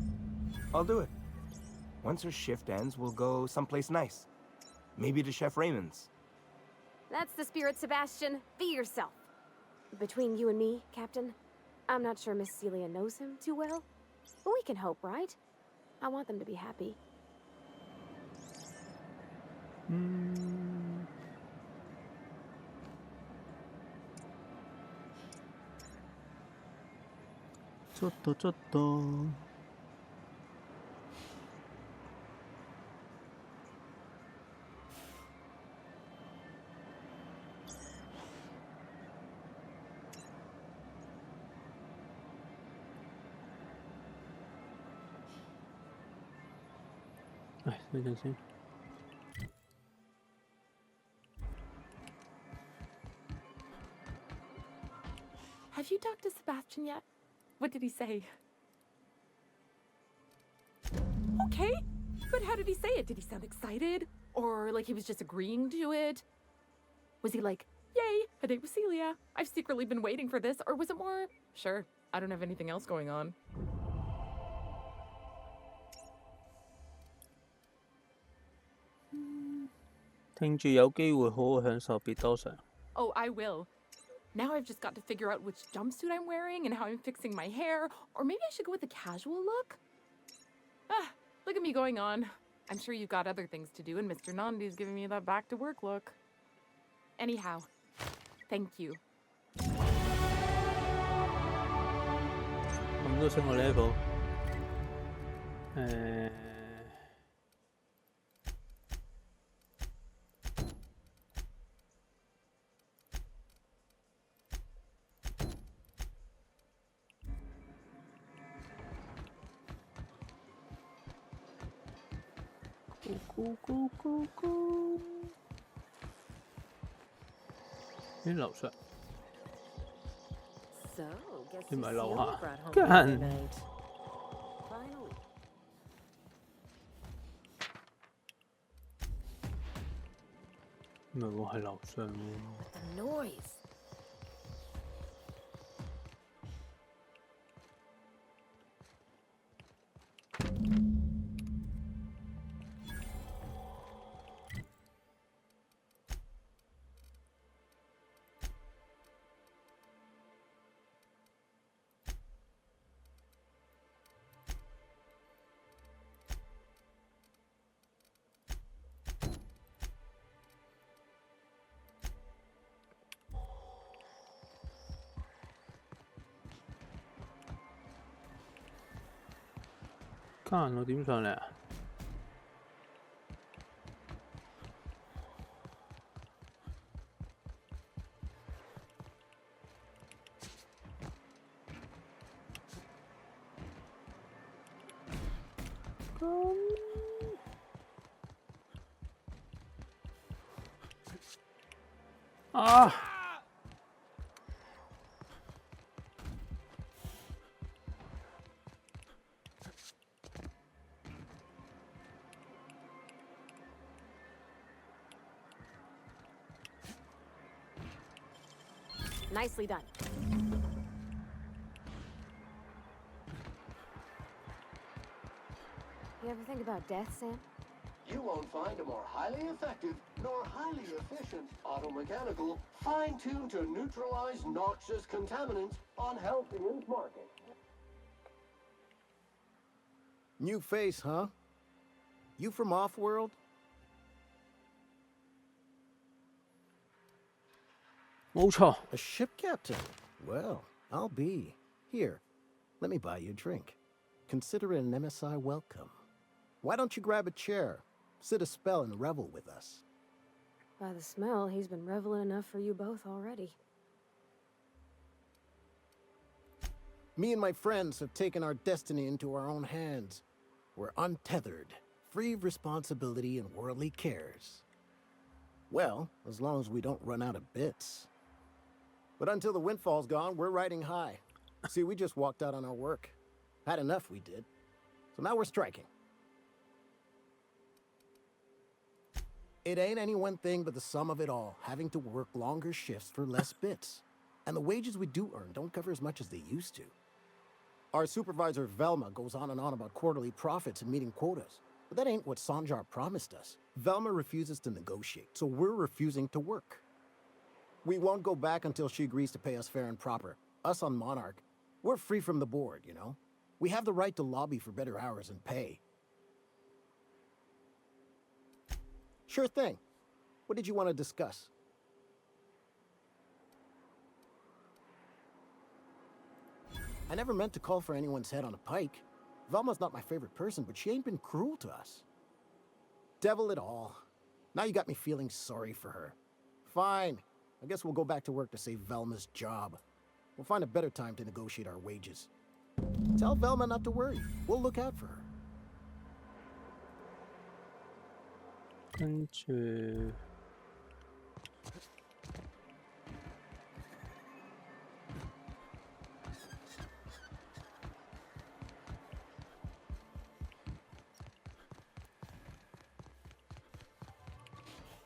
I'll do it. Once her shift ends, we'll go someplace nice. Maybe to Chef Raymond's. That's the spirit, Sebastian. Be yourself. Between you and me, Captain, I'm not sure Miss Celia knows him too well. But we can hope, right? I want them to be happy. 쩌떠. 아, 잠시만요. Have you talked to Sebastian yet? What did he say? Okay, but how did he say it? Did he sound excited? Or like he was just agreeing to it? Was he like, yay, a date with Celia. I've secretly been waiting for this. Or was it more, sure, I don't have anything else going on.聽住有機會好好享受，別多想。Oh, I will. Now I've just got to figure out which jumpsuit I'm wearing and how I'm fixing my hair. Or maybe I should go with a casual look? Ah, look at me going on. I'm sure you've got other things to do, and Mr. Nandi's giving me that back-to-work look. Anyhow, thank you. 咁都升我 level。咕。喺樓上。你咪樓下。間。唔係喎，係樓上喎。間我點上嚟啊？啊！Nicely done. You ever think about death, Sam? You won't find a more highly effective nor highly efficient automechanical fine-tuned to neutralize noxious contaminants on Halcyon's market. New face, huh? You from Off-World? 冇錯。 A ship captain? Well, I'll be. Here, let me buy you a drink. Consider it an MSI welcome. Why don't you grab a chair, sit a spell, and revel with us? By the smell, he's been reveling enough for you both already. Me and my friends have taken our destiny into our own hands. We're untethered, free of responsibility and worldly cares. Well, as long as we don't run out of bits. But until the windfall's gone, we're riding high. See, we just walked out on our work. Had enough, we did. So now we're striking. It ain't any one thing but the sum of it all, having to work longer shifts for less bits. And the wages we do earn don't cover as much as they used to. Our supervisor Velma goes on and on about quarterly profits and meeting quotas. But that ain't what Sanjar promised us. Velma refuses to negotiate, so we're refusing to work. We won't go back until she agrees to pay us fair and proper. Us on Monarch, we're free from the board, you know? We have the right to lobby for better hours and pay. Sure thing. What did you want to discuss? I never meant to call for anyone's head on a pike. Velma's not my favorite person, but she ain't been cruel to us. Devil it all. Now you got me feeling sorry for her. Fine. I guess we'll go back to work to save Velma's job. We'll find a better time to negotiate our wages. Tell Velma not to worry. We'll look out for her. 跟住。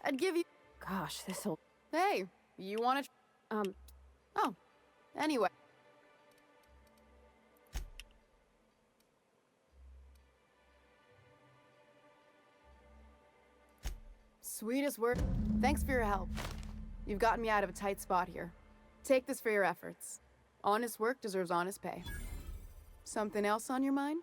I'd give you. Gosh, this'll. Hey, you want to? Oh, anyway. Sweetest word. Thanks for your help. You've gotten me out of a tight spot here. Take this for your efforts. Honest work deserves honest pay. Something else on your mind?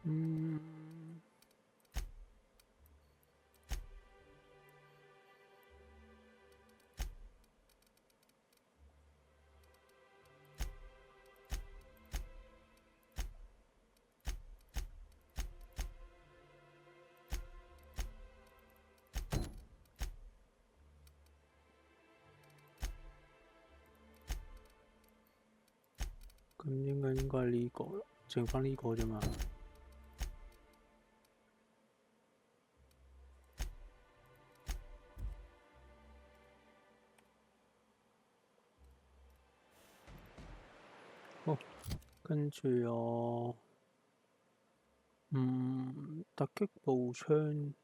Mm.咁應該呢個啦，剩翻呢個啫嘛。 好，跟住我，突擊步槍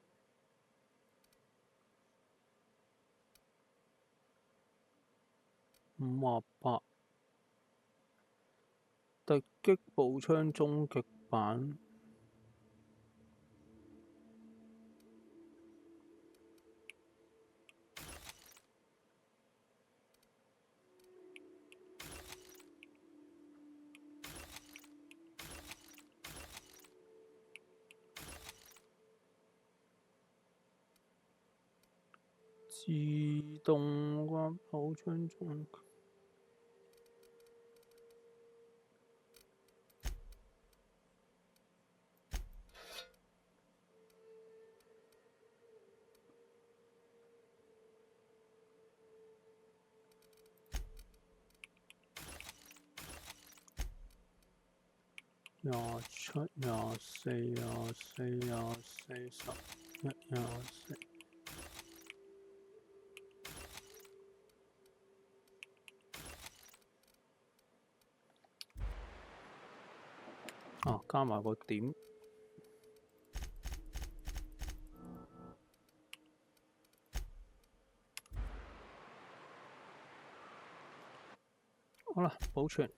58，突擊步槍終極版。 自動刮步槍中。27、24、24、24、11、24。 啊，加埋個點。好啦，保存。